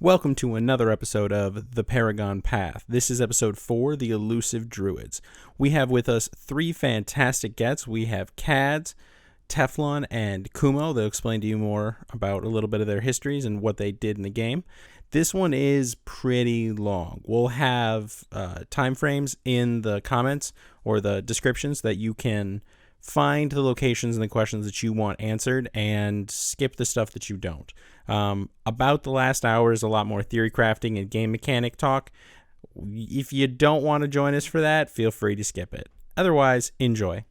Welcome to another episode of The Paragon Path. This is episode 4, The Elusive Druids. We have with us three fantastic guests. We have Kaads, Teflon, and Kumo. They'll explain to you more about a little bit of their histories and what they did in the game. This one is pretty long. We'll have time frames in the comments or the descriptions that you can find the locations and the questions that you want answered and skip the stuff that you don't. About the last hour is a lot more theory crafting and game mechanic talk. If you don't want to join us for that, feel free to skip it. Otherwise, enjoy.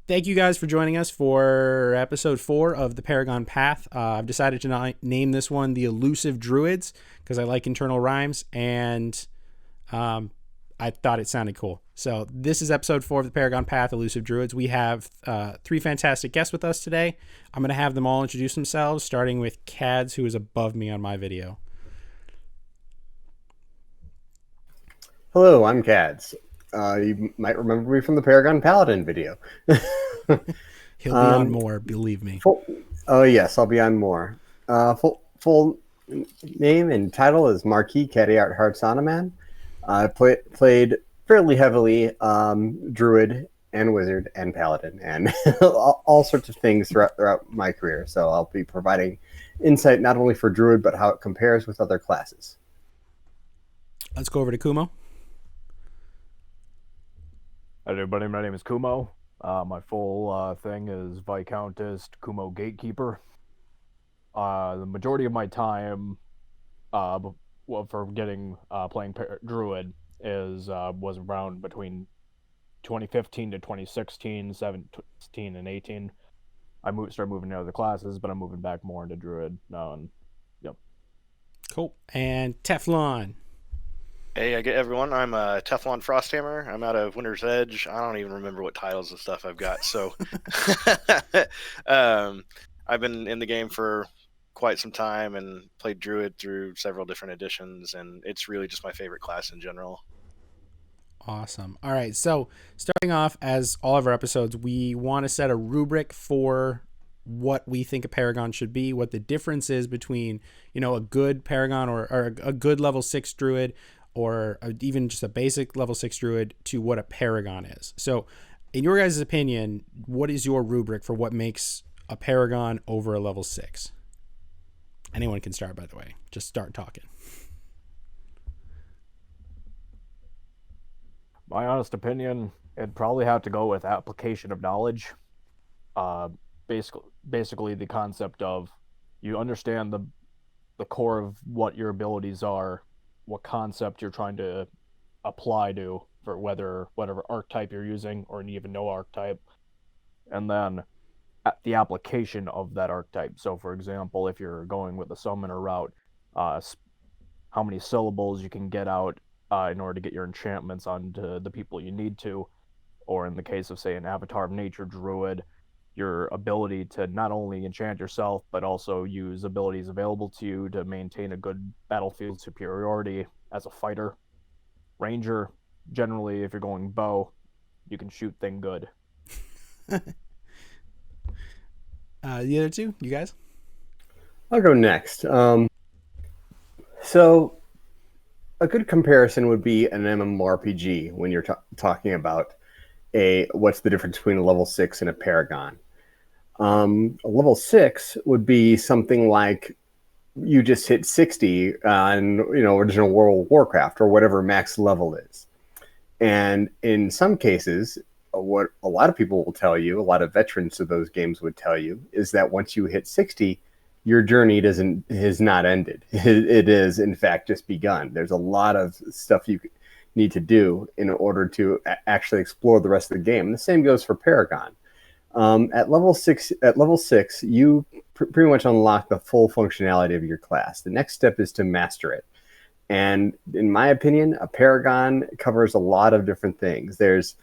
Thank you guys for joining us for episode 4 of the Paragon Path. I've decided to name this one the Elusive Druids because I like internal rhymes, and I thought it sounded cool. So this is episode 4 of the Paragon Path, Elusive Druids. We have three fantastic guests with us today. I'm going to have them all introduce themselves, starting with Kaads, who is above me on my video. Hello, I'm Kaads. You might remember me from the Paragon Paladin video. He'll be on more, believe me. Oh yes, I'll be on more. Full name and title is Marquis Cadiart Hartsanaman. I played fairly heavily Druid and Wizard and Paladin and all sorts of things throughout my career. So I'll be providing insight not only for Druid, but how it compares with other classes. Let's go over to Kumo. Hi everybody, my name is Kumo. My full thing is Viscountess Kumo Gatekeeper. The majority of my time for playing Druid was around between 2015 to 2016, 17, and 18. I started moving into other classes, but I'm moving back more into Druid now. And yep. Cool. And Teflon. Hey, everyone. I'm Teflon Frosthammer. I'm out of Winter's Edge. I don't even remember what titles and stuff I've got. So I've been in the game for quite some time and played Druid through several different editions, and it's really just my favorite class in general. Awesome. All right. So starting off, as all of our episodes, we want to set a rubric for what we think a Paragon should be, what the difference is between, a good Paragon or a good level 6 Druid or even just a basic level 6 Druid to what a Paragon is. So in your guys' opinion, what is your rubric for what makes a Paragon over a level 6? Anyone can start, by the way. Just start talking. My honest opinion, it'd probably have to go with application of knowledge. Basically the concept of you understand the core of what your abilities are, what concept you're trying to apply to for whatever archetype you're using, or even no archetype, and then the application of that archetype. So for example, if you're going with a summoner route, how many syllables you can get out in order to get your enchantments onto the people you need to, or in the case of, say, an Avatar of Nature Druid, your ability to not only enchant yourself, but also use abilities available to you to maintain a good battlefield superiority as a fighter. Ranger, generally, if you're going bow, you can shoot thing good. The other two, you guys? I'll go next. So a good comparison would be an MMORPG when you're talking about what's the difference between a level 6 and a Paragon. A level 6 would be something like you just hit 60 on original World of Warcraft or whatever max level is. And in some cases, what a lot of people will tell you, a lot of veterans of those games would tell you, is that once you hit 60, your journey has not ended. It is, in fact, just begun. There's a lot of stuff you need to do in order to actually explore the rest of the game. And the same goes for Paragon. At level 6, you pretty much unlock the full functionality of your class. The next step is to master it. And in my opinion, a Paragon covers a lot of different things. There's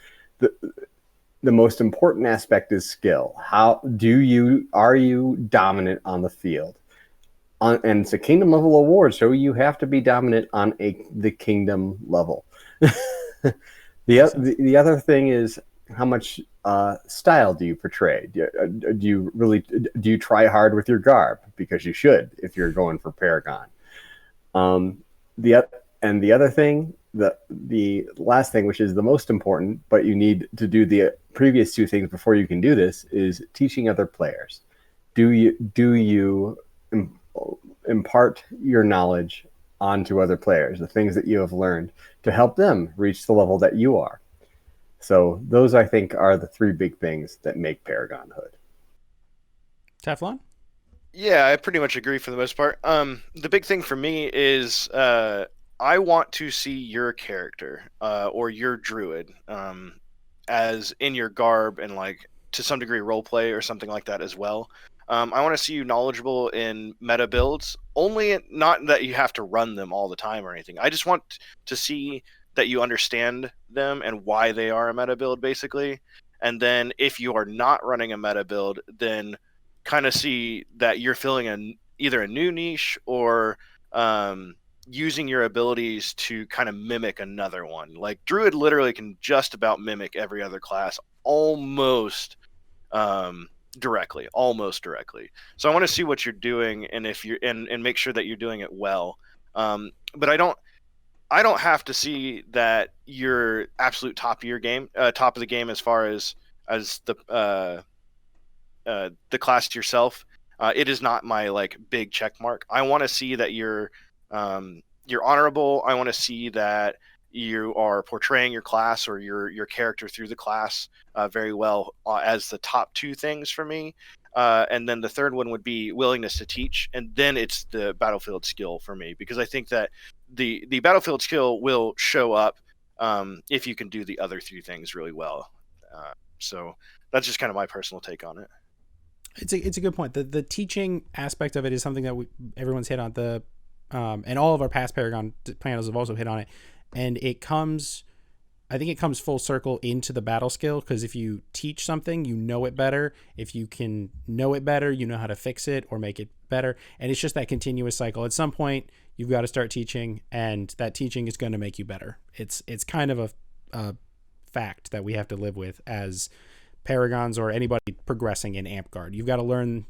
the most important aspect is skill. Are you dominant on the field? And it's a kingdom level award, so you have to be dominant on the kingdom level. The other thing is, how much style do you portray? Do you try hard with your garb? Because you should if you're going for Paragon. The and the other thing, the last thing, which is the most important, but you need to do the previous two things before you can do this, is teaching other players. Do you impart your knowledge onto other players, the things that you have learned, to help them reach the level that you are? So those, I think, are the three big things that make Paragon Hood. Teflon? Yeah, I pretty much agree for the most part. The big thing for me is I want to see your character or your druid as in your garb and like to some degree role play or something like that as well. I want to see you knowledgeable in meta builds, only not that you have to run them all the time or anything. I just want to see that you understand them and why they are a meta build, basically. And then if you are not running a meta build, then kind of see that you're filling either a new niche or using your abilities to kind of mimic another one. Like Druid literally can just about mimic every other class almost almost directly. So I want to see what you're doing and if you're and make sure that you're doing it well. But I don't have to see that you're absolute top of your game, top of the game as far as the class yourself. It is not my like big check mark. I want to see that you're honorable. I want to see that you are portraying your class or your character through the class very well as the top two things for me. And then the third one would be willingness to teach, and then it's the battlefield skill for me, because I think that the battlefield skill will show up if you can do the other three things really well. So that's just kind of my personal take on it. It's a good point. The teaching aspect of it is something that everyone's hit on. And all of our past Paragon panels have also hit on it. And I think it comes full circle into the battle skill, because if you teach something, you know it better. If you can know it better, you know how to fix it or make it better. And it's just that continuous cycle. At some point, you've got to start teaching, and that teaching is going to make you better. It's kind of a fact that we have to live with as Paragons or anybody progressing in Amp-Guard. You've got to learn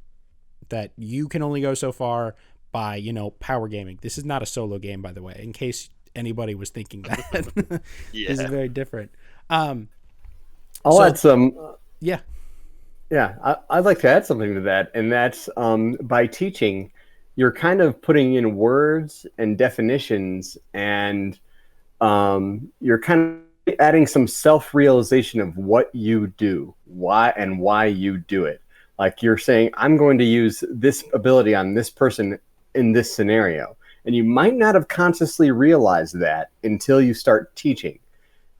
that you can only go so far by, power gaming. This is not a solo game, by the way, in case anybody was thinking that. Yeah. This is very different. I'll add some. Yeah. Yeah, I'd like to add something to that, and that's by teaching, you're kind of putting in words and definitions, and you're kind of adding some self-realization of what you do, why you do it. Like you're saying, I'm going to use this ability on this person in this scenario. And you might not have consciously realized that until you start teaching.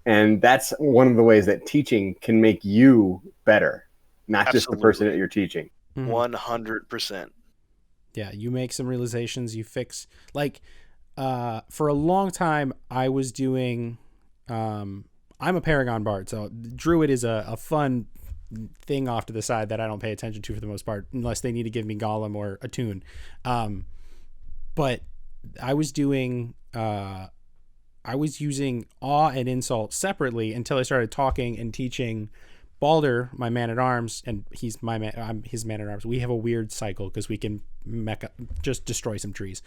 And that's one of the ways that teaching can make you better, not just the person that you're teaching. 100%. Yeah, you make some realizations, you fix. Like, for a long time, I was doing... I'm a Paragon Bard, so Druid is a fun thing off to the side that I don't pay attention to for the most part, unless they need to give me Golem or Attune. But I was doing... I was using Awe and Insult separately until I started talking and teaching Balder, my man-at-arms, and I'm his man-at-arms. We have a weird cycle because we can just destroy some trees.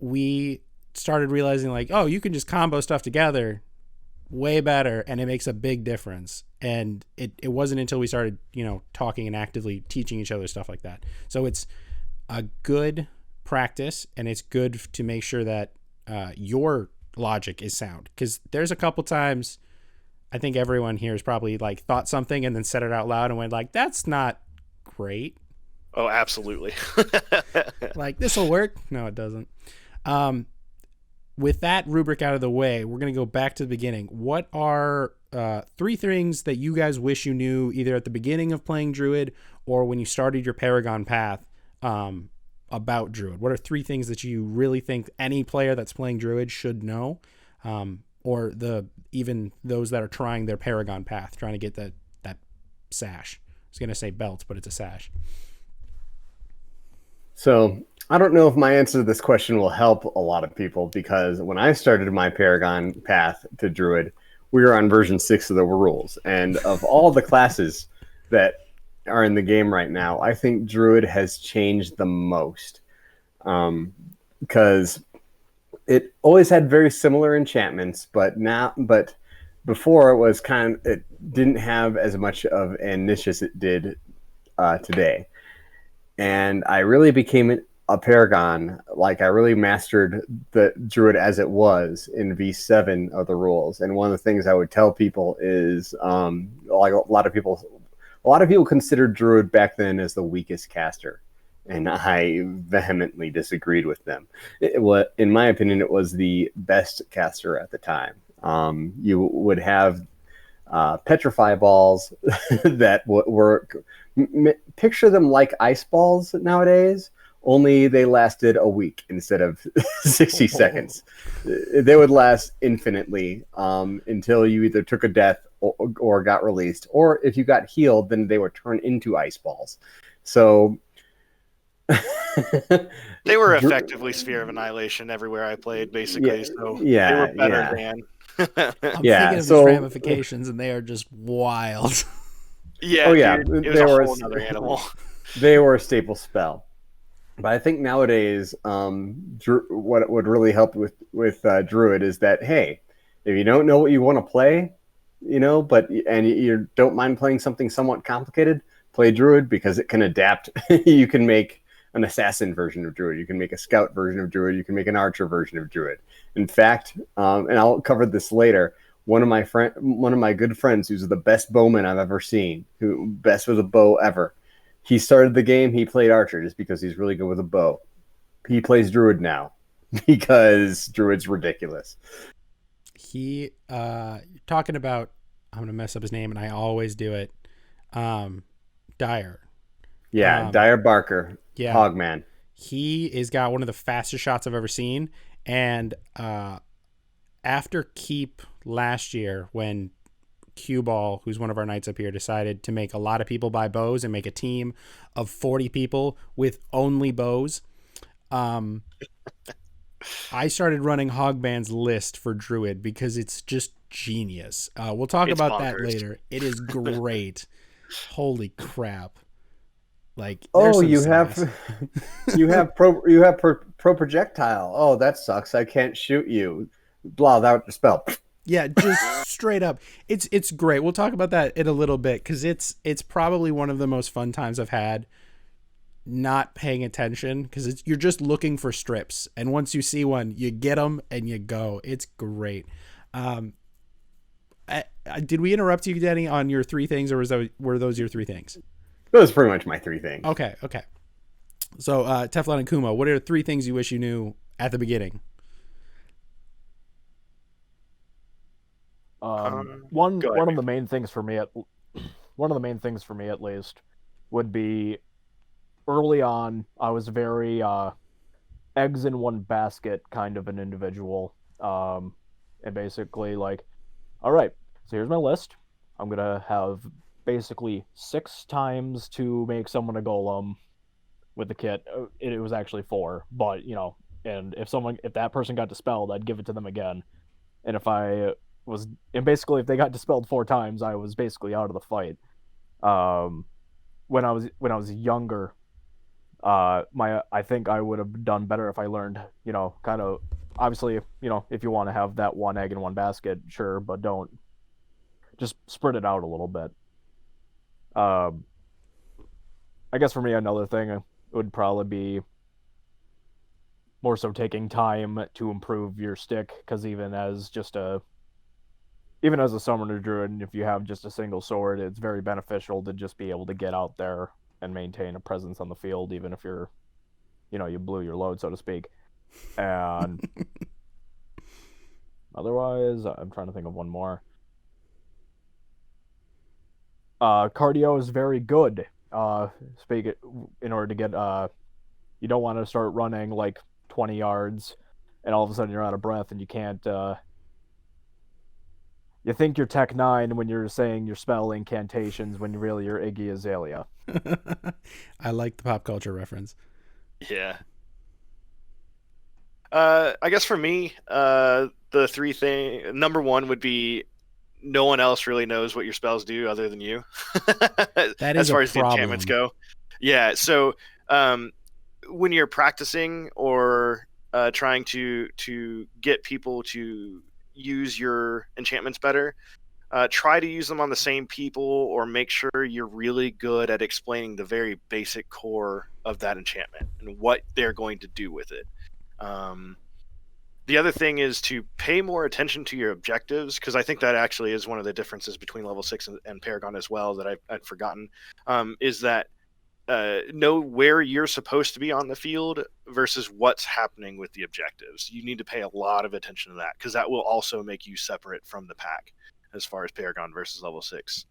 We started realizing, like, oh, you can just combo stuff together way better, and it makes a big difference. And it wasn't until we started, talking and actively teaching each other stuff like that. So it's a good practice, and it's good to make sure that your logic is sound, because there's a couple times I think everyone here has probably like thought something and then said it out loud and went like, that's not great. Oh, absolutely. Like, this will work. No, it doesn't. With that rubric out of the way, we're going to go back to the beginning. What are 3 things that you guys wish you knew either at the beginning of playing Druid or when you started your Paragon path about Druid? What are 3 things that you really think any player that's playing Druid should know? Or even those that are trying their Paragon path, trying to get that sash. I was going to say belt, but it's a sash. So I don't know if my answer to this question will help a lot of people, because when I started my Paragon path to Druid, we were on version 6 of the rules. And of all the classes that are in the game right now, I think Druid has changed the most. because it always had very similar enchantments, but before it didn't have as much of an niche as it did today. And I really became a Paragon. Like, I really mastered the Druid as it was in V7 of the rules. And one of the things I would tell people is, like a lot of people considered Druid back then as the weakest caster, and I vehemently disagreed with them. In my opinion, it was the best caster at the time. You would have petrify balls that were picture them like ice balls nowadays, only they lasted a week instead of 60 seconds. They would last infinitely until you either took a death or got released, or if you got healed, then they would turn into ice balls. So they were effectively Sphere of Annihilation everywhere I played, basically. Yeah, so yeah, they were better yeah. than. I'm Yeah, thinking of so- these ramifications, and they are just wild. Yeah, Oh, yeah, dude, it was they a were- whole other animal. They were a staple spell. But I think nowadays, what would really help with Druid is that, hey, if you don't know what you want to play, and you don't mind playing something somewhat complicated, play Druid, because it can adapt. You can make an assassin version of Druid. You can make a scout version of Druid. You can make an archer version of Druid. In fact, and I'll cover this later, one of my good friends, who's the best bowman I've ever seen, who best with a bow ever, he started the game, he played archer just because he's really good with a bow. He plays Druid now because Druid's ridiculous. He talking about, I'm gonna mess up his name, and I always do it. Dyer. Yeah, Dyer Barker, Yeah. Hogman. He has got one of the fastest shots I've ever seen. And after Keep last year, when Cue Ball, who's one of our knights up here, decided to make a lot of people buy bows and make a team of 40 people with only bows, I started running Hogman's list for Druid because it's just genius. We'll talk It's about that bonkers. later. It is great. Holy crap. Like, there's Oh, some you sass. have pro projectile. Oh, that sucks. I can't shoot you. Blah, that spell. Yeah, just straight up. It's great. We'll talk about that in a little bit, because it's probably one of the most fun times I've had not paying attention, because you're just looking for strips, and once you see one, you get them and you go. It's great. Did we interrupt you, Denny, on your three things, or were those your three things? Those are pretty much my three things. Okay. So Teflon and Kumo, what are three things you wish you knew at the beginning? One go ahead. of the main things for me at least would be, early on I was very eggs in one basket kind of an individual, and basically, like, all right, so here's my list. I'm gonna have basically 6 times to make someone a golem with the kit. It was actually 4, but and if that person got dispelled, I'd give it to them again. And if they got dispelled 4 times, I was basically out of the fight. When I was younger, I think I would have done better if I learned, kind of, obviously, if you want to have that one egg in one basket, sure, but don't just spread it out a little bit. I guess for me, another thing would probably be more so taking time to improve your stick, because even as a summoner druid, if you have just a single sword, it's very beneficial to just be able to get out there and maintain a presence on the field, even if you're, you blew your load, so to speak. And otherwise, I'm trying to think of one more. Cardio is very good. In order to get, you don't want to start running like 20 yards and all of a sudden you're out of breath and you can't, you think you're Tech 9 when you're saying your spell incantations when really you're Iggy Azalea. I like the pop culture reference. Yeah. I guess for me, the three number one would be, no one else really knows what your spells do other than you. That is as far a as the problem. enchantments go. Yeah. So, when you're practicing or trying to get people to use your enchantments better, try to use them on the same people, or make sure you're really good at explaining the very basic core of that enchantment and what they're going to do with it. The other thing is to pay more attention to your objectives, because I think that actually is one of the differences between level 6 and Paragon as well that I'd forgotten, is that know where you're supposed to be on the field versus what's happening with the objectives. You need to pay a lot of attention to that, because that will also make you separate from the pack as far as Paragon versus level 6.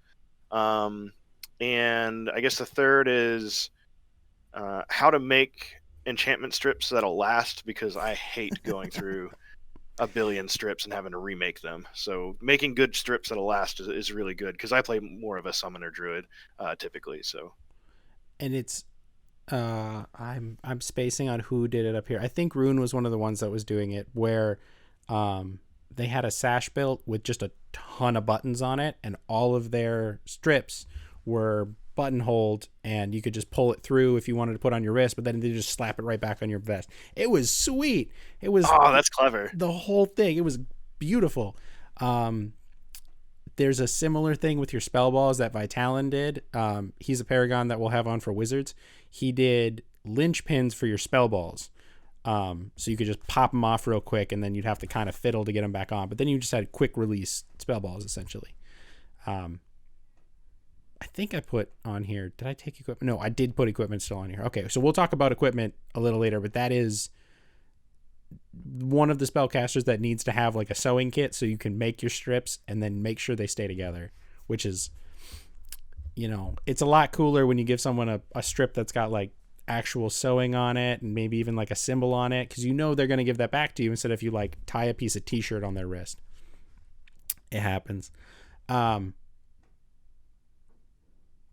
And I guess the third is how to make enchantment strips that'll last, because I hate going through a billion strips and having to remake them. So making good strips that'll last is really good, because I play more of a summoner druid typically. So, and it's I'm spacing on who did it up here. I think Rune was one of the ones that was doing it, where they had a sash built with just a ton of buttons on it, and all of their strips were buttonholed, and you could just pull it through if you wanted to put on your wrist, but then they just slap it right back on your vest. It was sweet. It was, oh, that's clever. The whole thing. It was beautiful. There's a similar thing with your spell balls that Vitalin did. He's a Paragon that we'll have on for Wizards. He did linchpins for your spell balls. So you could just pop them off real quick, and then you'd have to kind of fiddle to get them back on. But then you just had quick release spell balls, essentially. I think I put on here, did I take equipment? No, I did put equipment still on here. Okay, so we'll talk about equipment a little later, but that is one of the spellcasters that needs to have like a sewing kit so you can make your strips and then make sure they stay together, which is, you know, it's a lot cooler when you give someone a strip that's got like actual sewing on it and maybe even like a symbol on it, because you know they're going to give that back to you instead of you like tie a piece of t-shirt on their wrist. It happens.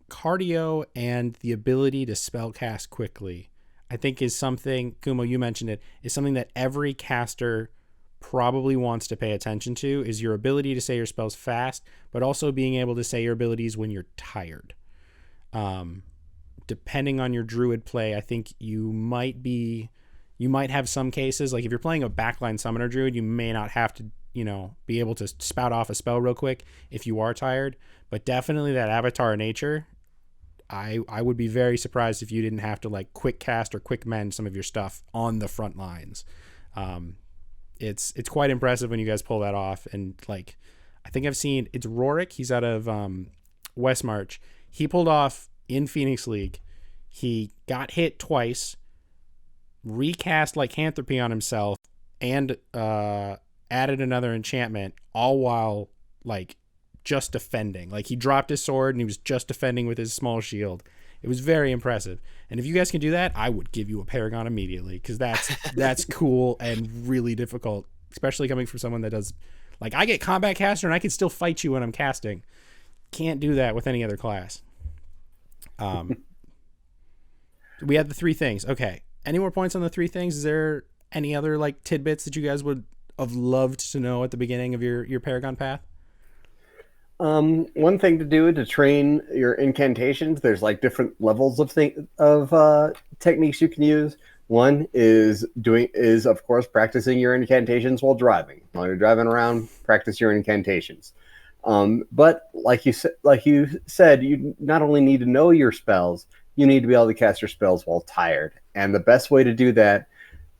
Cardio and the ability to spellcast quickly, I think, is something, Kumo, you mentioned it, is something that every caster probably wants to pay attention to, is your ability to say your spells fast, but also being able to say your abilities when you're tired. Depending on your druid play, I think you might have some cases, like if you're playing a backline summoner druid, you may not have to, you know, be able to spout off a spell real quick if you are tired, but definitely that avatar of nature, I would be very surprised if you didn't have to like quick cast or quick mend some of your stuff on the front lines. It's quite impressive when you guys pull that off. And like, I think I've seen, it's Rorik. He's out of Westmarch. He pulled off in Phoenix League. He got hit twice, recast lycanthropy on himself, and added another enchantment, all while like just defending. Like he dropped his sword and he was just defending with his small shield. It was very impressive. And if you guys can do that, I would give you a Paragon immediately, because that's cool and really difficult, especially coming from someone that does, like, I get combat caster and I can still fight you when I'm casting. Can't do that with any other class. We had the three things. Okay. Any more points on the three things? Is there any other like tidbits that you guys would have loved to know at the beginning of your Paragon path? One thing to do to train your incantations, there's like different levels of techniques you can use. One is of course practicing your incantations while driving. While you're driving around, practice your incantations. But like you said, you not only need to know your spells, you need to be able to cast your spells while tired. And the best way to do that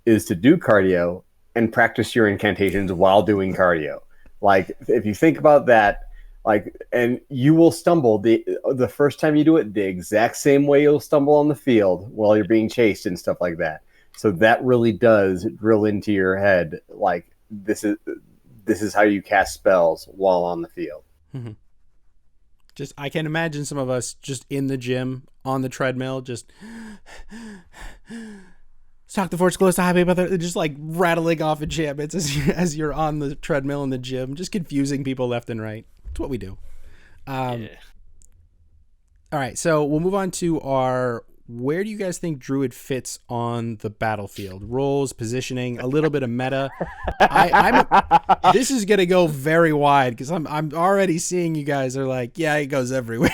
is to do cardio and practice your incantations while doing cardio. Like if you think about that, like, and you will stumble the first time you do it the exact same way you'll stumble on the field while you're being chased and stuff like that. So that really does drill into your head, like this is how you cast spells while on the field. Mm-hmm. Just, I can imagine some of us just in the gym on the treadmill, just Stock the force close to high, but just like rattling off enchantments as you're on the treadmill in the gym, just confusing people left and right. It's what we do. Yeah. All right, so we'll move on to our, where do you guys think Druid fits on the battlefield? Roles, positioning, a little bit of meta. This is gonna go very wide because I'm already seeing you guys are like, yeah, it goes everywhere.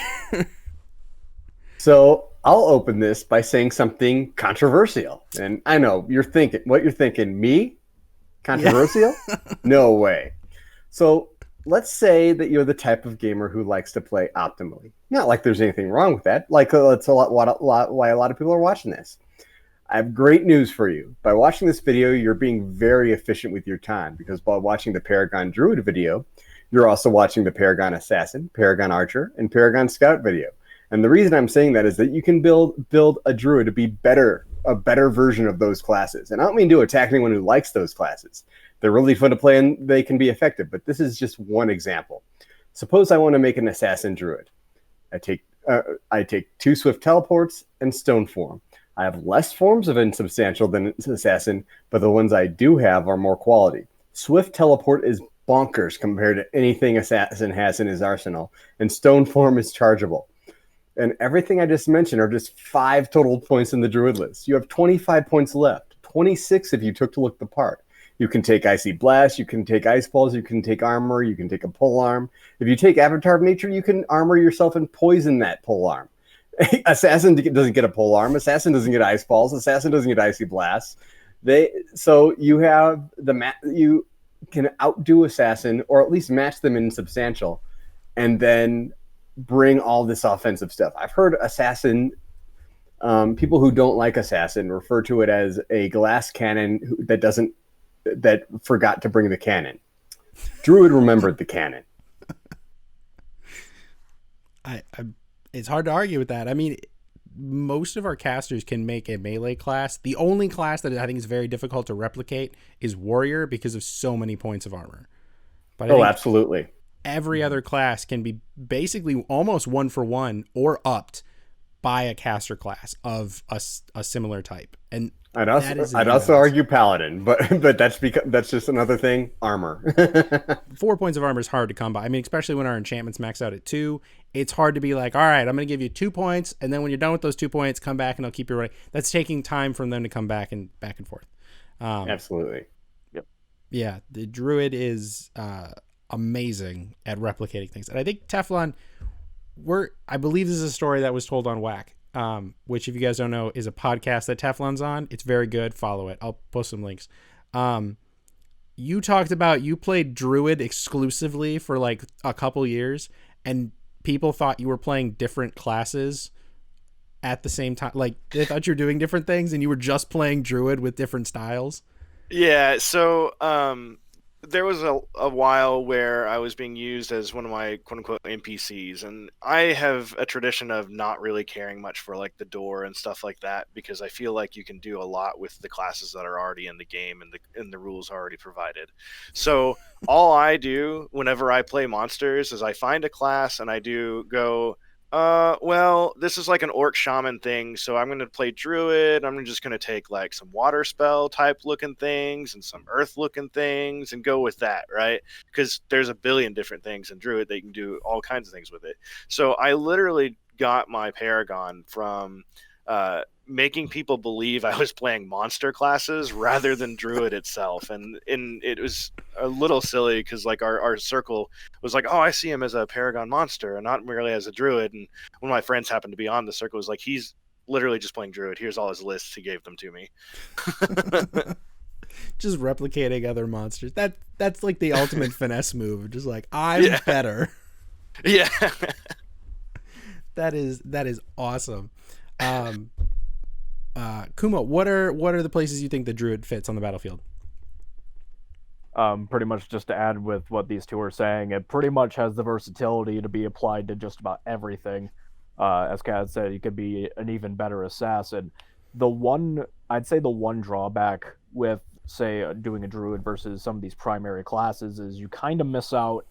So I'll open this by saying something controversial. And I know you're thinking, me? Controversial? Yeah. No way. So let's say that you're the type of gamer who likes to play optimally. Not like there's anything wrong with that. Like that's why a lot of people are watching this. I have great news for you. By watching this video, you're being very efficient with your time, because by watching the Paragon Druid video, you're also watching the Paragon Assassin, Paragon Archer, and Paragon Scout video. And the reason I'm saying that is that you can build a Druid to be a better version of those classes. And I don't mean to attack anyone who likes those classes. They're really fun to play and they can be effective, but this is just one example. Suppose I want to make an Assassin Druid. I take 2 Swift Teleports and Stone Form. I have less forms of Insubstantial than Assassin, but the ones I do have are more quality. Swift Teleport is bonkers compared to anything Assassin has in his arsenal, and Stone Form is chargeable. And everything I just mentioned are just 5 total points in the Druid list. You have 25 points left, 26 if you took to look the part. You can take Icy Blast, you can take Ice Balls, you can take Armor, you can take a Pole Arm. If you take Avatar of Nature, you can armor yourself and poison that Pole Arm. Assassin doesn't get a Pole Arm, Assassin doesn't get Ice Balls, Assassin doesn't get Icy Blasts. So you have you can outdo Assassin, or at least match them in Substantial, and then bring all this offensive stuff. I've heard Assassin, people who don't like Assassin refer to it as a glass cannon that forgot to bring the cannon. Druid remembered the cannon. It's hard to argue with that. I mean, most of our casters can make a melee class. The only class that I think is very difficult to replicate is Warrior because of so many points of armor. But Absolutely. Every other class can be basically almost 1-for-1 or upped by a caster class of a similar type. And I'd also argue Paladin, but that's just another thing. Armor. 4 points of armor is hard to come by. I mean, especially when our enchantments max out at 2, it's hard to be like, all right, I'm going to give you 2 points, and then when you're done with those 2 points, come back and I'll keep you running. That's taking time from them to come back and forth. Absolutely. Yep. Yeah, the Druid is amazing at replicating things, and I think Teflon. I believe this is a story that was told on Whack, which, if you guys don't know, is a podcast that Teflon's on. It's very good. Follow it. I'll post some links. You talked about you played Druid exclusively for like a couple years, and people thought you were playing different classes at the same time. Like, they thought you were doing different things, and you were just playing Druid with different styles. Yeah, so there was a while where I was being used as one of my quote-unquote NPCs, and I have a tradition of not really caring much for like the door and stuff like that, because I feel like you can do a lot with the classes that are already in the game and the rules already provided. So all I do whenever I play monsters is I find a class and I do go, well, this is like an orc shaman thing, so I'm going to play druid. I'm just going to take like some water spell type looking things and some earth looking things and go with that, right? Because there's a billion different things in druid that you can do all kinds of things with it. So I literally got my Paragon from making people believe I was playing monster classes rather than druid itself, and it was a little silly because like our circle was like, oh, I see him as a Paragon monster and not merely as a druid, and one of my friends happened to be on the circle was like, he's literally just playing druid, here's all his lists, he gave them to me. Just replicating other monsters, that's like the ultimate finesse move, just like, I'm better. Yeah. that is awesome. Kumo, what are the places you think the druid fits on the battlefield? Pretty much just to add with what these two are saying, it pretty much has the versatility to be applied to just about everything. As Kaads said, you could be an even better assassin. I'd say the one drawback with, say, doing a druid versus some of these primary classes is you kind of miss out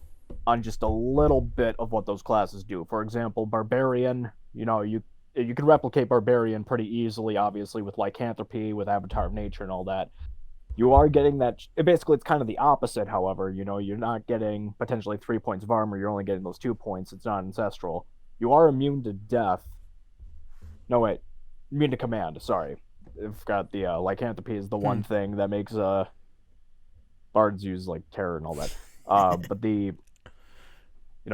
on just a little bit of what those classes do. For example, barbarian, you can replicate barbarian pretty easily, obviously, with lycanthropy, with Avatar of Nature and all that. You are getting that. Basically, it's kind of the opposite, however. You're not getting potentially 3 points of armor. You're only getting those 2 points. It's not ancestral. You are immune to death. No, wait. Immune to command. Sorry. I've got the lycanthropy is the one thing that makes bards use like terror and all that. But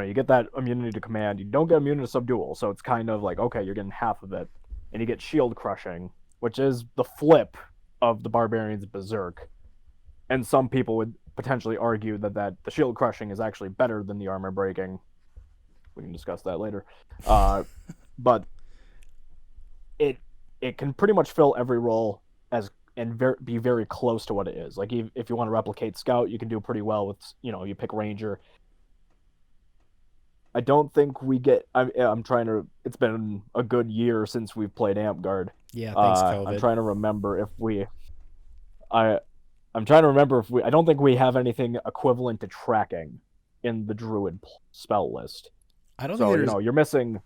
you get that immunity to command. You don't get immunity to subdual, so it's kind of like, okay, you're getting half of it. and you get shield crushing, which is the flip of the barbarian's berserk. And some people would potentially argue that the shield crushing is actually better than the armor breaking. We can discuss that later. But it can pretty much fill every role be very close to what it is. Like if you want to replicate scout, you can do pretty well with, you pick ranger. I don't think we get. I'm trying to. It's been a good year since we've played Amp-Guard. Yeah, thanks COVID. I'm trying to remember if we. I'm trying to remember if we. I don't think we have anything equivalent to tracking in the Druid spell list. I don't so think you're missing.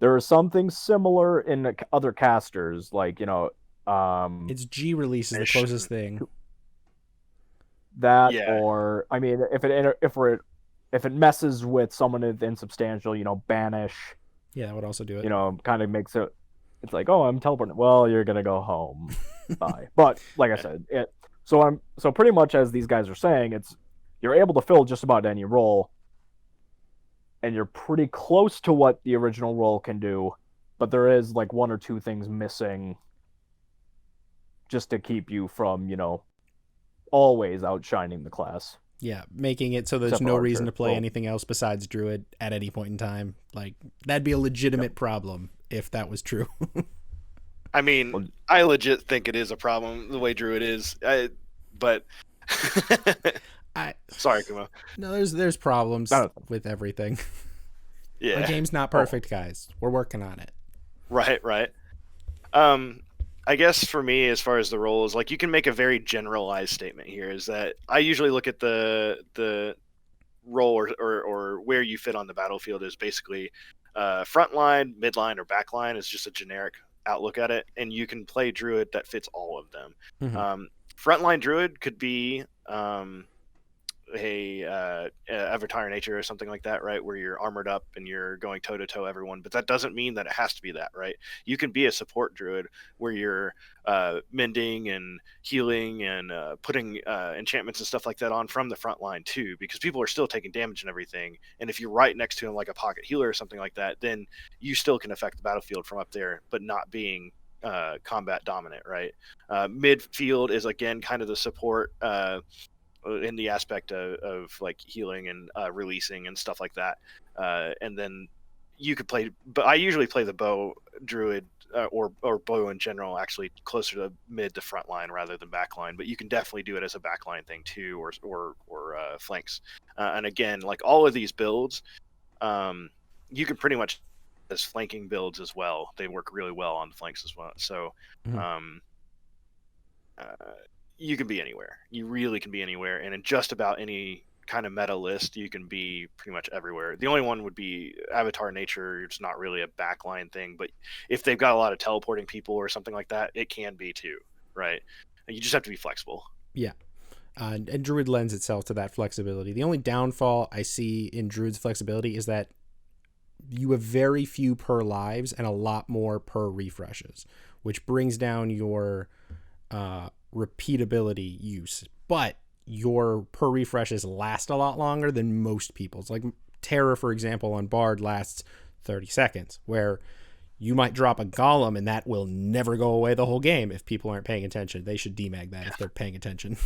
There is something similar in other casters, like it's G release is the closest thing. That or I mean, if it messes with someone insubstantial, Banish. Yeah, that would also do it. Kind of makes it. It's like, oh, I'm teleporting. Well, you're gonna go home. Bye. But like I said, so pretty much as these guys are saying, you're able to fill just about any role, and you're pretty close to what the original role can do, but there is like one or two things missing, just to keep you from always outshining the class. Yeah, making it so there's no reason to play anything else besides Druid at any point in time. Like, that'd be a legitimate problem if that was true. I mean, I legit think it is a problem the way Druid is. But sorry, Kumo. No, there's problems with everything. Yeah. My game's not perfect, guys. We're working on it. Right. I guess for me, as far as the roles, like you can make a very generalized statement here. Is that I usually look at the role or where you fit on the battlefield is basically front line, mid line, or back line is just a generic outlook at it, and you can play Druid that fits all of them. Mm-hmm. Frontline Druid could be a Avatar nature or something like that, right? Where you're armored up and you're going toe to toe everyone, but that doesn't mean that it has to be that, right? You can be a support Druid where you're mending and healing and putting enchantments and stuff like that on from the front line too, because people are still taking damage and everything. And if you're right next to him like a pocket healer or something like that, then you still can affect the battlefield from up there, but not being combat dominant, right? Midfield is again kind of the support in the aspect of like healing and releasing and stuff like that. And then you could play, but I usually play the bow Druid or bow in general, actually closer to mid to front line rather than back line. But you can definitely do it as a back line thing too, or flanks. And again, like all of these builds, you can pretty much as flanking builds as well. They work really well on the flanks as well. So. Mm-hmm. You can be anywhere. You really can be anywhere, and in just about any kind of meta list, you can be pretty much everywhere. The only one would be Avatar Nature. It's not really a backline thing, but if they've got a lot of teleporting people or something like that, it can be too, right? You just have to be flexible. Yeah. And Druid lends itself to that flexibility. The only downfall I see in Druid's flexibility is that you have very few per lives and a lot more per refreshes, which brings down your repeatability use, but your per refreshes last a lot longer than most people's. Like Terror, for example, on Bard lasts 30 seconds, where you might drop a Golem and that will never go away the whole game if people aren't paying attention. They should demag that if they're paying attention.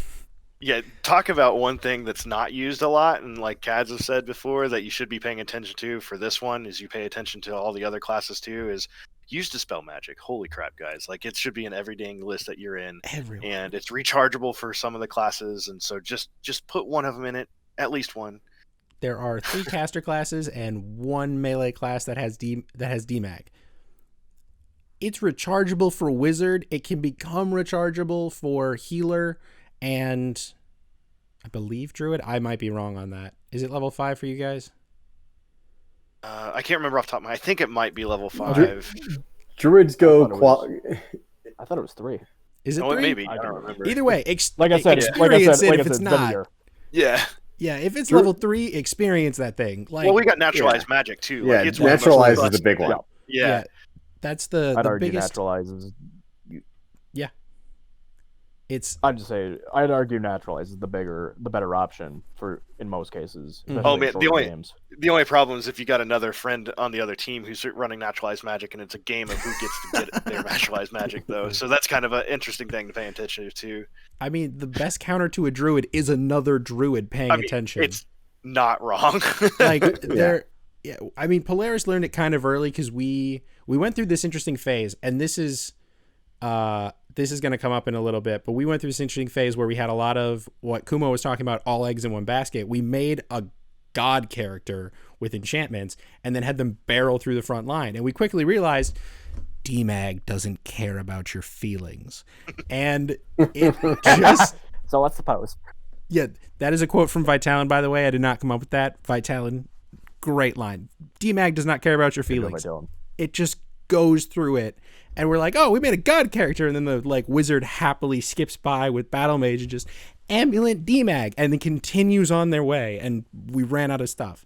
Yeah, talk about one thing that's not used a lot, and like Kaads have said before that you should be paying attention to for this one is you pay attention to all the other classes too, is use Dispel Magic. Holy crap, guys. Like it should be in every dang list that you're in. Everyone. And it's rechargeable for some of the classes, and so just put one of them in it, at least one. There are 3 caster classes and 1 melee class that has demag. It's rechargeable for wizard. It can become rechargeable for healer and I believe Druid. I might be wrong on that. Is it level 5 for you guys? I can't remember off the top of my head. I think it might be level 5. Druids go... I thought it was 3. Is it 3? Maybe. I don't remember. Either way, like I said, experience it if it's not. Yeah. Yeah, if it's level 3, experience that thing. Like, well, we got naturalized magic too. Yeah, like, naturalize is the big one. Yeah. That's the biggest. Naturalize is... Yeah. I'd just say I'd argue naturalize is the better option in most cases. Especially Oh in man, shorter games. the only problem is if you got another friend on the other team who's running naturalized magic, and it's a game of who gets to get their naturalized magic though. So that's kind of an interesting thing to pay attention to. I mean, the best counter to a druid is another druid paying attention. It's not wrong. Like they're yeah. I mean, Polaris learned it kind of early because we went through this interesting phase, and this is going to come up in a little bit, but we went through this interesting phase where we had a lot of what Kumo was talking about, all eggs in one basket. We made a god character with enchantments and then had them barrel through the front line. And we quickly realized DMAG doesn't care about your feelings. And it just... So what's the post? Yeah, that is a quote from Vitalin, by the way. I did not come up with that. Vitalin, great line. DMAG does not care about your feelings. It just goes through it. And we're like, oh, we made a god character. And then the like wizard happily skips by with Battle Mage and just Amulet DMAG and then continues on their way. And we ran out of stuff.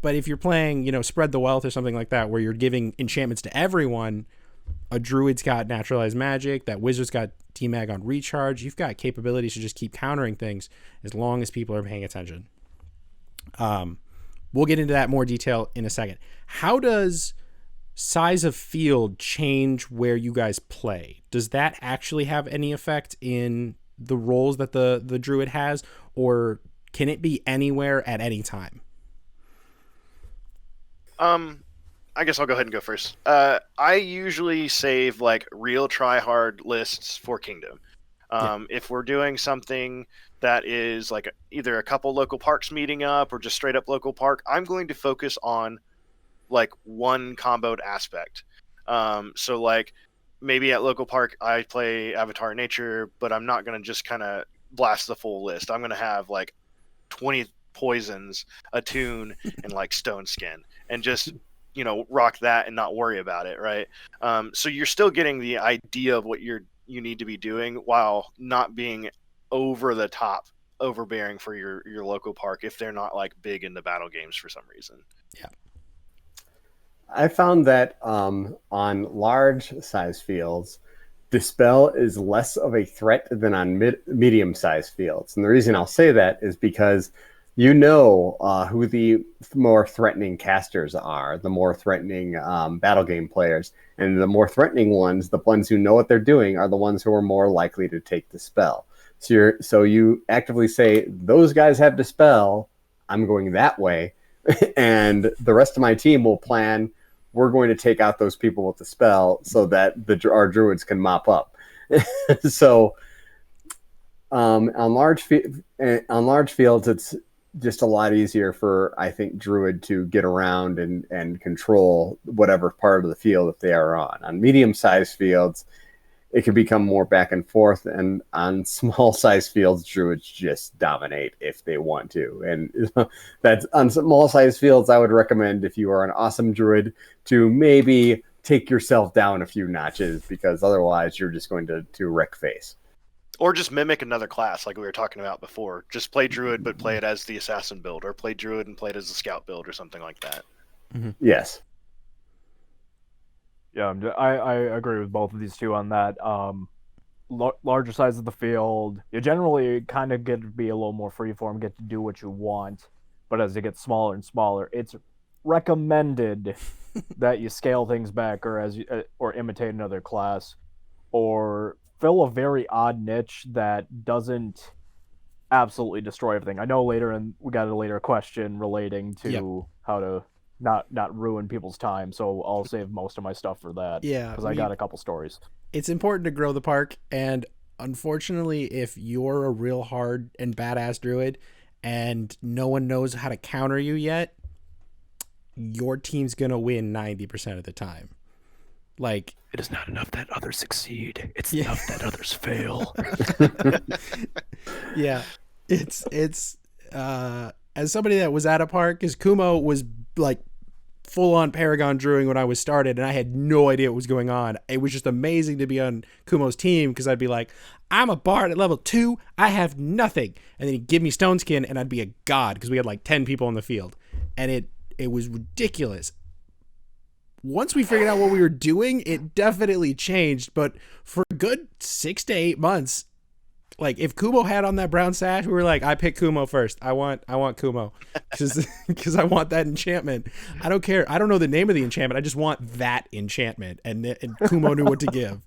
But if you're playing, Spread the Wealth or something like that, where you're giving enchantments to everyone, a druid's got naturalized magic, that wizard's got DMAG on recharge. You've got capabilities to just keep countering things as long as people are paying attention. We'll get into that more detail in a second. How does size of field change where you guys play? Does that actually have any effect in the roles that the druid has, or can it be anywhere at any time? I guess I'll go ahead and go first. I usually save like real try hard lists for Kingdom. If we're doing something that is like either a couple local parks meeting up or just straight up local park, I'm going to focus on like one comboed aspect. So like maybe at local park I play Avatar Nature, but I'm not going to just kind of blast the full list. I'm going to have like 20 poisons, attune, and like stone skin, and just rock that and not worry about it, right? So you're still getting the idea of what you need to be doing while not being over the top overbearing for your local park if they're not like big in the battle games for some reason. Yeah. I found that on large size fields, Dispel is less of a threat than on medium sized fields. And the reason I'll say that is because who the more threatening casters are, the more threatening battle game players. And the more threatening ones, the ones who know what they're doing, are the ones who are more likely to take Dispel. So you actively say, those guys have Dispel, I'm going that way. And the rest of my team will plan, we're going to take out those people with the spell so that our druids can mop up. So on large fields, it's just a lot easier for, I think, druid to get around and control whatever part of the field that they are on. On medium-sized fields, it can become more back and forth, and on small-sized fields, druids just dominate if they want to. And that's on small-sized fields, I would recommend, if you are an awesome druid, to maybe take yourself down a few notches, because otherwise you're just going to wreck face. Or just mimic another class like we were talking about before. Just play druid, but play it as the assassin build, or play druid and play it as the scout build, or something like that. Mm-hmm. Yes. Yeah, I agree with both of these two on that. Larger size of the field, you generally kind of get to be a little more freeform, get to do what you want. But as it gets smaller and smaller, it's recommended that you scale things back, or imitate another class, or fill a very odd niche that doesn't absolutely destroy everything. I know we got a later question relating to how to not ruin people's time, so I'll save most of my stuff for that. Yeah, because I got a couple stories. It's important to grow the park, and unfortunately, if you're a real hard and badass druid and no one knows how to counter you yet, your team's gonna win 90% of the time. Like, it is not enough that others succeed, it's enough that others fail. Yeah, it's as somebody that was at a park, because Kumo was like full-on Paragon Druid when I was started, and I had no idea what was going on. It was just amazing to be on Kumo's team, because I'd be like, I'm a bard at level 2, I have nothing. And then he'd give me Stone Skin, and I'd be a god, because we had like 10 people on the field. And it was ridiculous. Once we figured out what we were doing, it definitely changed. But for a good 6 to 8 months, Like if Kumo had on that brown sash, we were like, I pick Kumo first. I want Kumo because I want that enchantment. I don't care. I don't know the name of the enchantment. I just want that enchantment, and Kumo knew what to give.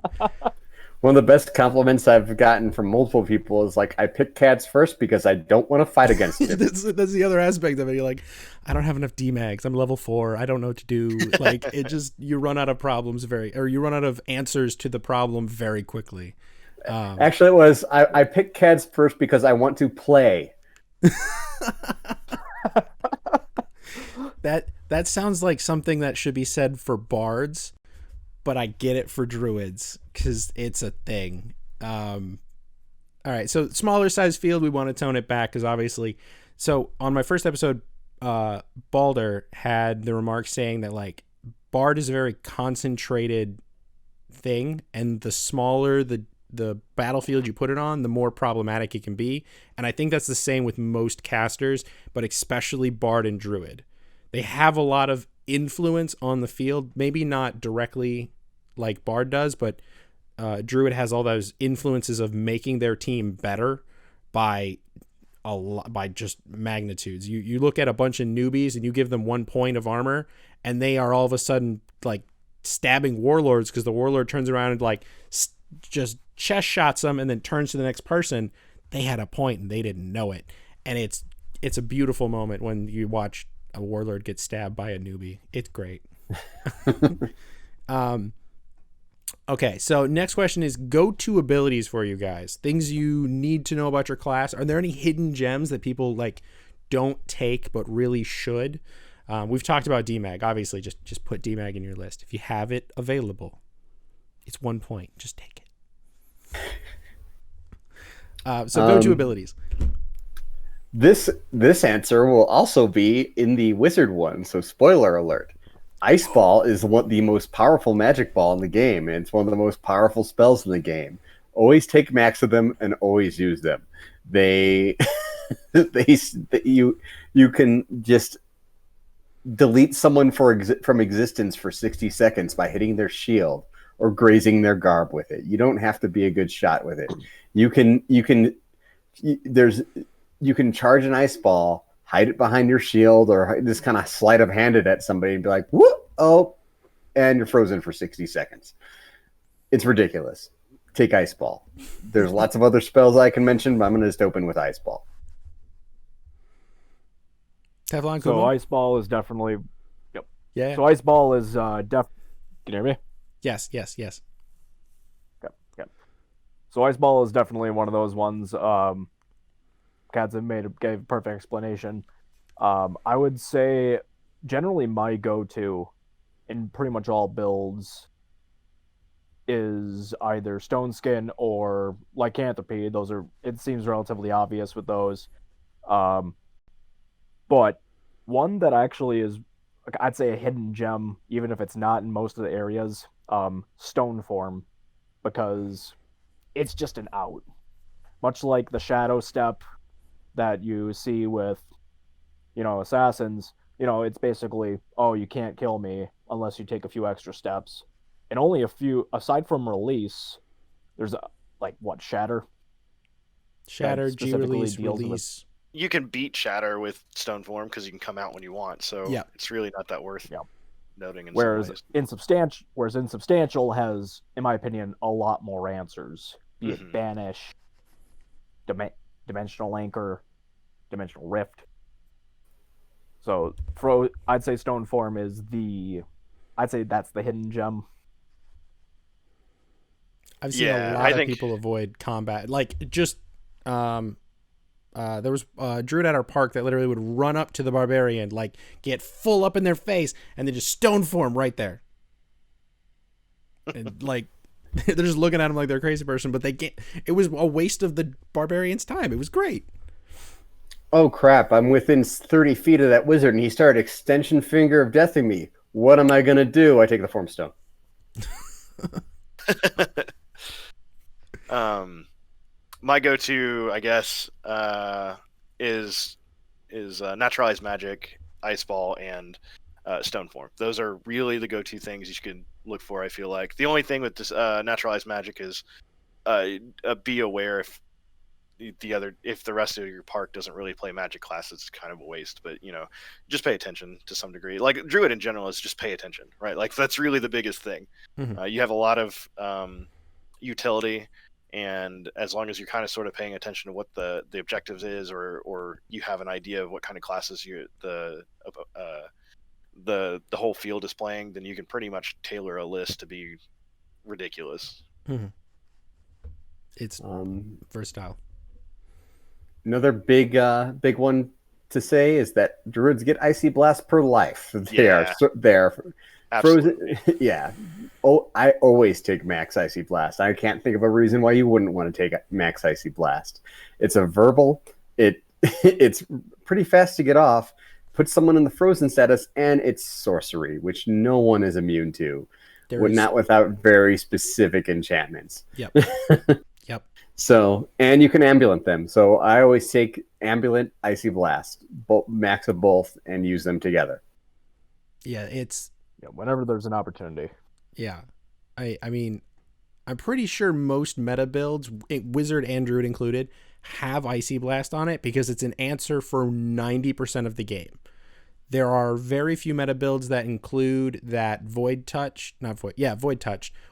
One of the best compliments I've gotten from multiple people is like, I pick Kaads first because I don't want to fight against him. That's the other aspect of it. You're like, I don't have enough D-mags. I'm level 4. I don't know what to do. Like it just, you run out of problems you run out of answers to the problem very quickly. Actually, it was I picked Kaads first because I want to play. That sounds like something that should be said for bards, but I get it for druids because it's a thing. All right, so smaller size field, we want to tone it back because obviously. So on my first episode, Balder had the remark saying that like bard is a very concentrated thing, and the smaller the battlefield you put it on, the more problematic it can be. And I think that's the same with most casters, but especially bard and druid. They have a lot of influence on the field, maybe not directly like bard does, but druid has all those influences of making their team better by just magnitudes. You look at a bunch of newbies and you give them 1 point of armor, and they are all of a sudden like stabbing warlords because the warlord turns around and like just chest shots them and then turns to the next person. They had a point and they didn't know it, and it's a beautiful moment when you watch a warlord get stabbed by a newbie. It's great. Okay, so next question is go-to abilities for you guys. Things you need to know about your class. Are there any hidden gems that people like don't take but really should? We've talked about DMAG. Obviously, just put DMAG in your list. If you have it available, it's 1 point. Just take it. So go-to abilities. This answer will also be in the wizard one, so spoiler alert. Ice Ball is the most powerful magic ball in the game, and it's one of the most powerful spells in the game. Always take max of them and always use them. You can just delete someone from existence for 60 seconds by hitting their shield or grazing their garb with it. You don't have to be a good shot with it. You can charge an ice ball, hide it behind your shield, or just kind of sleight of hand it at somebody and be like, whoop, oh, and you're frozen for 60 seconds. It's ridiculous. Take Ice Ball. There's lots of other spells I can mention, but I'm going to just open with Ice Ball. Teflon, So Kumo? Ice Ball is definitely... Yep. Yeah. So Ice Ball is Can you hear me? Yes. Okay. So Ice Ball is definitely one of those ones. Kaads gave a perfect explanation. I would say generally my go-to in pretty much all builds is either Stone Skin or Lycanthropy. It seems relatively obvious with those. But one that actually is, I'd say, a hidden gem, even if it's not in most of the areas, Stone Form, because it's just an out. Much like the Shadow Step that you see with, assassins, it's basically, oh, you can't kill me unless you take a few extra steps. And only a few, aside from release, there's Shatter? Shatter, G release. You can beat Shatter with Stone Form because you can come out when you want, so yeah. It's really not that worth noting. Whereas Insubstantial has, in my opinion, a lot more answers. Be it Banish, Dimensional Anchor, Dimensional Rift. So I'd say Stone Form is I'd say that's the hidden gem. I've seen a lot of people avoid combat. There was a druid at our park that literally would run up to the barbarian, get full up in their face, and then just Stone Form right there. And they're just looking at him like they're a crazy person, but they can't. It was a waste of the barbarian's time. It was great. Oh crap! I'm within 30 feet of that wizard, and he started extension finger of deathing me. What am I gonna do? I take the Form Stone. My go-to, I guess, is Naturalized Magic, Ice Ball, and Stone Form. Those are really the go-to things you can look for, I feel like. The only thing with this Naturalized Magic is be aware if the rest of your park doesn't really play magic classes, it's kind of a waste. But just pay attention to some degree. Like Druid in general is just pay attention, right? Like that's really the biggest thing. You have a lot of utility, and as long as you're kind of sort of paying attention to what the objectives is, or you have an idea of what kind of classes the whole field is playing, then you can pretty much tailor a list to be ridiculous. It's versatile. Another big one to say is that Druids get Icy Blast per life. They're frozen. Yeah. Oh, I always take max Icy Blast. I can't think of a reason why you wouldn't want to take max Icy Blast. It's a verbal. It's pretty fast to get off. Put someone in the frozen status, and it's sorcery, which no one is immune to. Not without very specific enchantments. Yep. Yep. So, and you can ambulant them. So I always take ambulant, Icy Blast, max of both, and use them together. Yeah, whenever there's an opportunity. Yeah. I mean, I'm pretty sure most meta builds, Wizard and Druid included, have Icy Blast on it because it's an answer for 90% of the game. There are very few meta builds that include that Void Touch,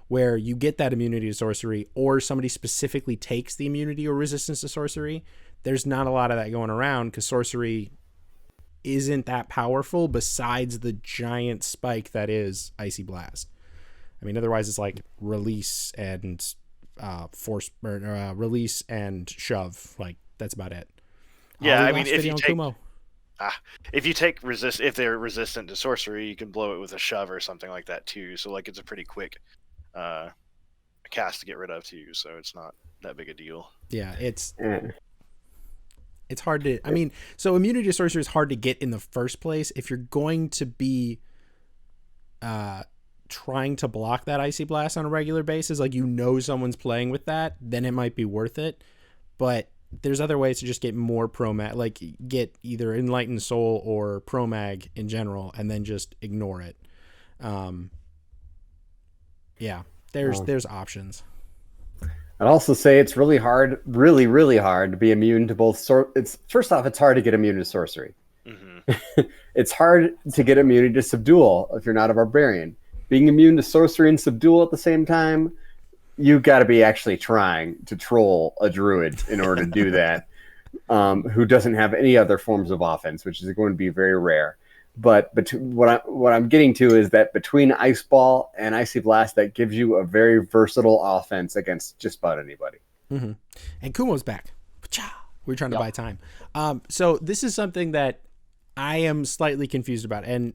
where you get that immunity to sorcery, or somebody specifically takes the immunity or resistance to sorcery. There's not a lot of that going around because sorcery isn't that powerful besides the giant spike that is Icy Blast. I mean, otherwise it's like release and release and shove. Like that's about it. Yeah, I mean, if you take if they're resistant to sorcery, you can blow it with a shove or something like that too. So like it's a pretty quick cast to get rid of too. So it's not that big a deal. Yeah, it's hard to. I mean, so immunity to sorcery is hard to get in the first place. If you're going to be trying to block that Icy Blast on a regular basis, like someone's playing with that, then it might be worth it. But there's other ways to just get more pro-mag, like get either Enlightened Soul or pro-mag in general, and then just ignore it. There's options. I'd also say it's really hard, really, really hard to be immune to both. First off, it's hard to get immune to sorcery. Mm-hmm. It's hard to get immunity to Subdual if you're not a barbarian. Being immune to sorcery and Subdual at the same time, you've got to be actually trying to troll a druid in order to do that, who doesn't have any other forms of offense, which is going to be very rare. But what I'm getting to is that between Ice Ball and Icy Blast, that gives you a very versatile offense against just about anybody. Mm-hmm. And Kumo's back. We're trying to buy time. So this is something that I am slightly confused about. And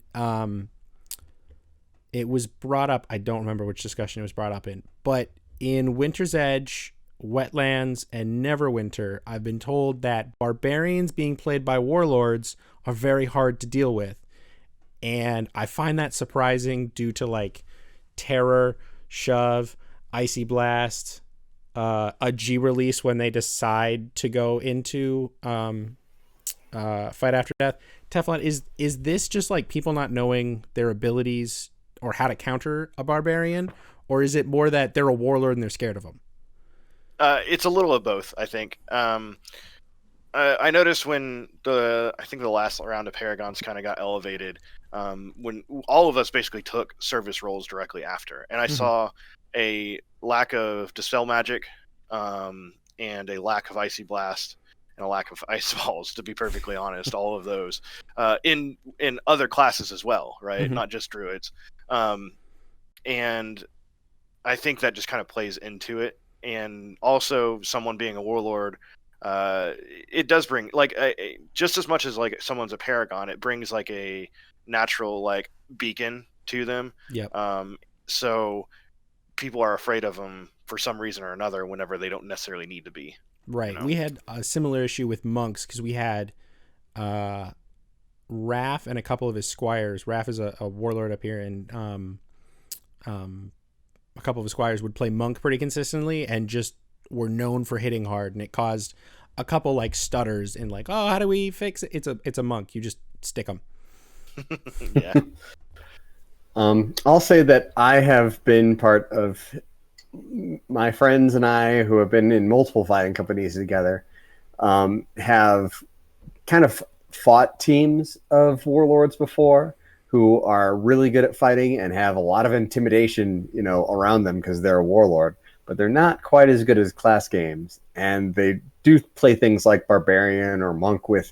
it was brought up. I don't remember which discussion it was brought up in. But in Winter's Edge, Wetlands, and Neverwinter, I've been told that barbarians being played by warlords are very hard to deal with. And I find that surprising due to like Terror, Shove, Icy Blast, a G release when they decide to go into Fight After Death. Teflon, is this just like people not knowing their abilities or how to counter a barbarian? Or is it more that they're a warlord and they're scared of them? It's a little of both, I think. I noticed when the last round of Paragons kind of got elevated, when all of us basically took service roles directly after, and I saw a lack of Dispel Magic, and a lack of Icy Blast, and a lack of Ice Balls, to be perfectly honest, all of those in other classes as well, right? Not just Druids. And I think that just kind of plays into it. And also someone being a warlord, it does bring like just as much as like someone's a paragon, it brings like a natural like beacon to them. So people are afraid of them for some reason or another whenever they don't necessarily need to be. Right. We had a similar issue with monks because we had Raph and a couple of his squires. Raph is a warlord up here, and a couple of his squires would play monk pretty consistently and just were known for hitting hard, and it caused a couple like stutters in like, oh, how do we fix it? It's a monk. You just stick them. Yeah. I'll say that I have been part of my friends and I who have been in multiple fighting companies together have kind of fought teams of warlords before who are really good at fighting and have a lot of intimidation, around them because they're a warlord, but they're not quite as good as class games. And they do play things like barbarian or monk with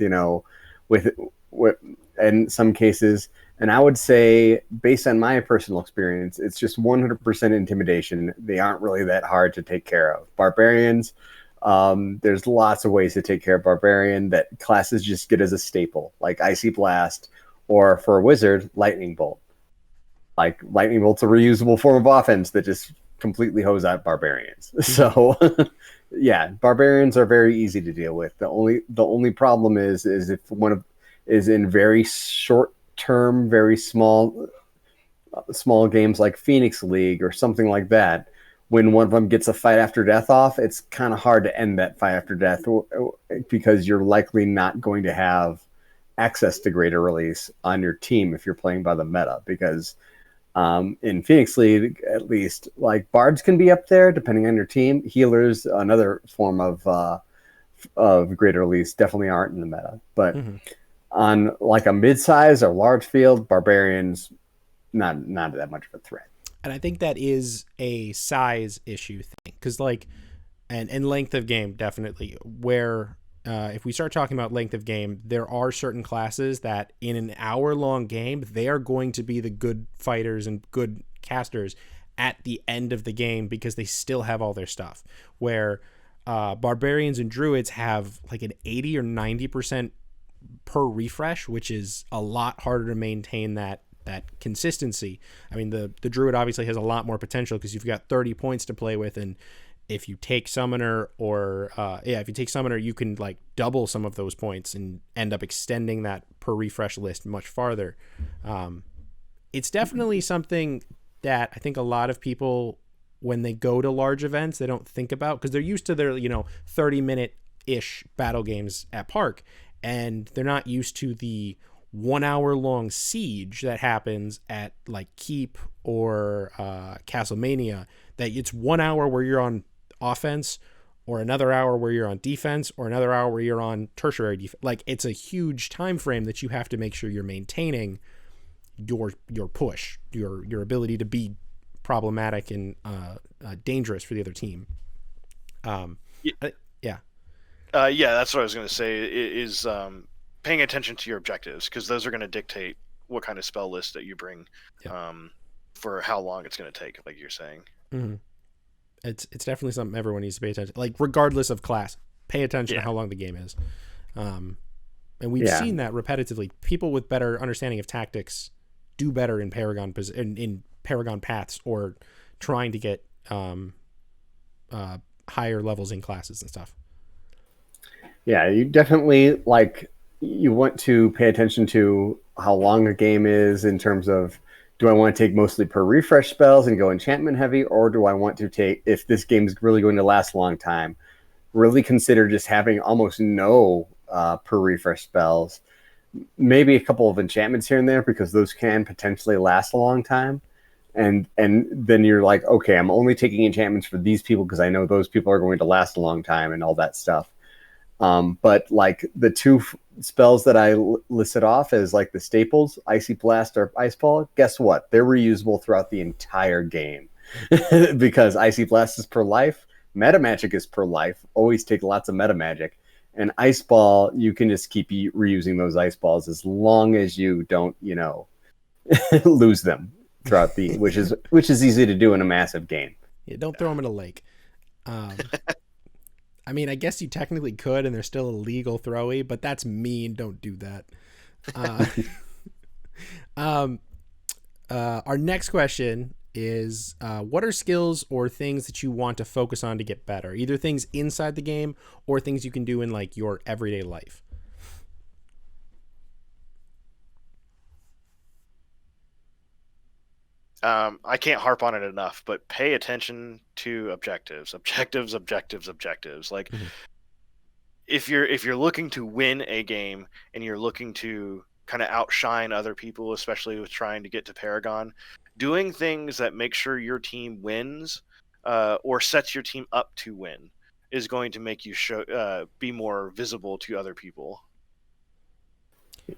in some cases. And I would say, based on my personal experience, it's just 100% intimidation. They aren't really that hard to take care of. Barbarians, there's lots of ways to take care of barbarian that classes just get as a staple, like Icy Blast, or for a wizard, Lightning Bolt. Like Lightning Bolt's a reusable form of offense that just completely hose out barbarians. So, yeah, barbarians are very easy to deal with. The only problem is if one is in very short term, very small games like Phoenix League or something like that. When one of them gets a fight after death off, it's kind of hard to end that fight after death because you're likely not going to have access to greater release on your team if you're playing by the meta. Because in Phoenix League, at least, like bards can be up there depending on your team. Healers, another form of greater release, definitely aren't in the meta. But on like a mid-size or large field, barbarians not that much of a threat. And I think that is a size issue thing, because and length of game, definitely, where if we start talking about length of game, there are certain classes that in an hour-long game, they are going to be the good fighters and good casters at the end of the game because they still have all their stuff, where barbarians and druids have like an 80 or 90% per refresh, which is a lot harder to maintain that consistency. I mean, the druid obviously has a lot more potential because you've got 30 points to play with, and if you take summoner you can like double some of those points and end up extending that per refresh list much farther. It's definitely something that I think a lot of people, when they go to large events, they don't think about because they're used to their 30-minute ish battle games at Park, and they're not used to the 1 hour long siege that happens at like Keep or Castlemania, that it's 1 hour where you're on offense, or another hour where you're on defense, or another hour where you're on tertiary defense. Like, it's a huge time frame that you have to make sure you're maintaining your push, your ability to be problematic and dangerous for the other team. Yeah, that's what I was going to say is paying attention to your objectives, because those are going to dictate what kind of spell list that you bring for how long it's going to take, like you're saying. Mm-hmm. It's definitely something everyone needs to pay attention, like regardless of class, pay attention to how long the game is. And we've seen that repetitively. People with better understanding of tactics do better in Paragon in Paragon paths, or trying to get higher levels in classes and stuff. Yeah, you definitely you want to pay attention to how long a game is in terms of, do I want to take mostly per refresh spells and go enchantment heavy, or do I want to take, if this game is really going to last a long time, really consider just having almost no per refresh spells, maybe a couple of enchantments here and there, because those can potentially last a long time. And then you're like, okay, I'm only taking enchantments for these people because I know those people are going to last a long time and all that stuff. But like the two spells that I listed off as like the staples, Icy Blast or Ice Ball, guess what? They're reusable throughout the entire game because Icy Blast is per life, Meta Magic is per life, always take lots of Meta Magic, and Ice Ball, you can just keep reusing those Ice Balls as long as you don't, lose them throughout the, which is easy to do in a massive game. Yeah, don't throw them in a lake. I mean, I guess you technically could, and they're still illegal throwy, but that's mean. Don't do that. Our next question is, what are skills or things that you want to focus on to get better? Either things inside the game or things you can do in like your everyday life. I can't harp on it enough, but pay attention to objectives. Like, if you're looking to win a game and you're looking to kind of outshine other people, especially with trying to get to Paragon, doing things that make sure your team wins or sets your team up to win is going to make you be more visible to other people.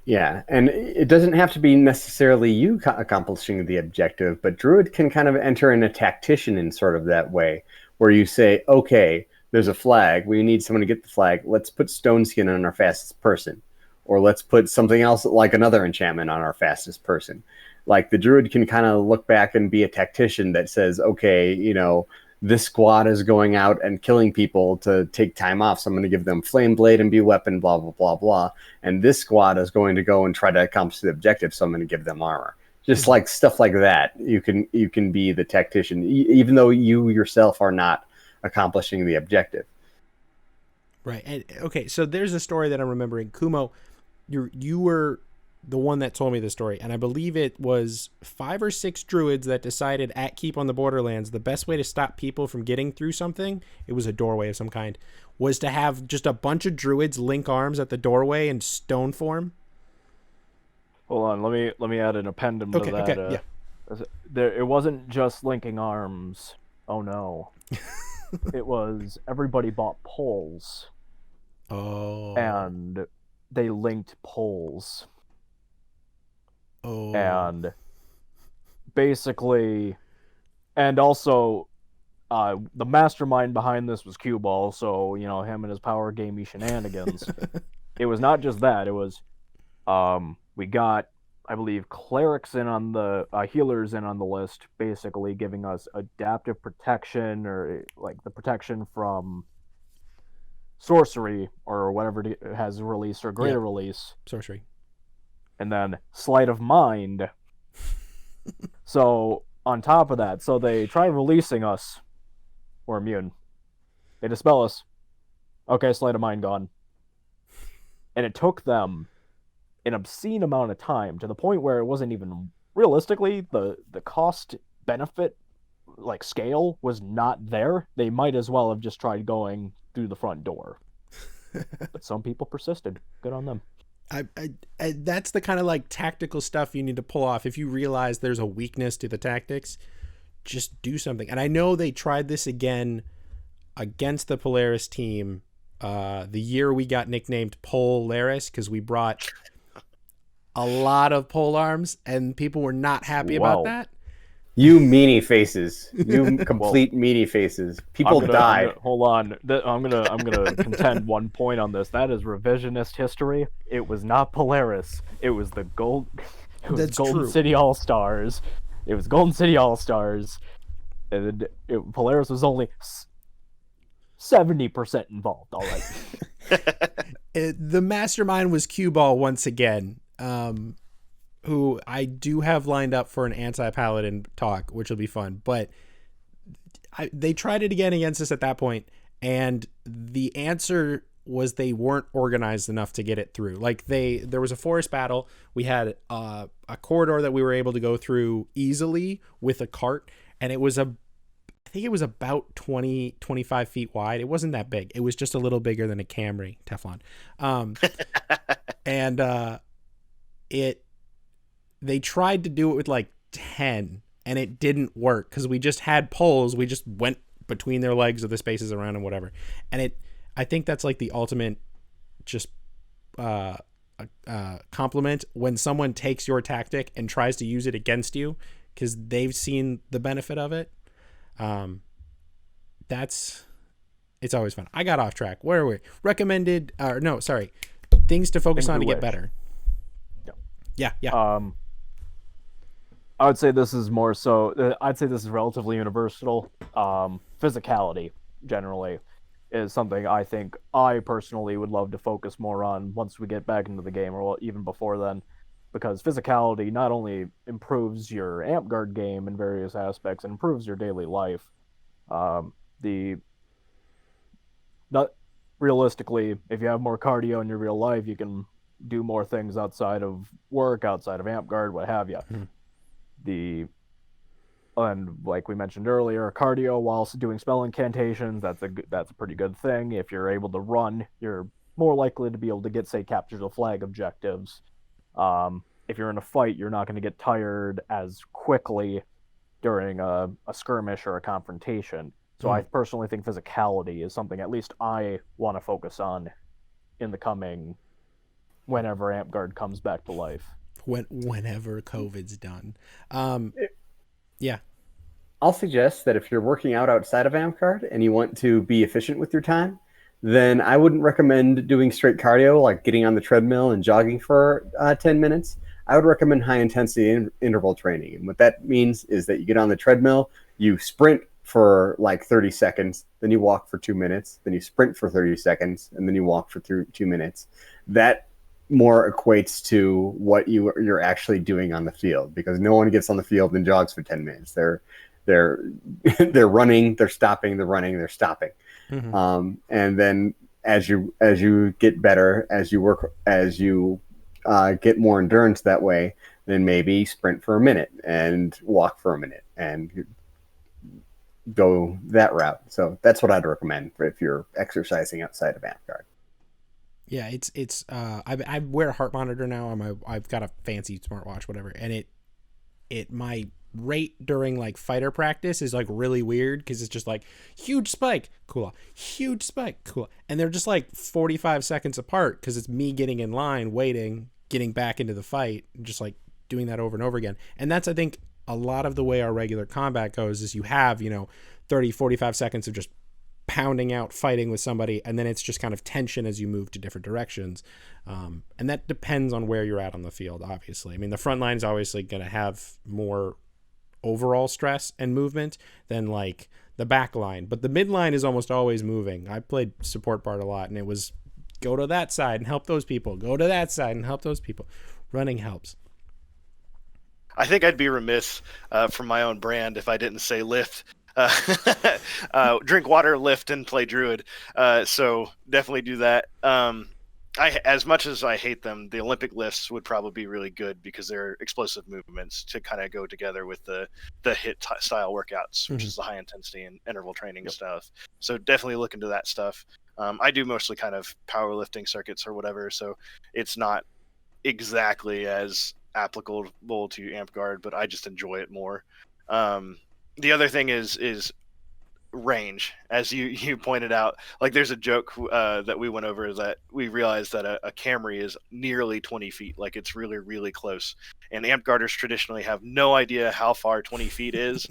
Yeah, and it doesn't have to be necessarily you accomplishing the objective, but Druid can kind of enter in a tactician in sort of that way, where you say, okay, there's a flag, we need someone to get the flag, let's put stone skin on our fastest person, or let's put something else like another enchantment on our fastest person. Like the Druid can kind of look back and be a tactician that says, okay, you know, this squad is going out and killing people to take time off, so I'm going to give them flame blade and be weapon, blah blah blah blah, and this squad is going to go and try to accomplish the objective, so I'm going to give them armor. Just like stuff like that, you can be the tactician, even though you yourself are not accomplishing the objective. Right. And okay, so there's a story that I'm remembering. Kumo, you were the one that told me the story, and I believe it was 5 or 6 druids that decided at Keep on the Borderlands the best way to stop people from getting through something, it was a doorway of some kind, was to have just a bunch of druids link arms at the doorway in stone form. Hold on, let me add an appendum to that. Okay, yeah. It wasn't just linking arms. Oh no. It was everybody bought poles. Oh. And they linked poles. Oh. And basically, and also, the mastermind behind this was Cue Ball, so, you know, him and his power gamey shenanigans. It was not just that, it was, we got, I believe, clerics in on the, healers in on the list, basically giving us adaptive protection, or, like, the protection from sorcery, or whatever it has released, or greater release. Sorcery. And then sleight of mind. So on top of that, so they try releasing us. We're immune. They dispel us. Okay, sleight of mind gone. And it took them an obscene amount of time, to the point where it wasn't even realistically the cost benefit like scale was not there. They might as well have just tried going through the front door. But some people persisted. Good on them. I that's the kind of like tactical stuff you need to pull off. If you realize there's a weakness to the tactics, just do something. And I know they tried this again against the Polaris team the year we got nicknamed Polaris, because we brought a lot of pole arms and people were not happy about that. You meanie faces. You complete meanie faces. People died. Hold on. I'm gonna contend one point on this. That is revisionist history. It was not Polaris. It was the Gold. It was Golden City All Stars. It was Golden City All Stars. And Polaris was only 70% involved. All right. The mastermind was Cue Ball once again. Who I do have lined up for an anti-paladin talk, which will be fun. But they tried it again against us at that point, and the answer was they weren't organized enough to get it through. Like there was a forest battle. We had a corridor that we were able to go through easily with a cart, and it was I think it was about 25 feet wide. It wasn't that big. It was just a little bigger than a Camry Teflon. And they tried to do it with like 10 and it didn't work because we just had poles. We just went between their legs or the spaces around and whatever. And I think that's like the ultimate just compliment when someone takes your tactic and tries to use it against you because they've seen the benefit of it. It's always fun. I got off track. Where are we? Recommended, things to focus on to get better. Yeah. I would say this is more so. I'd say this is relatively universal. Physicality, generally, is something I think I personally would love to focus more on once we get back into the game, or even before then, because physicality not only improves your amp guard game in various aspects, it improves your daily life. Not realistically, if you have more cardio in your real life, you can do more things outside of work, outside of amp guard, what have you. And like we mentioned earlier, cardio whilst doing spell incantations, that's a pretty good thing. If you're able to run, you're more likely to be able to get, say, capture the flag objectives. If you're in a fight, you're not going to get tired as quickly during a skirmish or a confrontation. So I personally think physicality is something at least I want to focus on in the coming whenever Amtgard comes back to life. Whenever COVID's done. Yeah. I'll suggest that if you're working out outside of Amtgard and you want to be efficient with your time, then I wouldn't recommend doing straight cardio, like getting on the treadmill and jogging for 10 minutes. I would recommend high intensity interval training. And what that means is that you get on the treadmill, you sprint for like 30 seconds, then you walk for 2 minutes, then you sprint for 30 seconds, and then you walk for 2 minutes. That more equates to what you're actually doing on the field, because no one gets on the field and jogs for 10 minutes. They're running, they're stopping, they're running, they're stopping. Mm-hmm. And then as you get better, as you get more endurance that way, then maybe sprint for a minute and walk for a minute and go that route. So that's what I'd recommend if you're exercising outside of Amtgard. Yeah, it's I wear a heart monitor now. I've got a fancy smartwatch, whatever, and my rate during like fighter practice is like really weird because it's just like huge spike, cool, huge spike, cool, and they're just like 45 seconds apart because it's me getting in line, waiting, getting back into the fight, just like doing that over and over again. And that's, I think, a lot of the way our regular combat goes is you have 30, 45 seconds of just pounding out, fighting with somebody, and then it's just kind of tension as you move to different directions. And that depends on where you're at on the field, obviously. I mean, the front line is obviously going to have more overall stress and movement than like the back line, but the mid line is almost always moving. I played support part a lot, and it was go to that side and help those people, go to that side and help those people. Running helps. I think I'd be remiss from my own brand if I didn't say lift. Drink water, lift, and play Druid. So definitely do that. As much as I hate them, the Olympic lifts would probably be really good because they're explosive movements to kind of go together with the hit style workouts, which is the high intensity and interval training stuff. So definitely look into that stuff. I do mostly kind of powerlifting circuits or whatever, so it's not exactly as applicable to Amtgard, but I just enjoy it more. The other thing is range, as you pointed out. Like there's a joke that we went over that we realized that a Camry is nearly 20 feet, like it's really, really close. And Amtgarders traditionally have no idea how far 20 feet is.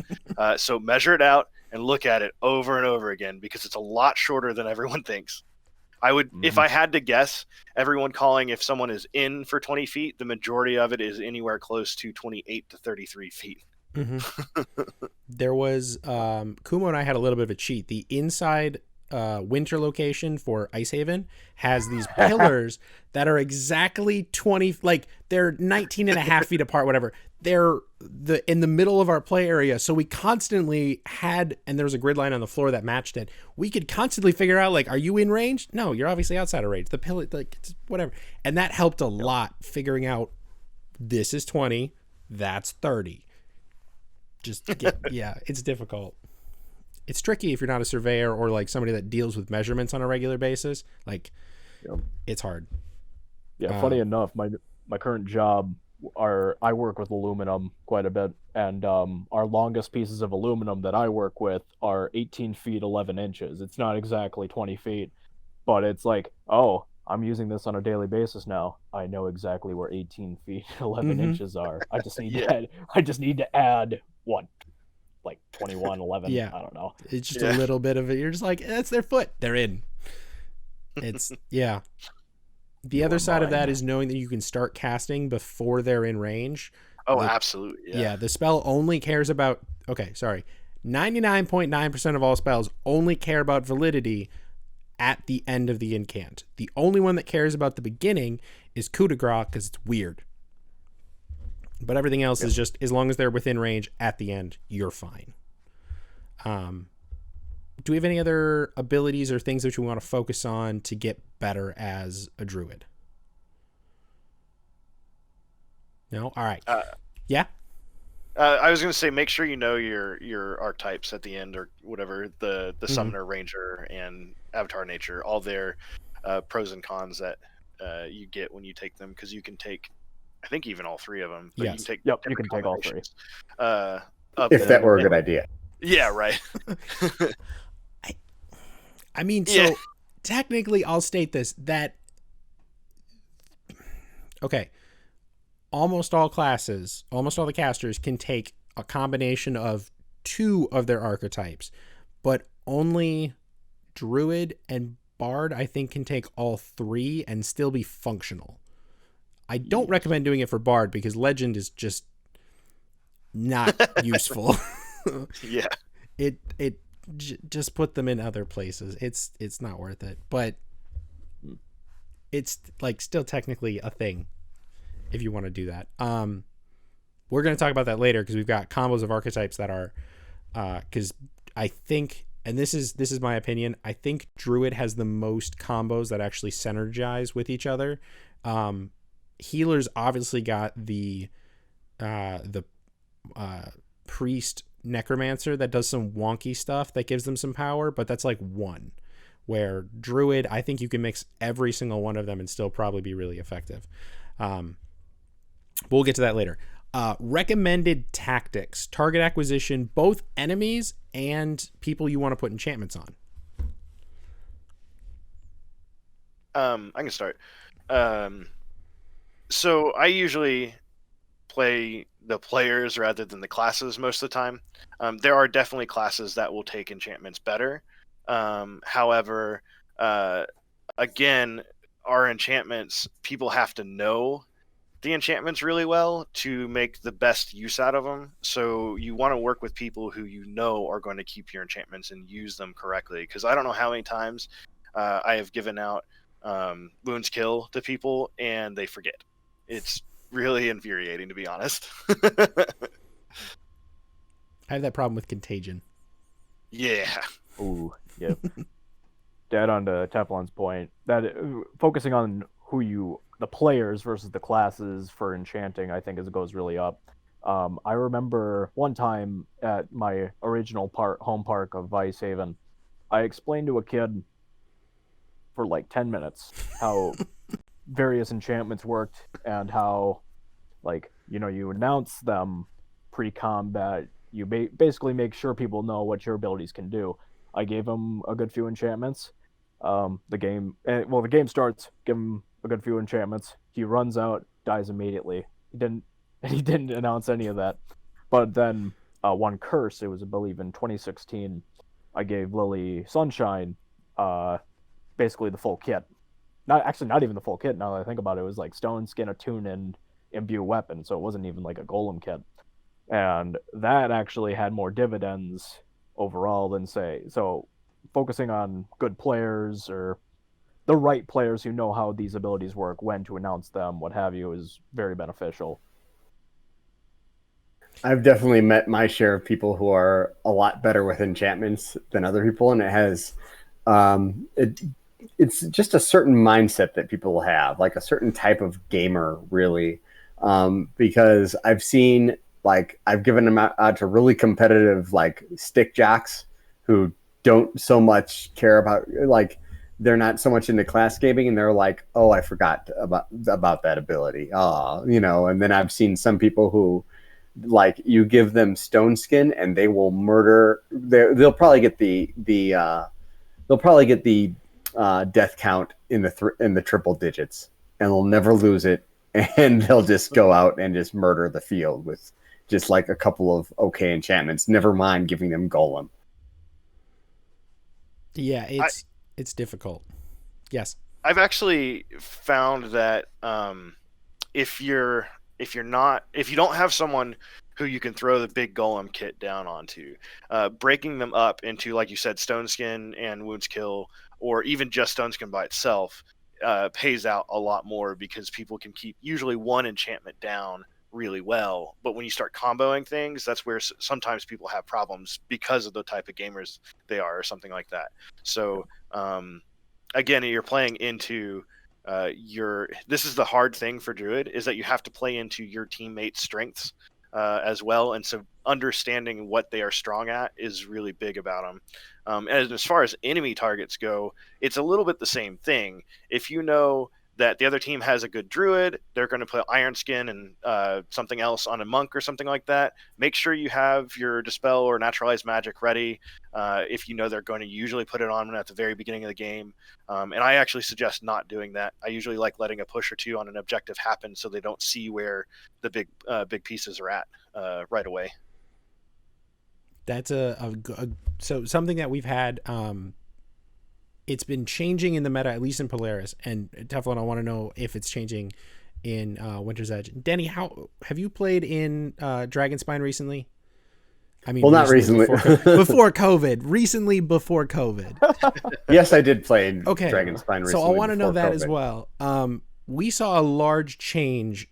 So measure it out and look at it over and over again, because it's a lot shorter than everyone thinks. I would, if I had to guess, everyone calling if someone is in for 20 feet, the majority of it is anywhere close to 28 to 33 feet. Mm-hmm. There was Kumo and I had a little bit of a cheat. The inside winter location for Icehaven has these pillars that are exactly 20, like they're 19 and a half feet apart, whatever. They're in the middle of our play area, so we constantly had, and there was a grid line on the floor that matched it. We could constantly figure out, like, are you in range? No, you're obviously outside of range. The pillar, like, it's whatever, and that helped a lot figuring out this is 20, that's 30. Yeah, it's difficult. It's tricky if you're not a surveyor or like somebody that deals with measurements on a regular basis. Like, it's hard. Yeah, funny enough, my current job, I work with aluminum quite a bit, and our longest pieces of aluminum that I work with are 18 feet 11 inches. It's not exactly 20 feet, but it's like, oh, I'm using this on a daily basis now. I know exactly where 18 feet 11 inches are. I just need to add what, like 21, 11. Yeah, I don't know. It's just a little bit of it. You're just like, that's their foot. They're in. It's yeah. The other side of that is knowing that you can start casting before they're in range. Oh, absolutely. Yeah, the spell only cares about 99.9% of all spells only care about validity at the end of the incant. The only one that cares about the beginning is coup de grace because it's weird. But everything else is just, as long as they're within range at the end, you're fine. Do we have any other abilities or things that we want to focus on to get better as a druid? No? All right. Yeah? I was going to say, make sure you know your archetypes at the end, or whatever, the summoner, ranger, and avatar nature, all their pros and cons that you get when you take them, because you can take, I think, even all three of them. But yes. You can take, you can take all three. If that were a good idea. Yeah, right. I mean, Yeah. so technically, I'll state this that okay, almost all classes, almost all the casters can take a combination of 2 of their archetypes, but only Druid and Bard, I think, can take all 3 and still be functional. I don't recommend doing it for Bard because Legend is just not useful. Yeah. It just put them in other places. It's not worth it, but it's like still technically a thing if you want to do that. We're going to talk about that later because we've got combos of archetypes that are because I think, and this is my opinion, I think Druid has the most combos that actually synergize with each other. Healers obviously got the priest necromancer that does some wonky stuff that gives them some power, but that's like one. Where Druid, I think you can mix every single one of them and still probably be really effective. We'll get to that later. Recommended tactics: target acquisition, both enemies and people you want to put enchantments on. I can start. So I usually play the players rather than the classes most of the time. There are definitely classes that will take enchantments better. However, again, our enchantments, people have to know the enchantments really well to make the best use out of them. So you want to work with people who you know are going to keep your enchantments and use them correctly. Because I don't know how many times I have given out wounds kill to people and they forget. It's really infuriating, to be honest. I have that problem with contagion. Yeah. Ooh, yep. Dead on to Teflon's point, that focusing on the players versus the classes for enchanting, I think, goes really up. I remember one time at my original home park of Vice Haven, I explained to a kid for like 10 minutes how various enchantments worked and how, like, you announce them pre-combat. You basically make sure people know what your abilities can do. I gave him a good few enchantments. The game starts, give him a good few enchantments. He runs out, dies immediately. He didn't announce any of that. But then one curse, it was, I believe, in 2016, I gave Lily Sunshine basically the full kit. Not even the full kit, now that I think about it. It was like Stone, Skin, Attune, and Imbue Weapon, so it wasn't even like a Golem kit. And that actually had more dividends overall than, say, so focusing on good players or the right players who know how these abilities work, when to announce them, what have you, is very beneficial. I've definitely met my share of people who are a lot better with enchantments than other people, and it has it's just a certain mindset that people have, like a certain type of gamer, really. Because I've seen, like, I've given them out to really competitive, like, stick jocks who don't so much care about, like, they're not so much into class gaming, and they're like, oh, I forgot about that ability. And then I've seen some people who, like, you give them Stone Skin and they will murder. They'll probably get the death count in the triple digits, and they'll never lose it, and they'll just go out and just murder the field with just like a couple of okay enchantments. Never mind giving them Golem. Yeah, it's difficult. Yes. I've actually found that if you don't have someone who you can throw the big golem kit down onto, breaking them up into, like you said, Stone Skin and Wounds Kill, or even just Stone Skin by itself, pays out a lot more, because people can keep usually one enchantment down really well. But when you start comboing things, that's where sometimes people have problems because of the type of gamers they are, or something like that. So again, you're playing into this is the hard thing for Druid, is that you have to play into your teammates' strengths as well, and so understanding what they are strong at is really big about them. And as far as enemy targets go, it's a little bit the same thing. If you know that the other team has a good druid, they're going to put iron skin and something else on a monk or something like that. Make sure you have your dispel or naturalized magic ready if you know they're going to usually put it on at the very beginning of the game. And I actually suggest not doing that. I usually like letting a push or two on an objective happen so they don't see where the big pieces are at right away. That's so something that we've had. It's been changing in the meta, at least in Polaris. And Teflon, I want to know if it's changing in Winter's Edge. Denny, how have you played in Dragonspine recently? I mean, well, not recently. Before COVID. Recently, before COVID. Yes, I did play okay. Dragonspine recently. So I want to know that COVID. as well. We saw a large change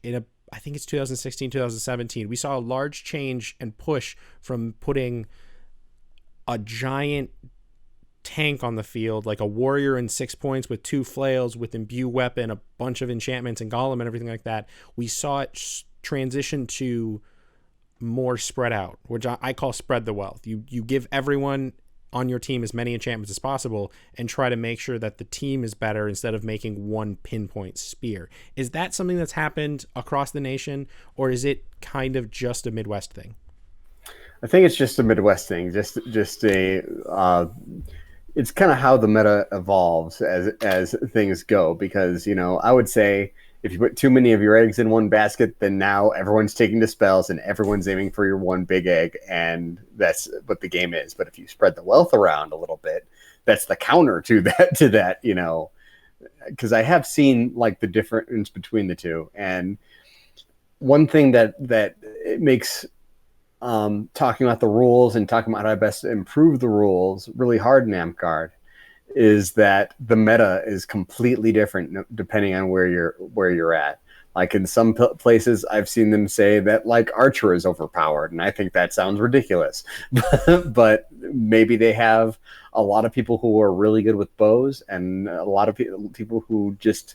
I think it's 2016, 2017. We saw a large change and push from putting a giant tank on the field, like a warrior in 6 points with 2 flails, with imbue weapon, a bunch of enchantments and golem and everything like that. We saw it transition to more spread out, which I call spread the wealth. You give everyone on your team as many enchantments as possible and try to make sure that the team is better instead of making one pinpoint spear. Is that something that's happened across the nation, or is it kind of just a Midwest thing? I think it's just a Midwest thing, just a it's kind of how the meta evolves as things go, because, I would say if you put too many of your eggs in one basket, then now everyone's taking dispels and everyone's aiming for your one big egg, and that's what the game is. But if you spread the wealth around a little bit, that's the counter to that, because I have seen like the difference between the two. And one thing that it makes talking about the rules and talking about how to best improve the rules really hard in Amcard is that the meta is completely different depending on where you're at. Like in some places, I've seen them say that like Archer is overpowered, and I think that sounds ridiculous. But maybe they have a lot of people who are really good with bows, and a lot of people who just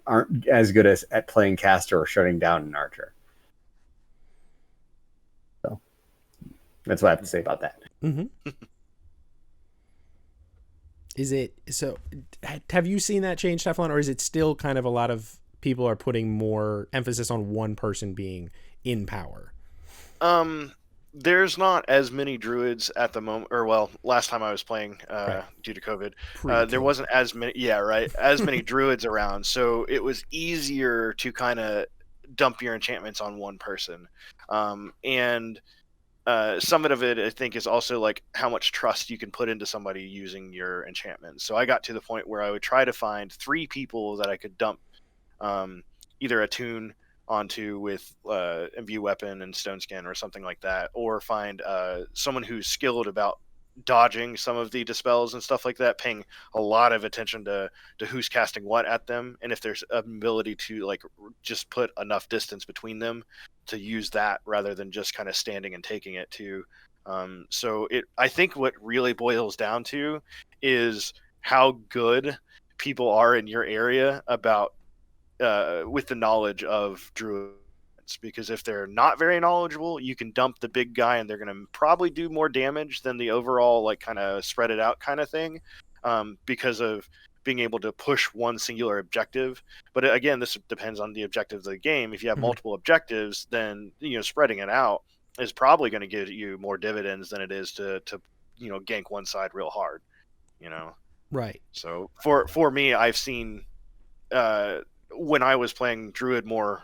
aren't as good at playing caster or shutting down an Archer. So that's what I have to say about that. Mm-hmm. Have you seen that change, Teflon, or is it still kind of a lot of people are putting more emphasis on one person being in power? There's not as many druids at the moment, or well, last time I was playing Right. due to COVID, there wasn't as many as many druids around, so it was easier to kind of dump your enchantments on one person. And some of it I think is also like how much trust you can put into somebody using your enchantments. So I got to the point where I would try to find 3 people that I could dump either a tune onto with imbue weapon and stone skin or something like that, or find someone who's skilled about dodging some of the dispels and stuff like that, paying a lot of attention to who's casting what at them, and if there's an ability to like just put enough distance between them to use that rather than just kind of standing and taking it too. So I think what really boils down to is how good people are in your area about with the knowledge of druids, because if they're not very knowledgeable, you can dump the big guy and they're going to probably do more damage than the overall like kind of spread it out kind of thing, because of being able to push one singular objective. But again, this depends on the objective of the game. If you have multiple objectives, then spreading it out is probably going to give you more dividends than it is to gank one side real hard. Right. So for me, I've seen when I was playing Druid more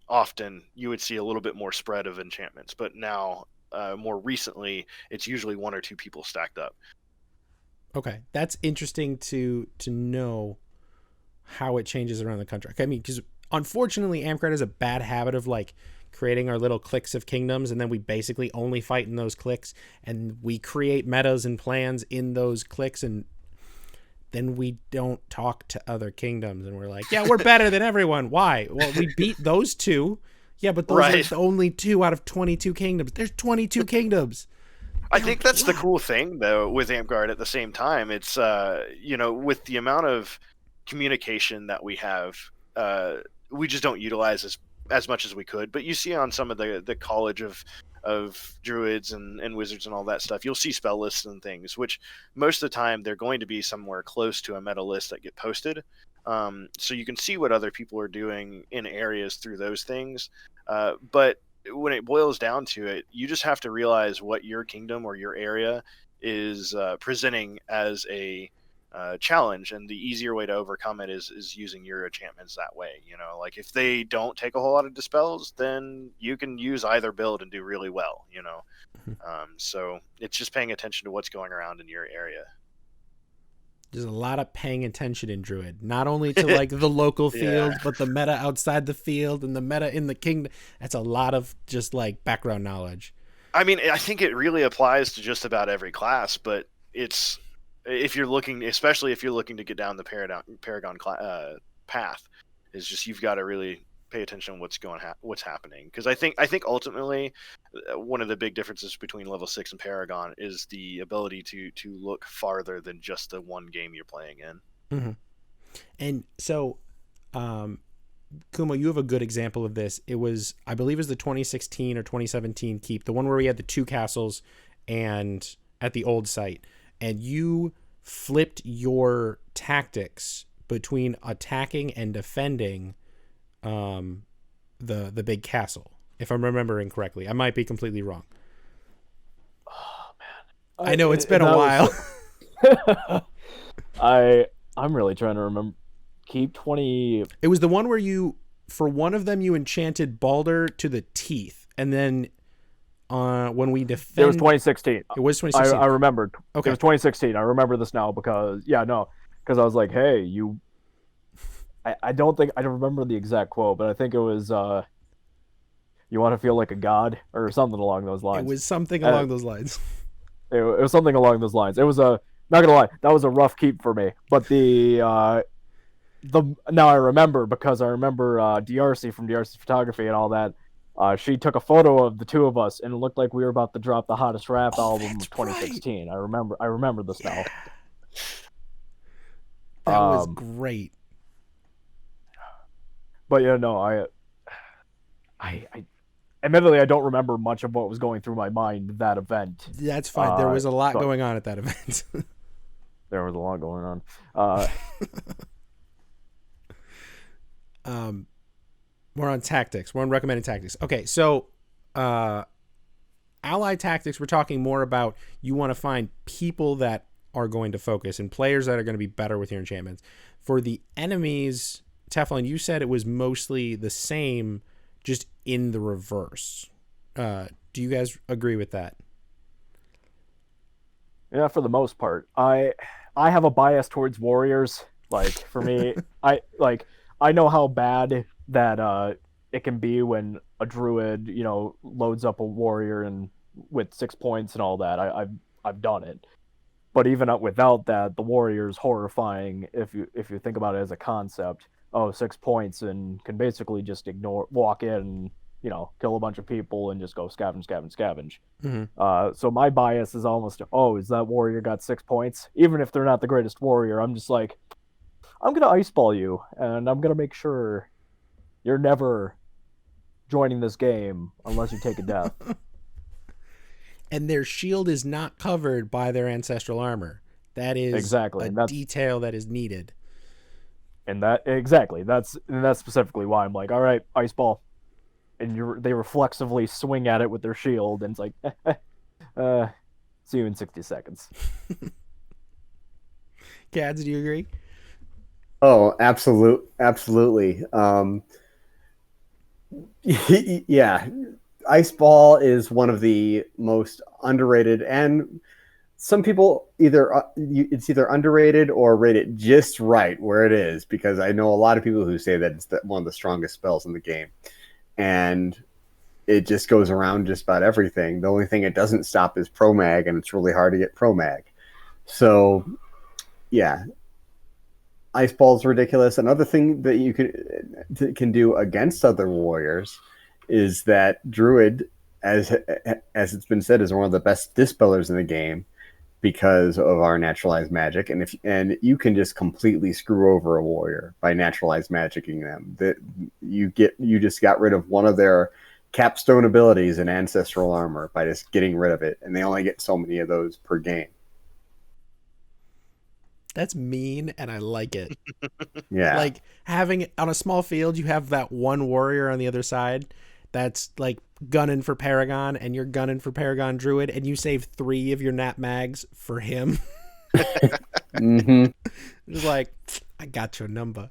often, you would see a little bit more spread of enchantments. But now, more recently, it's usually 1 or 2 people stacked up. Okay, that's interesting to know how it changes around the country. I mean, because unfortunately, Amcard has a bad habit of like creating our little cliques of kingdoms, and then we basically only fight in those cliques, and we create metas and plans in those cliques, and then we don't talk to other kingdoms, and we're like, yeah, we're better than everyone. Why? Well, we beat those 2. Yeah, but those are only 2 out of 22 kingdoms. There's 22 kingdoms. I think that's the cool thing, though, with Amcard at the same time. It's, with the amount of communication that we have, we just don't utilize as much as we could. But you see on some of the College of of druids and wizards and all that stuff, you'll see spell lists and things, which most of the time they're going to be somewhere close to a meta list that get posted. So you can see what other people are doing in areas through those things. But when it boils down to it, you just have to realize what your kingdom or your area is presenting as a challenge, and the easier way to overcome it is using your enchantments that way. Like if they don't take a whole lot of dispels, then you can use either build and do really well. So it's just paying attention to what's going around in your area. There's a lot of paying attention in Druid, not only to like the local field, but the meta outside the field and the meta in the kingdom. That's a lot of just like background knowledge. I mean, I think it really applies to just about every class, but it's especially if you're looking to get down the Paragon path, is just you've got to really pay attention to what's happening. Because I think ultimately one of the big differences between level 6 and Paragon is the ability to look farther than just the one game you're playing in. Mm-hmm. And so, Kumo, you have a good example of this. It was, I believe it was the 2016 or 2017 keep, the one where we had the 2 castles and at the old site, and you flipped your tactics between attacking and defending the big castle, if I'm remembering correctly. I might be completely wrong. Oh man, I know it's been a while. I'm really trying to remember. Keep 20. It was the one where for one of them you enchanted Balder to the teeth, and then when we defend, it was 2016. It was 2016. I remembered. Okay, it was 2016. I remember this now because I was like, hey, you. I don't remember the exact quote, but I think it was, you want to feel like a god or something along those lines. It was something along those lines. It was something along those lines. It was not gonna lie, that was a rough keep for me. But now I remember, because I remember DRC from DRC Photography and all that. She took a photo of the two of us, and it looked like we were about to drop the hottest rap album of 2016. Right. I remember this now. That was great. But I admittedly I don't remember much of what was going through my mind that event. That's fine. There was a lot going on at that event. There was a lot going on. We're on tactics. We're on recommended tactics. Okay, so allied tactics, we're talking more about you want to find people that are going to focus and players that are going to be better with your enchantments. For the enemies, Teflon, you said it was mostly the same, just in the reverse. Do you guys agree with that? Yeah, for the most part. I have a bias towards warriors. Like, for me, I know how bad that it can be when a druid, loads up a warrior and with 6 points and all that. I've done it. But even without that, the warrior is horrifying if you think about it as a concept. 6 points and can basically just walk in, kill a bunch of people and just go scavenge. Mm-hmm. So my bias is almost, is that warrior got 6 points? Even if they're not the greatest warrior, I'm just like, I'm going to ice ball you, and I'm going to make sure you're never joining this game unless you take a death. And their shield is not covered by their ancestral armor. That is exactly a detail that is needed. And that's specifically why I'm like, all right, ice ball. And they reflexively swing at it with their shield, and it's like, see you in 60 seconds. Kaads, do you agree? Oh, absolutely. Yeah, ice ball is one of the most underrated, and some people it's either underrated or rated just right where it is, because I know a lot of people who say that it's one of the strongest spells in the game, and it just goes around just about everything. The only thing it doesn't stop is pro mag, and it's really hard to get pro mag. So, yeah, ice ball is ridiculous. Another thing that you can do against other warriors is that Druid, as it's been said, is one of the best dispellers in the game because of our naturalized magic, and you can just completely screw over a warrior by naturalized magicking them. That you just got rid of one of their capstone abilities in ancestral armor by just getting rid of it, and they only get so many of those per game. That's mean, and I like it. Yeah. Like, having on a small field, you have that one warrior on the other side that's like gunning for Paragon, and you're gunning for Paragon Druid, and you save 3 of your nat mags for him. Mm-hmm. Just like, I got your number.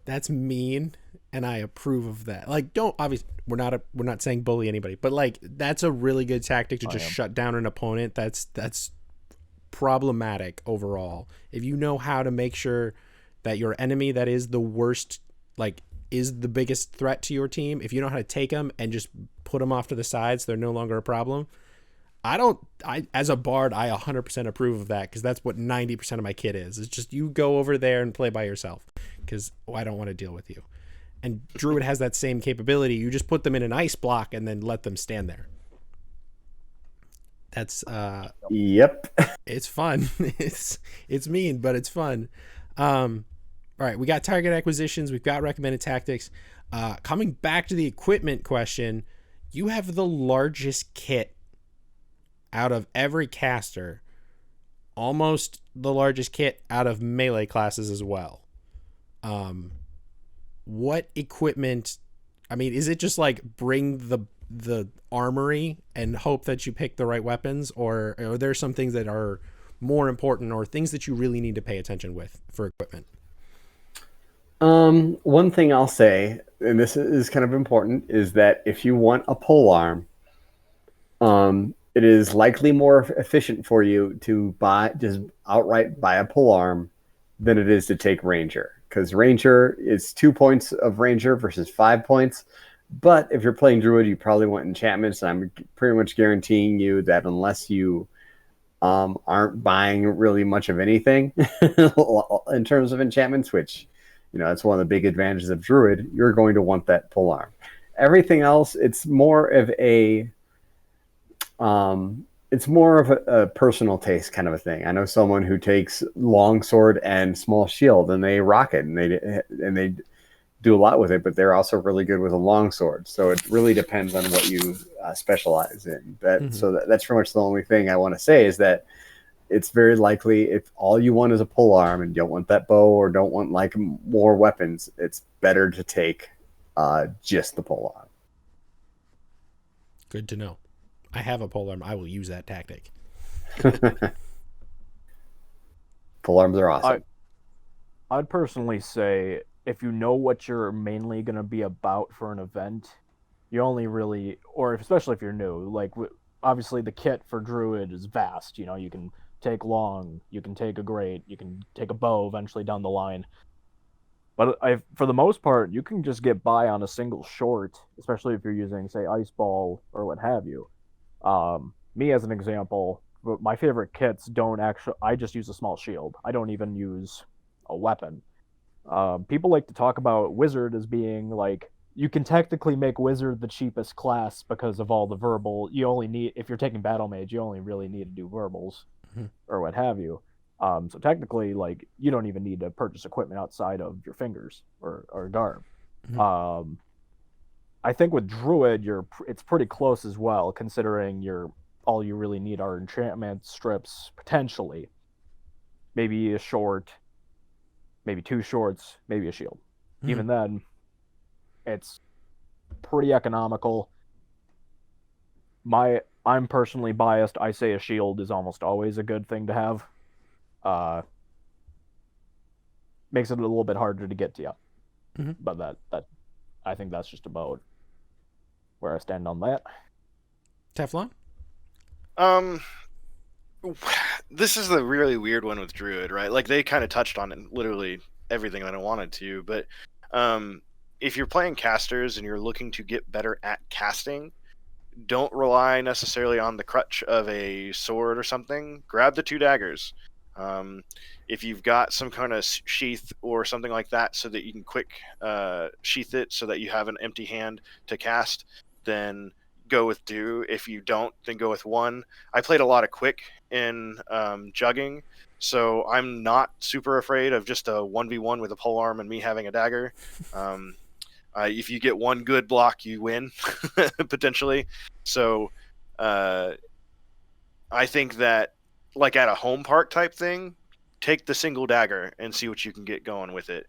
That's mean, and I approve of that. Like, don't obviously we're not saying bully anybody, but like that's a really good tactic to just shut down an opponent. That's problematic overall. If you know how to make sure that your enemy that is the worst, like, is the biggest threat to your team, if you know how to take them and just put them off to the sides, so they're no longer a problem. As a bard, I 100% approve of that, because that's what 90% of my kit is. It's just you go over there and play by yourself, because I don't want to deal with you. And Druid has that same capability. You just put them in an ice block and then let them stand there. That's Yep. it's fun. It's mean, but it's fun. All right, we got target acquisitions, we've got recommended tactics. Coming back to the equipment question, you have the largest kit out of every caster, almost the largest kit out of melee classes as well. What equipment? I mean, is it just like bring the armory and hope that you pick the right weapons, or are there some things that are more important, or things that you really need to pay attention with for equipment? One thing I'll say, and this is kind of important, is that if you want a polearm, it is likely more efficient for you to outright buy a polearm than it is to take Ranger, because Ranger is 2 points of Ranger versus 5 points. But if you're playing Druid, you probably want enchantments. And I'm pretty much guaranteeing you that unless you aren't buying really much of anything in terms of enchantments, which, that's one of the big advantages of Druid, you're going to want that polearm. Everything else, it's more of a personal taste kind of a thing. I know someone who takes longsword and small shield, and they rock it, and they do a lot with it, but they're also really good with a longsword. So it really depends on what you specialize in. So that's pretty much the only thing I want to say, is that it's very likely, if all you want is a polearm and you don't want that bow or don't want like more weapons, it's better to take just the polearm. Good to know. I have a polearm. I will use that tactic. Polearms are awesome. I'd personally say, if you know what you're mainly going to be about for an event, you only really, or especially if you're new, like obviously the kit for Druid is vast. You can take long, you can take a great, you can take a bow eventually down the line. But for the most part, you can just get by on a single short, especially if you're using, say, Ice Ball or what have you. Me, as an example, my favorite kits don't actually, I just use a small shield. I don't even use a weapon. People like to talk about Wizard as being like, you can technically make Wizard the cheapest class because of all the verbal. You only need, if you're taking Battle Mage, you only really need to do verbals or what have you. So technically, like, you don't even need to purchase equipment outside of your fingers or garb. I think with Druid, it's pretty close as well, considering all you really need are enchantment strips, potentially. Maybe a short, maybe 2 shorts, maybe a shield. Even then, it's pretty economical. I'm personally biased. I say a shield is almost always a good thing to have. Makes it a little bit harder to get to you. But that I think that's just about where I stand on that. Teflon? This is the really weird one with Druid, right? Like, they kind of touched on it, literally everything that I wanted to, but if you're playing casters and you're looking to get better at casting, don't rely necessarily on the crutch of a sword or something. Grab the 2 daggers. If you've got some kind of sheath or something like that, so that you can quick sheath it so that you have an empty hand to cast, then go with 2. If you don't, then go with 1. I played a lot of quick in jugging, so I'm not super afraid of just a 1v1 with a polearm and me having a dagger. If you get one good block, you win potentially. So I think that, like at a home park type thing, take the single dagger and see what you can get going with it.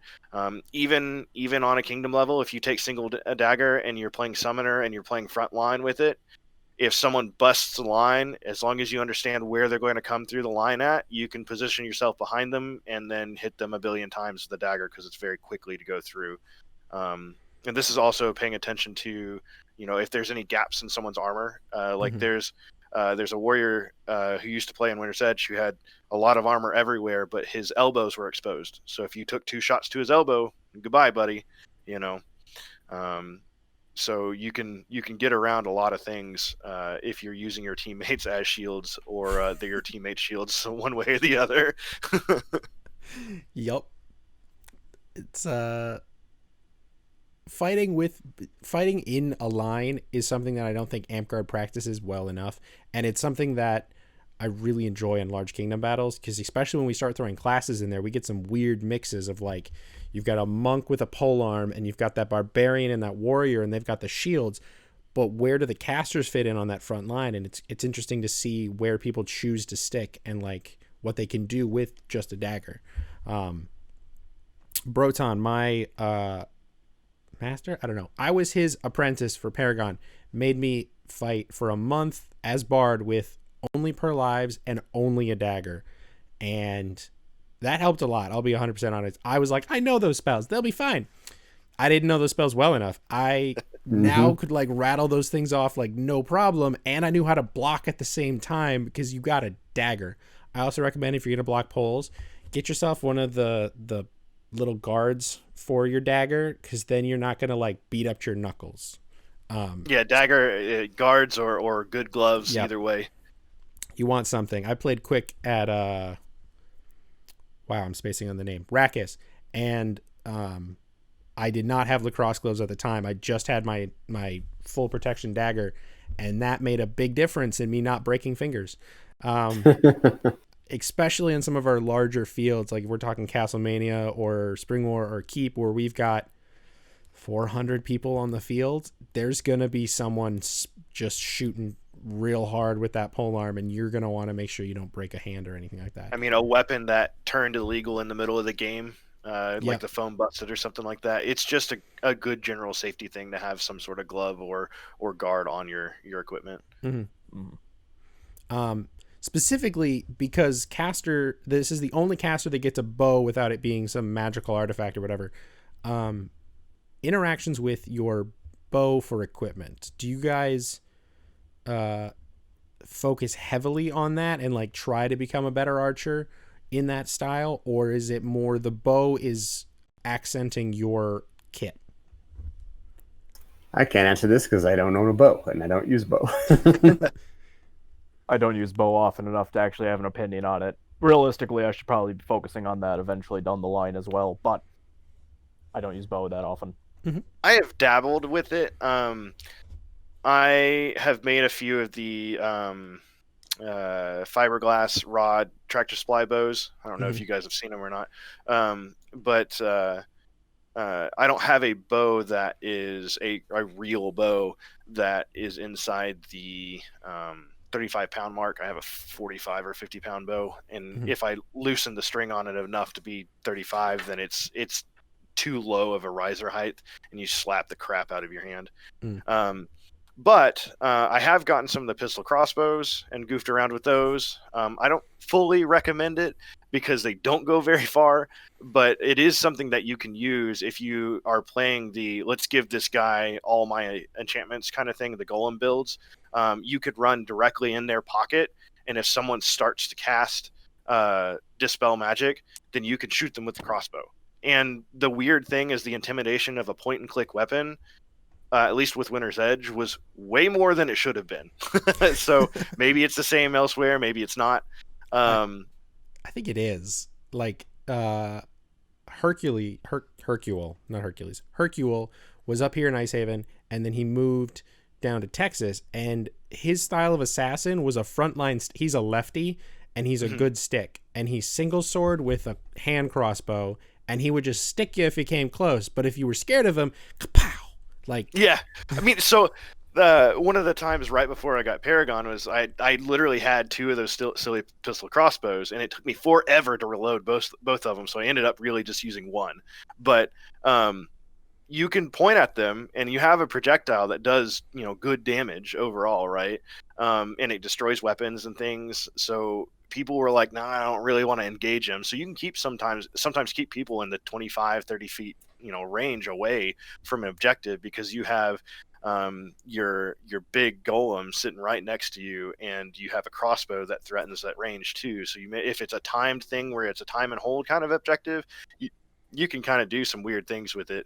Even on a kingdom level, if you take a dagger and you're playing summoner and you're playing front line with it, if someone busts the line, as long as you understand where they're going to come through the line at, you can position yourself behind them and then hit them a billion times with the dagger because it's very quickly to go through. And this is also paying attention to, if there's any gaps in someone's armor. There's a warrior who used to play in Winter's Edge who had a lot of armor everywhere, but his elbows were exposed. So if you took 2 shots to his elbow, goodbye, buddy. So you can get around a lot of things if you're using your teammates as shields, or they're your teammates' shields, one way or the other. Yup. It's fighting in a line is something that I don't think Amtgard practices well enough, and it's something that I really enjoy in large kingdom battles, because especially when we start throwing classes in there, we get some weird mixes of, like, you've got a monk with a polearm and you've got that barbarian and that warrior and they've got the shields, but where do the casters fit in on that front line? And it's interesting to see where people choose to stick and, like, what they can do with just a dagger. Broton, my master, I don't know, I was his apprentice for Paragon, made me fight for a month as Bard with only per lives and only a dagger, and that helped a lot. I'll be 100% honest. I was like, I know those spells, they'll be fine. I didn't know those spells well enough. I now could, like, rattle those things off like no problem, and I knew how to block at the same time because you got a dagger. I also recommend, if you're gonna block poles, get yourself one of the little guards for your dagger, because then you're not gonna, like, beat up your knuckles. Dagger guards or good gloves, yep. Either way. You want something. I played quick at wow, I'm spacing on the name, Rakkus, and I did not have lacrosse gloves at the time. I just had my full protection dagger, and that made a big difference in me not breaking fingers. Especially in some of our larger fields, like if we're talking Castlemania or Spring War or Keep, where we've got 400 people on the field, there's going to be someone just shooting real hard with that polearm, and you're going to want to make sure you don't break a hand or anything like that. I mean, a weapon that turned illegal in the middle of the game, like the foam busted or something like that, it's just a good general safety thing to have some sort of glove or guard on your equipment. Specifically because this is the only caster that gets a bow without it being some magical artifact or whatever. Interactions with your bow for equipment, do you guys focus heavily on that and, like, try to become a better archer in that style, or is it more the bow is accenting your kit? I can't answer this because I don't own a bow and I don't use bow. I don't use bow often enough to actually have an opinion on it. Realistically, I should probably be focusing on that eventually down the line as well, but I don't use bow that often. I have dabbled with it. I have made a few of the fiberglass rod tractor supply bows. I don't know if you guys have seen them or not. But I don't have a bow that is a real bow that is inside the 35-pound mark. I have a 45 or 50-pound bow, and if I loosen the string on it enough to be 35, then it's too low of a riser height, and you slap the crap out of your hand. But I have gotten some of the pistol crossbows and goofed around with those. I don't fully recommend it because they don't go very far, but it is something that you can use if you are playing the let's give this guy all my enchantments kind of thing, the golem builds. You could run directly in their pocket, and if someone starts to cast Dispel Magic, then you can shoot them with the crossbow. And the weird thing is the intimidation of a point-and-click weapon, at least with Winter's Edge, was way more than it should have been. So maybe it's the same elsewhere, maybe it's not. I think it is. Like, Hercule was up here in Icehaven, and then he moved down to Texas, and his style of assassin was a frontline. He's a lefty, and he's a good stick, and he's single sword with a hand crossbow, and he would just stick you if you came close. But if you were scared of him, kapow! Like, Yeah, I mean, so one of the times right before I got Paragon was I literally had 2 of those silly pistol crossbows, and it took me forever to reload both of them. So I ended up really just using one. But you can point at them, and you have a projectile that does good damage overall, right? And it destroys weapons and things. So people were like, "Nah, I don't really want to engage them." So you can keep sometimes keep people in the 25, 30 feet range away from an objective, because you have your big golem sitting right next to you, and you have a crossbow that threatens that range too. So if it's a timed thing where it's a time and hold kind of objective, you can kind of do some weird things with it.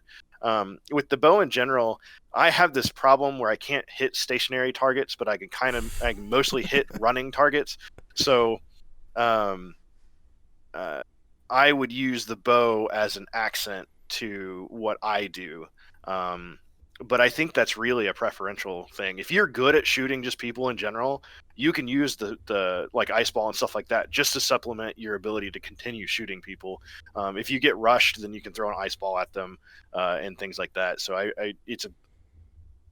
With the bow in general, I have this problem where I can't hit stationary targets, but I can mostly hit running targets. So I would use the bow as an accent to what I do. But I think that's really a preferential thing. If you're good at shooting just people in general, you can use the like ice ball and stuff like that just to supplement your ability to continue shooting people. If you get rushed, then you can throw an ice ball at them and things like that. So it's a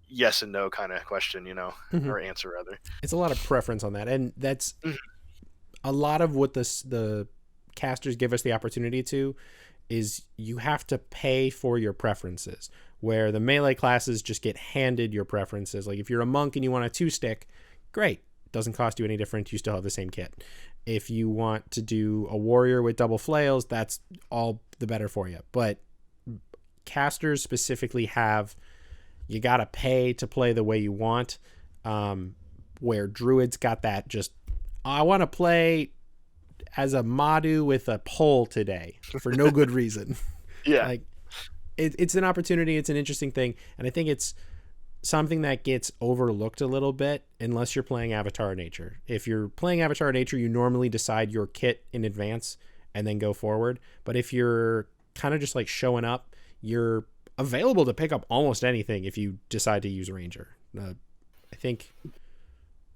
yes and no kind of question, or answer rather. It's a lot of preference on that, and that's a lot of what the casters give us the opportunity to is you have to pay for your preferences, where the melee classes just get handed your preferences. Like if you're a monk and you want a 2-stick, great. Doesn't cost you any different. You still have the same kit. If you want to do a warrior with double flails, that's all the better for you. But casters specifically you got to pay to play the way you want, where druids got that just, I want to play as a Madhu with a pole today for no good reason. Yeah. Like it's an opportunity. It's an interesting thing. And I think it's something that gets overlooked a little bit unless you're playing Avatar Nature. If you're playing Avatar Nature, you normally decide your kit in advance and then go forward. But if you're kind of just like showing up, you're available to pick up almost anything if you decide to use Ranger. I think...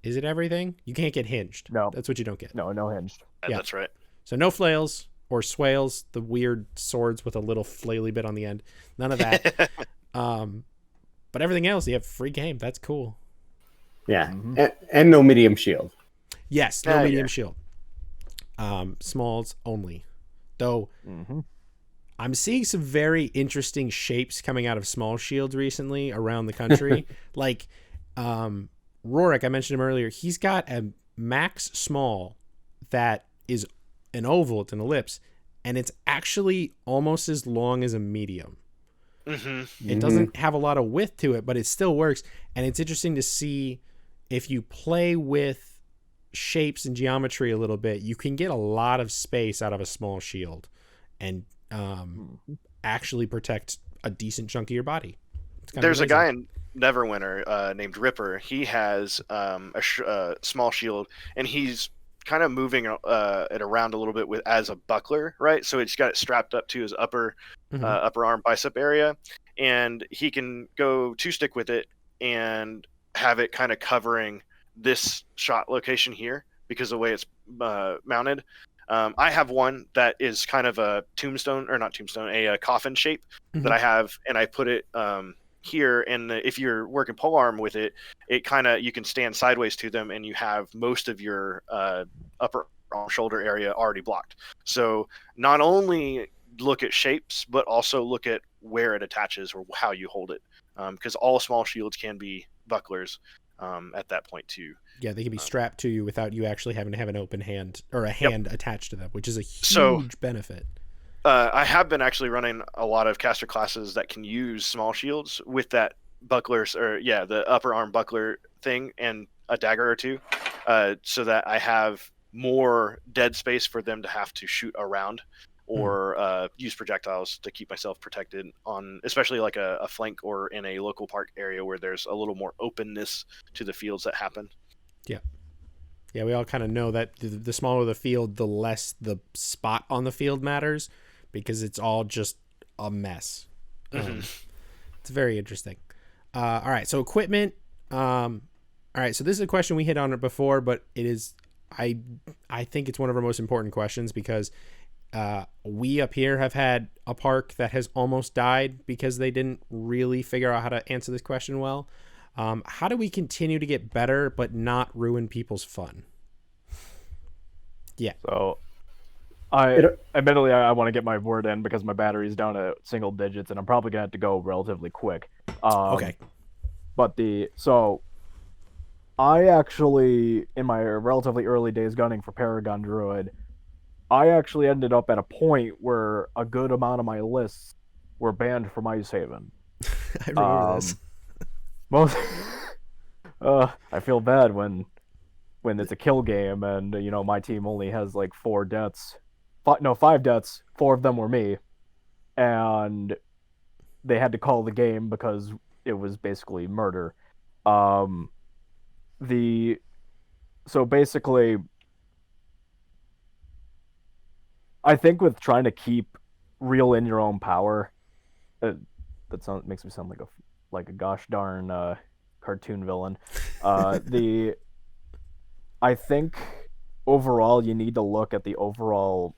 Is it everything? You can't get hinged. No. That's what you don't get. No hinged. Yeah. That's right. So no flails or swales, the weird swords with a little flaily bit on the end. None of that. But everything else, you have free game. That's cool. Yeah. And no medium shield. Yes, no medium shield. Smalls only. Though I'm seeing some very interesting shapes coming out of small shields recently around the country. Like Rorik, I mentioned him earlier. He's got a max small that is an oval, it's an ellipse, and it's actually almost as long as a medium. It doesn't have a lot of width to it, but it still works. And it's interesting to see if you play with shapes and geometry a little bit, you can get a lot of space out of a small shield and actually protect a decent chunk of your body. There's a guy in Neverwinter named Ripper. He has a small shield, and he's kind of moving it around a little bit as a buckler, right? So it's got it strapped up to his upper arm bicep area, and he can go 2-stick with it and have it kind of covering this shot location here because of the way it's mounted. I have one that is kind of a a coffin shape that I have, and I put it here, and if you're working polearm with it, you can stand sideways to them, and you have most of your upper arm shoulder area already blocked. So not only look at shapes, but also look at where it attaches or how you hold it, because all small shields can be bucklers at that point too. Yeah, they can be strapped to you without you actually having to have an open hand or a hand attached to them, which is a huge benefit. I have been actually running a lot of caster classes that can use small shields with that bucklers, the upper arm buckler thing and a dagger or two, so that I have more dead space for them to have to shoot around or use projectiles to keep myself protected on, especially like a flank or in a local park area where there's a little more openness to the fields that happen. Yeah, we all kind of know that the smaller the field, the less the spot on the field matters, because it's all just a mess. It's very interesting. All right, so equipment. All right, so this is a question we hit on it before, but it is, I think it's one of our most important questions, because We up here have had a park that has almost died because they didn't really figure out how to answer this question well. How do we continue to get better but not ruin people's fun? Yeah. So, admittedly, I want to get my word in because my battery's down to single digits, and I'm probably gonna have to go relatively quick. Okay. But I actually, in my relatively early days gunning for Paragon Druid, I actually ended up at a point where a good amount of my lists were banned from Ice Haven. I remember this. Most, I feel bad when it's a kill game and my team only has like 5 deaths. 4 of them were me, and they had to call the game because it was basically murder. So basically, I think with trying to keep reel in your own power, makes me sound like a gosh darn cartoon villain. I think overall you need to look at the overall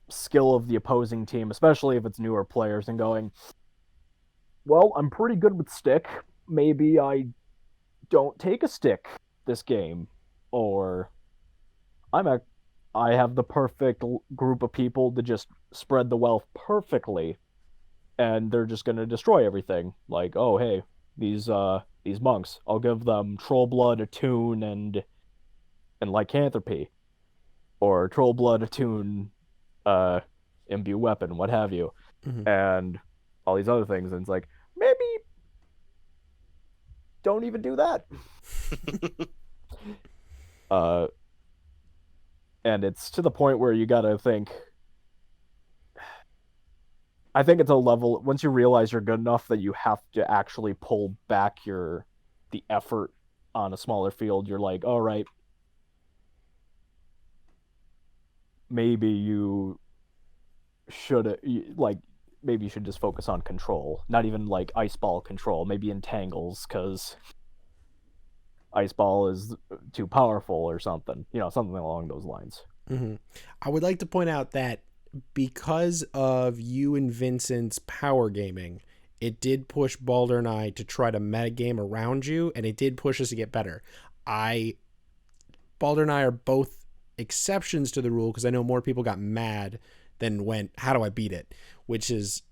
skill of the opposing team, especially if it's newer players, and going, well, I'm pretty good with stick. Maybe I don't take a stick this game, or I have the perfect group of people to just spread the wealth perfectly, and they're just going to destroy everything. Like, oh hey, these monks, I'll give them troll blood, attune, and lycanthropy, or troll blood, attune, imbue weapon, what have you, and all these other things, and it's like, maybe don't even do that. And it's to the point where you gotta think, I think it's a level, once you realize you're good enough that you have to actually pull back the effort on a smaller field, you're like, all right, maybe you should just focus on control, not even like ice ball control, maybe entangles, because ice ball is too powerful or something, something along those lines. I would like to point out that because of you and Vincent's power gaming, it did push Balder and I to try to metagame around you, and it did push us to get better. Balder and I are both exceptions to the rule because I know more people got mad than went, how do I beat it? Which is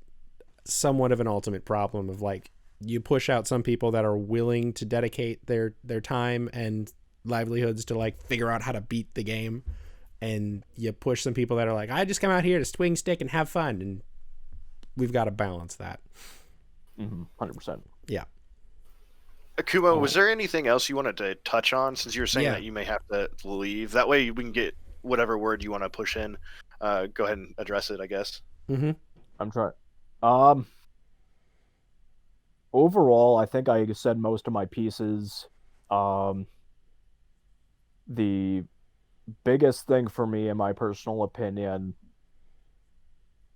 somewhat of an ultimate problem of like, you push out some people that are willing to dedicate their time and livelihoods to like figure out how to beat the game, and you push some people that are like, I just come out here to swing stick and have fun, and we've got to balance that. 100%. Yeah. Kumo, was there anything else you wanted to touch on, since you were saying that you may have to leave? That way we can get whatever word you want to push in. Go ahead and address it, I guess. I'm trying. Overall, I think I said most of my pieces. The biggest thing for me, in my personal opinion,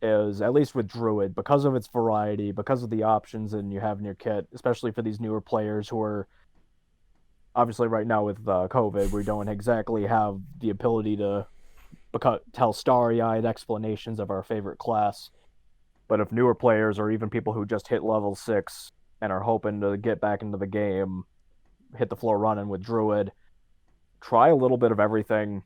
is, at least with Druid, because of its variety, because of the options and you have in your kit, especially for these newer players who are, obviously right now with COVID, we don't exactly have the ability to tell starry-eyed explanations of our favorite class. But if newer players, or even people who just hit level 6 and are hoping to get back into the game, hit the floor running with Druid, try a little bit of everything.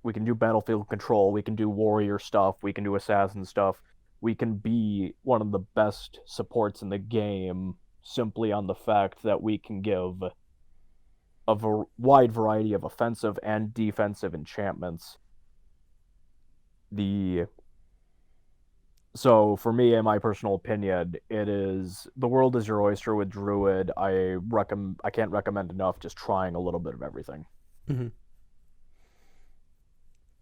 We can do battlefield control, we can do warrior stuff, we can do assassin stuff. We can be one of the best supports in the game simply on the fact that we can give a wide variety of offensive and defensive enchantments. So for me, in my personal opinion, it is, the world is your oyster with Druid. I can't recommend enough just trying a little bit of everything.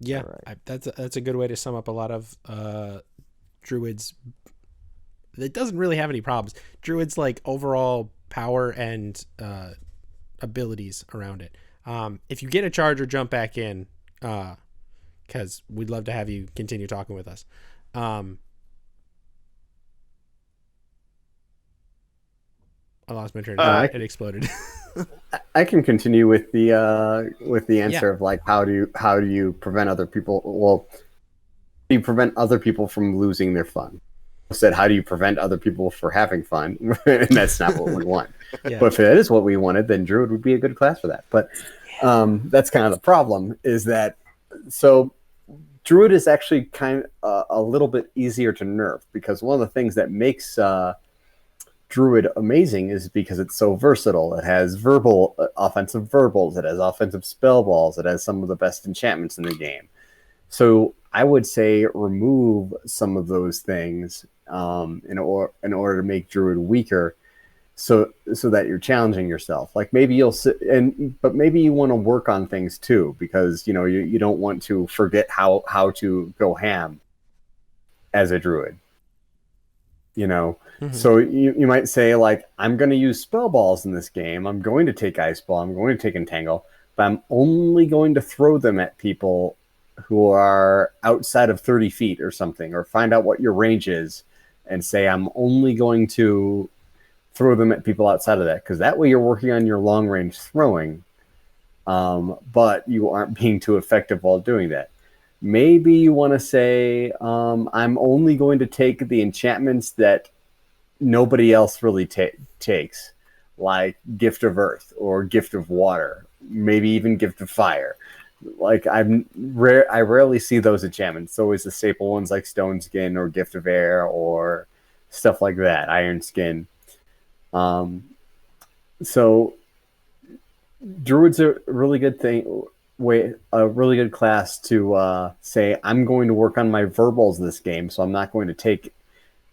Yeah, right. That's a good way to sum up a lot of Druids. It doesn't really have any problems. Druids like overall power and abilities around it. If you get a charger, jump back in, because we'd love to have you continue talking with us. I lost my train of thought. It exploded. I can continue with the answer of like how do you prevent other people? Well, you prevent other people from losing their fun? I said, how do you prevent other people from having fun? And that's not what we want. Yeah. But if that is what we wanted, then Druid would be a good class for that. But that's kind of the problem, is that so Druid is actually kind of a little bit easier to nerf, because one of the things that makes Druid amazing is because it's so versatile. It has offensive verbals, it has offensive spell balls, it has some of the best enchantments in the game. So I would say remove some of those things in order to make Druid weaker, so that you're challenging yourself. Like maybe you'll sit but maybe you want to work on things too, because you don't want to forget how to go ham as a Druid. Mm-hmm. So you might say, like, I'm going to use spell balls in this game. I'm going to take Ice Ball. I'm going to take Entangle, but I'm only going to throw them at people who are outside of 30 feet or something, or find out what your range is and say, I'm only going to throw them at people outside of that, because that way you're working on your long range throwing, but you aren't being too effective while doing that. Maybe you want to say, I'm only going to take the enchantments that nobody else really takes, like Gift of Earth or Gift of Water, maybe even Gift of Fire. Like I rarely see those enchantments. It's always the staple ones like Stone Skin or Gift of Air or stuff like that, Iron Skin. So Druid's a really good a really good class to say, I'm going to work on my verbals this game, so I'm not going to take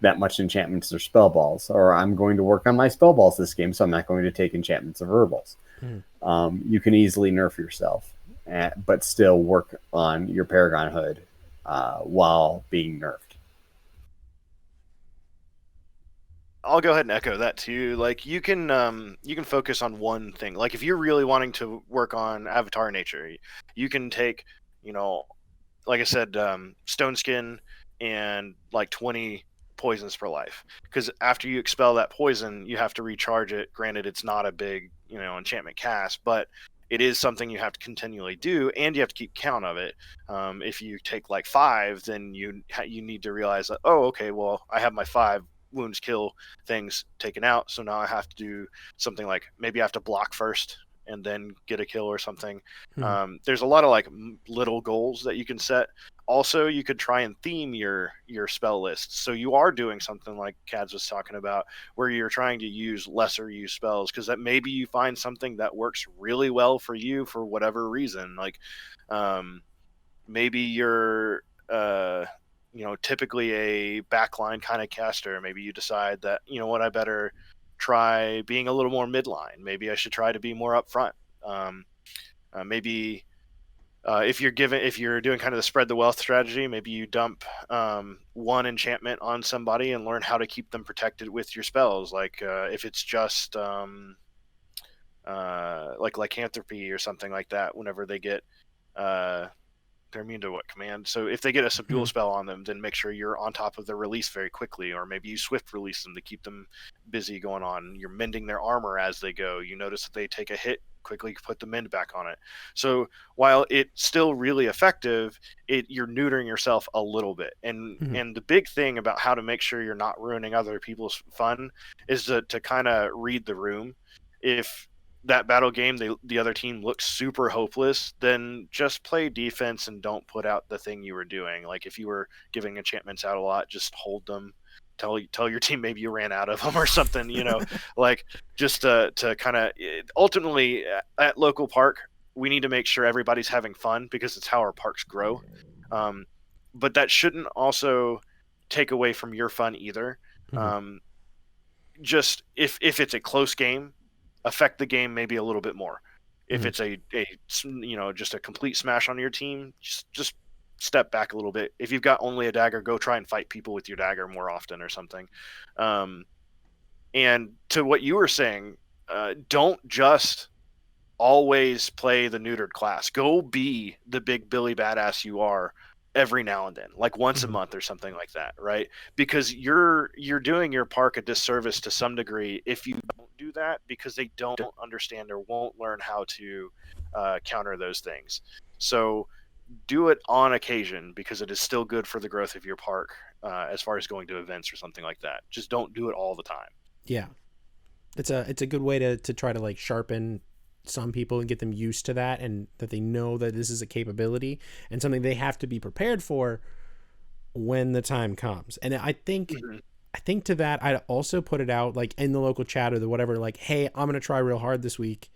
that much enchantments or spell balls, or I'm going to work on my spell balls this game, so I'm not going to take enchantments or verbals. You can easily nerf yourself, but still work on your Paragon Hood while being nerfed. I'll go ahead and echo that too. Like you can focus on one thing. Like if you're really wanting to work on Avatar nature, you can take, like I said, Stone Skin and like 20 poisons per life. Because after you expel that poison, you have to recharge it. Granted, it's not a big enchantment cast, but it is something you have to continually do, and you have to keep count of it. If you take like 5, then you need to realize that, oh, okay, well I have my 5 wounds kill things taken out, so now I have to do something like maybe I have to block first and then get a kill or something. There's a lot of like little goals that you can set. Also, you could try and theme your spell list, so you are doing something like Kaads was talking about, where you're trying to use lesser used spells, because that maybe you find something that works really well for you for whatever reason. Like maybe you're typically a backline kind of caster. Maybe you decide that, what, I better try being a little more midline. Maybe I should try to be more upfront. Maybe if you're doing kind of the spread the wealth strategy, maybe you dump one enchantment on somebody and learn how to keep them protected with your spells. Like if it's just like lycanthropy or something like that, whenever they get they're immune to what command? So if they get a subdual spell on them, then make sure you're on top of their release very quickly, or maybe you swift release them to keep them busy going on. You're mending their armor as they go. You notice that they take a hit, quickly put the mend back on it. So while it's still really effective, you're neutering yourself a little bit. And the big thing about how to make sure you're not ruining other people's fun is to kind of read the room. If that battle game, the other team looks super hopeless, then just play defense and don't put out the thing you were doing. Like if you were giving enchantments out a lot, just hold them. Tell your team maybe you ran out of them or something, like just to kind of ultimately at local park, we need to make sure everybody's having fun, because it's how our parks grow. But that shouldn't also take away from your fun either. Just if it's a close game, affect the game maybe a little bit more. If it's a just a complete smash on your team, just step back a little bit. If you've got only a dagger, go try and fight people with your dagger more often or something. And to what you were saying, don't just always play the neutered class. Go be the big Billy badass you are every now and then, like once a month or something like that, right? Because you're doing your park a disservice to some degree if you don't do that, because they don't understand or won't learn how to counter those things. So do it on occasion because it is still good for the growth of your park, as far as going to events or something like that. Just don't do it all the time. Yeah. It's a good way to try to like sharpen some people and get them used to that, and that they know that this is a capability and something they have to be prepared for when the time comes. And I think to that, I'd also put it out like in the local chat or the whatever, like, hey, I'm gonna try real hard this week.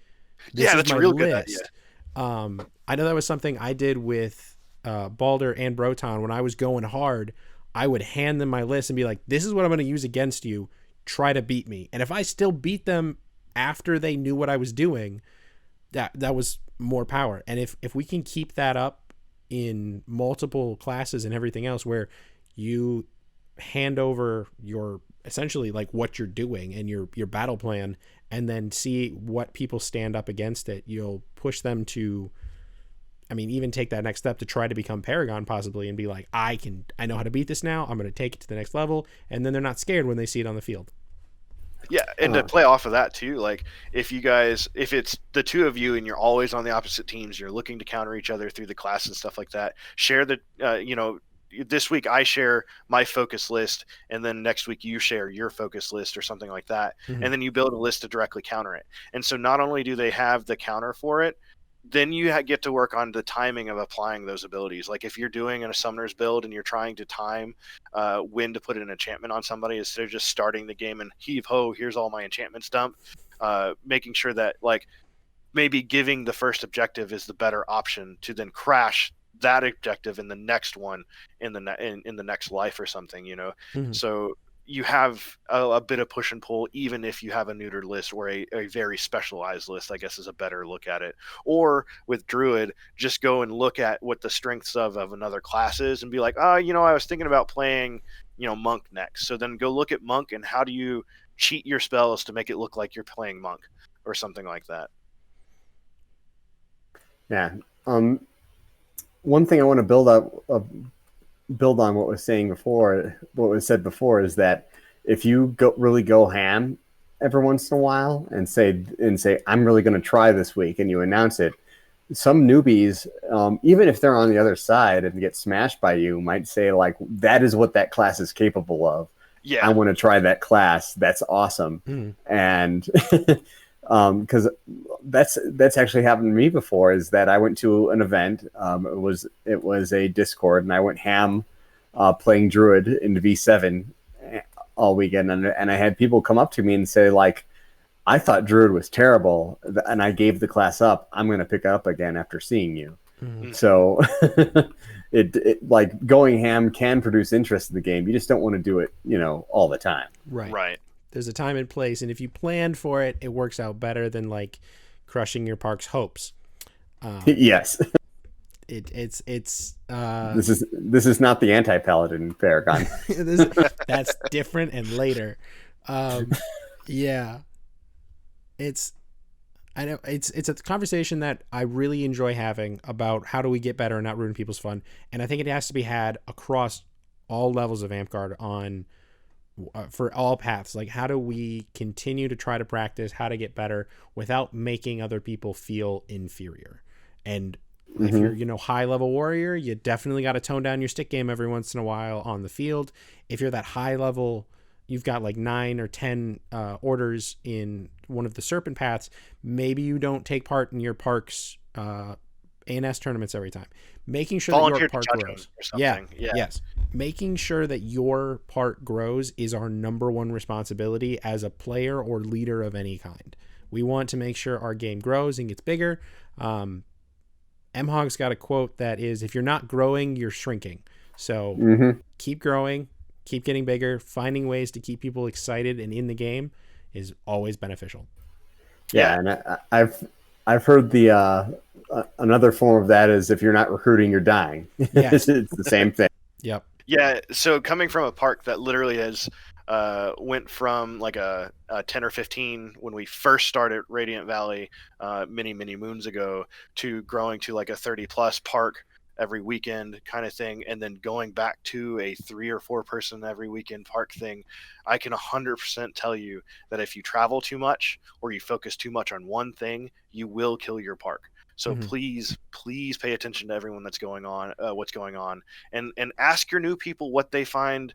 This is that's my a real list. good idea. I know that was something I did with Balder and Broton. When I was going hard, I would hand them my list and be like, this is what I'm going to use against you. Try to beat me. And if I still beat them after they knew what I was doing, that was more power. And if we can keep that up in multiple classes and everything else, where you hand over your essentially like what you're doing and your battle plan, and then see what people stand up against it, you'll push them to, I mean, even take that next step to try to become Paragon possibly, and be like, I know how to beat this now. I'm going to take it to the next level. And then they're not scared when they see it on the field. Yeah, and to play off of that too, like if it's the two of you and you're always on the opposite teams, you're looking to counter each other through the class and stuff like that, share the, this week I share my focus list, and then next week you share your focus list or something like that. Mm-hmm. And then you build a list to directly counter it. And so not only do they have the counter for it, then you get to work on the timing of applying those abilities. Like if you're doing a summoner's build and you're trying to time when to put an enchantment on somebody, instead of just starting the game and heave ho, here's all my enchantments dumped, making sure that like maybe giving the first objective is the better option to then crash that objective in the next one in the next life or something, Mm-hmm. So you have a bit of push and pull, even if you have a neutered list or a very specialized list, I guess is a better look at it. Or with Druid, just go and look at what the strengths of another class is and be like, I was thinking about playing, Monk next. So then go look at Monk and how do you cheat your spells to make it look like you're playing Monk or something like that. Yeah. One thing I want to build on what was said before is that if you really go ham every once in a while and say I'm really going to try this week, and you announce it, some newbies, even if they're on the other side and get smashed by you, might say like, that is what that class is capable of. Yeah, I want to try that class. That's awesome. And because that's actually happened to me before, is that I went to an event. It was a Discord, and I went ham playing Druid into V7 all weekend, and I had people come up to me and say like, I thought Druid was terrible, and I gave the class up. I'm going to pick it up again after seeing you. So it like going ham can produce interest in the game. You just don't want to do it, all the time. Right. There's a time and place, and if you planned for it, it works out better than like crushing your park's hopes. Yes. It's this is not the anti-paladin Paragon. That's different and later. Yeah. I know it's a conversation that I really enjoy having about how do we get better and not ruin people's fun. And I think it has to be had across all levels of Amtgard for all paths. Like, how do we continue to try to practice how to get better without making other people feel inferior? And if you're, high level warrior, you definitely got to tone down your stick game every once in a while on the field. If you're that high level, you've got like 9 or 10 orders in one of the serpent paths, maybe you don't take part in your park's ANS tournaments every time. Making sure that your part grows. Yeah. Yes. Making sure that your part grows is our number one responsibility as a player or leader of any kind. We want to make sure our game grows and gets bigger. M-Hog's got a quote that is, if you're not growing, you're shrinking. So keep growing, keep getting bigger. Finding ways to keep people excited and in the game is always beneficial. Yeah, and I've heard the another form of that is, if you're not recruiting, you're dying. Yes. It's the same thing. Yep. Yeah, so coming from a park that literally has went from like a 10 or 15 when we first started Radiant Valley many moons ago, to growing to like a 30 plus park every weekend kind of thing, and then going back to a 3 or 4 person every weekend park thing, I can 100% tell you that if you travel too much or you focus too much on one thing, you will kill your park. So Mhm. please pay attention to everyone that's going on, what's going on, and ask your new people what they find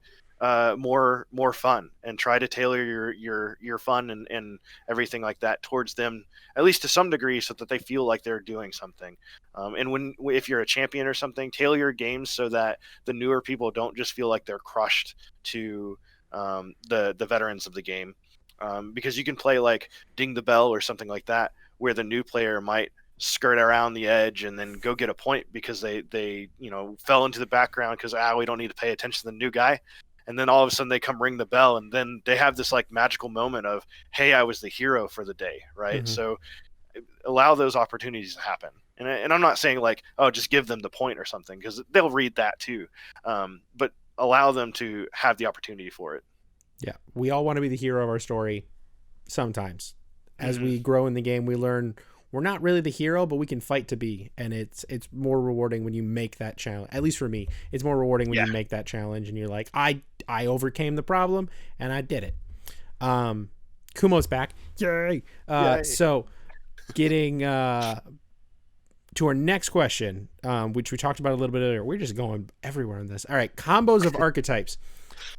more fun, and try to tailor your fun and everything like that towards them, at least to some degree, so that they feel like they're doing something. And if you're a champion or something, tailor your games so that the newer people don't just feel like they're crushed to the veterans of the game, because you can play like Ding the Bell or something like that, where the new player might skirt around the edge and then go get a point because they fell into the background because we don't need to pay attention to the new guy, and then all of a sudden they come ring the bell, and then they have this like magical moment of, hey, I was the hero for the day, right? Mhm. So allow those opportunities to happen. And I'm not saying like, oh, just give them the point or something, because they'll read that too, but allow them to have the opportunity for it. Yeah, we all want to be the hero of our story sometimes. As Mhm. we grow in the game, we learn we're not really the hero, but we can fight to be, and it's more rewarding when you make that challenge. At least for me, it's more rewarding when Yeah. you make that challenge and you're like, I overcame the problem and I did it. Kumo's back. Yay. Yay. So getting to our next question, which we talked about a little bit earlier. We're just going everywhere on this. All right, combos of archetypes.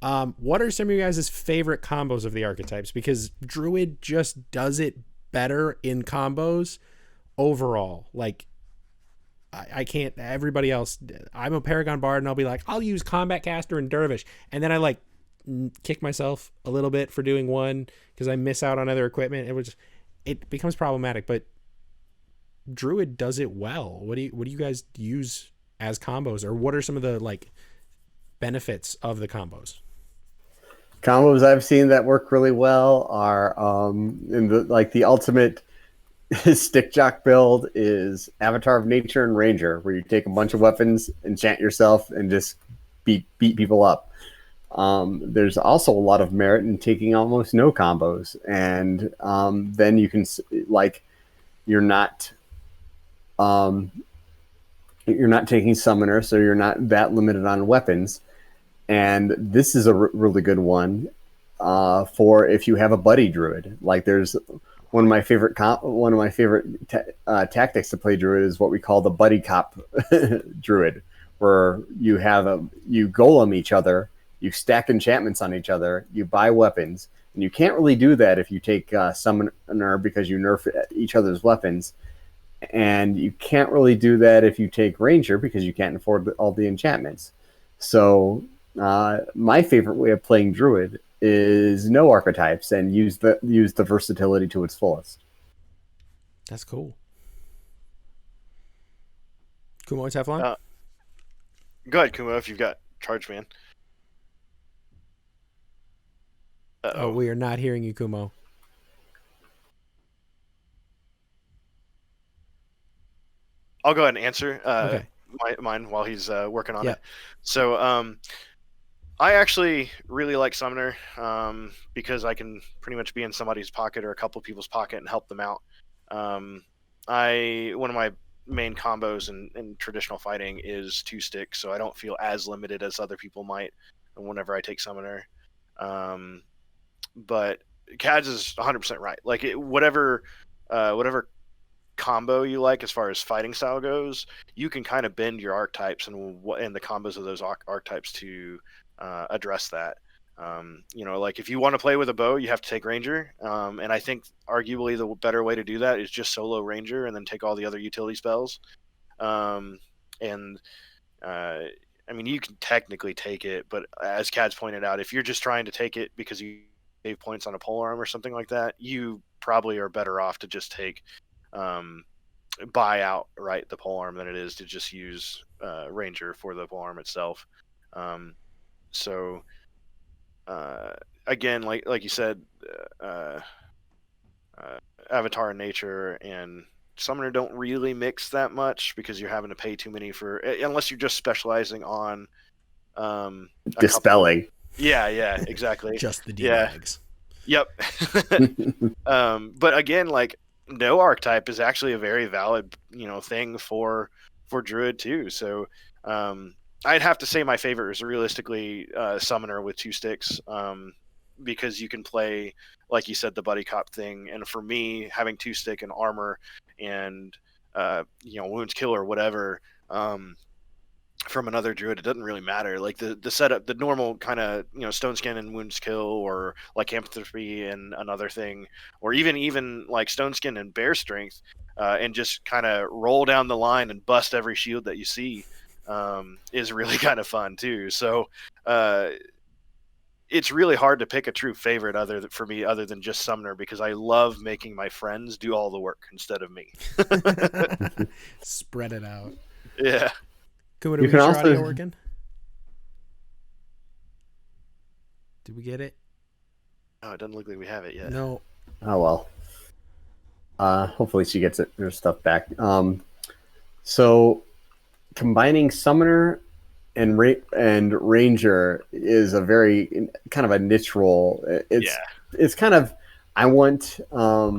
What are some of you guys' favorite combos of the archetypes? Because Druid just does it better in combos overall. Like, I can't, everybody else, I'm a Paragon Bard and I'll be like, I'll use Combat Caster and Dervish. And then I like kick myself a little bit for doing one because I miss out on other equipment. It becomes problematic, but Druid does it well. What do you guys use as combos, or what are some of the like benefits of the combos? Combos I've seen that work really well are in the ultimate stick jock build is Avatar of Nature and Ranger, where you take a bunch of weapons, enchant yourself, and just beat people up. There's also a lot of merit in taking almost no combos, and then you can like you're not taking summoner, so you're not that limited on weapons. And this is a really good one for if you have a buddy druid. Like there's one of my favorite tactics to play druid is what we call the buddy cop druid, where you golem each other, you stack enchantments on each other, you buy weapons, and you can't really do that if you take summoner because you nerf each other's weapons. And you can't really do that if you take ranger because you can't afford all the enchantments. So my favorite way of playing druid is no archetypes and use the versatility to its fullest. That's cool. Kumo and Teflon? Go ahead, Kumo, if you've got charge, man. Oh, we are not hearing you, Kumo. I'll go ahead and answer Okay. mine while he's working on Yeah. it. So I actually really like Summoner because I can pretty much be in somebody's pocket or a couple people's pocket and help them out. One of my main combos in traditional fighting is 2 sticks, so I don't feel as limited as other people might whenever I take Summoner. But Kaads is 100% right. Like whatever combo you like as far as fighting style goes, you can kind of bend your archetypes and the combos of those archetypes to address that. Like if you want to play with a bow, you have to take ranger, and I think arguably the better way to do that is just solo ranger and then take all the other utility spells. I mean, you can technically take it, but as Kaads pointed out, if you're just trying to take it because you save points on a polearm or something like that, you probably are better off to just take buy outright the polearm than it is to just use ranger for the polearm itself. So again, like you said, Avatar in Nature and Summoner don't really mix that much because you're having to pay too many for, unless you're just specializing on Dispelling. Yeah, exactly. Just the D-bags. Yep. But again, like no archetype is actually a very valid, thing for Druid too. So I'd have to say my favorite is realistically Summoner with 2 sticks, because you can play, like you said, the buddy cop thing. And for me, having 2 stick and armor and wounds kill or whatever from another druid, it doesn't really matter. Like the setup, the normal kind of stone skin and wounds kill, or lycanthropy and another thing, or even like stone skin and bear strength, and just kind of roll down the line and bust every shield that you see, is really kind of fun too. So it's really hard to pick a true favorite for me other than just summoner, because I love making my friends do all the work instead of me. Spread it out. Yeah. Kumo, did we get your audio working? Did we get it? Oh, it doesn't look like we have it yet. No. Oh well. Hopefully she gets her stuff back. So combining summoner and ranger is a very kind of a niche role. It's kind of I want a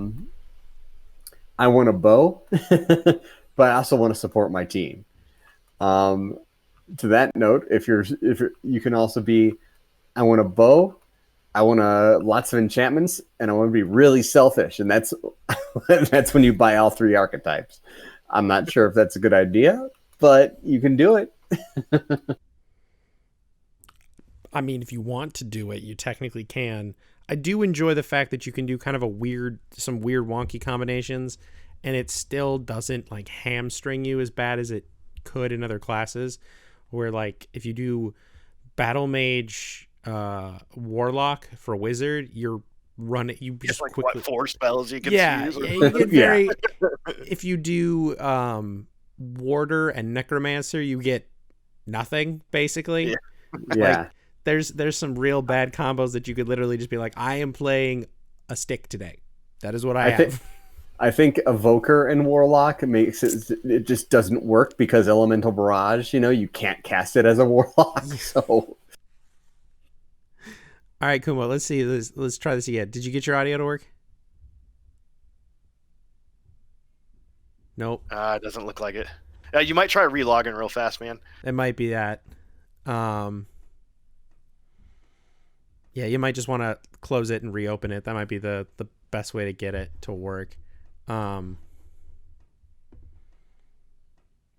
bow, but I also want to support my team. To that note, if you can also be, I want a bow, I want lots of enchantments, and I want to be really selfish, and that's that's when you buy all 3 archetypes. I'm not sure if that's a good idea, but you can do it. I mean, if you want to do it, you technically can. I do enjoy the fact that you can do kind of some weird wonky combinations, and it still doesn't like hamstring you as bad as it could in other classes, where like if you do battle mage warlock for wizard, you just like quickly 4 spells you can use. You get very if you do warder and necromancer, you get nothing basically. Yeah. Like, there's some real bad combos that you could literally just be like, I am playing a stick today. That is what I have. I think Evoker and Warlock makes it just doesn't work because Elemental Barrage, you can't cast it as a Warlock. So, all right, Kumo, let's see. Let's try this again. Did you get your audio to work? Nope. It doesn't look like it. You might try relogging real fast, man. It might be that. Yeah, you might just want to close it and reopen it. That might be the best way to get it to work. We're on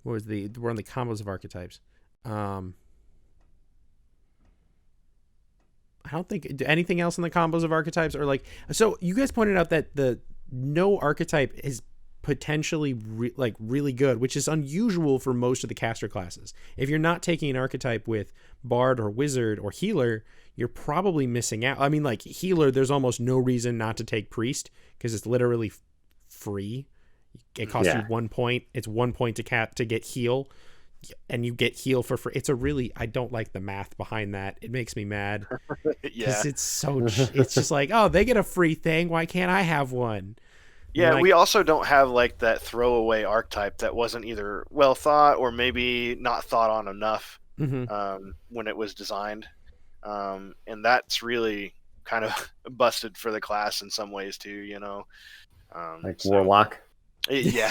the combos of archetypes. I don't think anything else in the combos of archetypes, or like, so you guys pointed out that no archetype is potentially really good, which is unusual for most of the caster classes. If you're not taking an archetype with bard or wizard or healer, you're probably missing out. I mean, like healer, there's almost no reason not to take priest because it's literally free. It costs you 1 point. It's 1 point to get heal, and you get heal for free. I don't like the math behind that. It makes me mad. Because it's just like, oh, they get a free thing. Why can't I have one? Yeah, like, we also don't have like that throwaway archetype that wasn't either well thought or maybe not thought on enough when it was designed. And that's really kind of busted for the class in some ways too, Warlock. Yeah.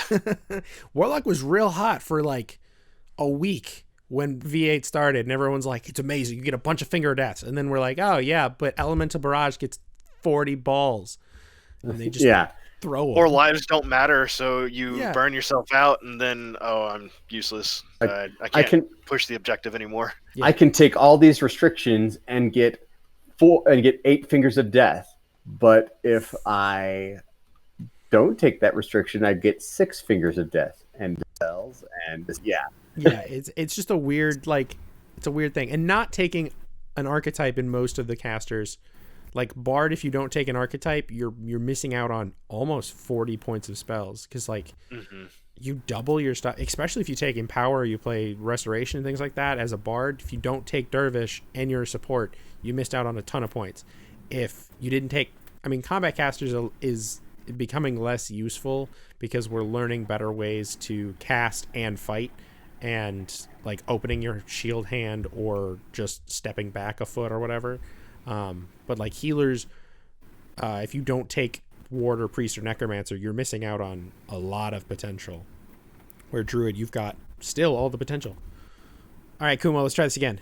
Warlock was real hot for like a week when V8 started, and everyone's like, it's amazing. You get a bunch of finger deaths. And then we're like, oh yeah, but Elemental Barrage gets 40 balls. And they just throw them. Or lives don't matter, so you burn yourself out, and then I'm useless. I can't push the objective anymore. Yeah. I can take all these restrictions and get 8 fingers of death, but if I don't take that restriction, I get 6 fingers of death and spells, and it's just a weird it's a weird thing, and not taking an archetype in most of the casters. Like Bard, if you don't take an archetype, you're missing out on almost 40 points of spells, because you double your stuff, especially if you take Empower, you play Restoration and things like that as a Bard. If you don't take Dervish and you're a support, you missed out on a ton of points. If you didn't take, Combat Casters is becoming less useful because we're learning better ways to cast and fight, and like opening your shield hand or just stepping back a foot or whatever. But like healers, if you don't take ward or priest or necromancer, you're missing out on a lot of potential. Where druid, you've got still all the potential. All right, Kumo, let's try this again.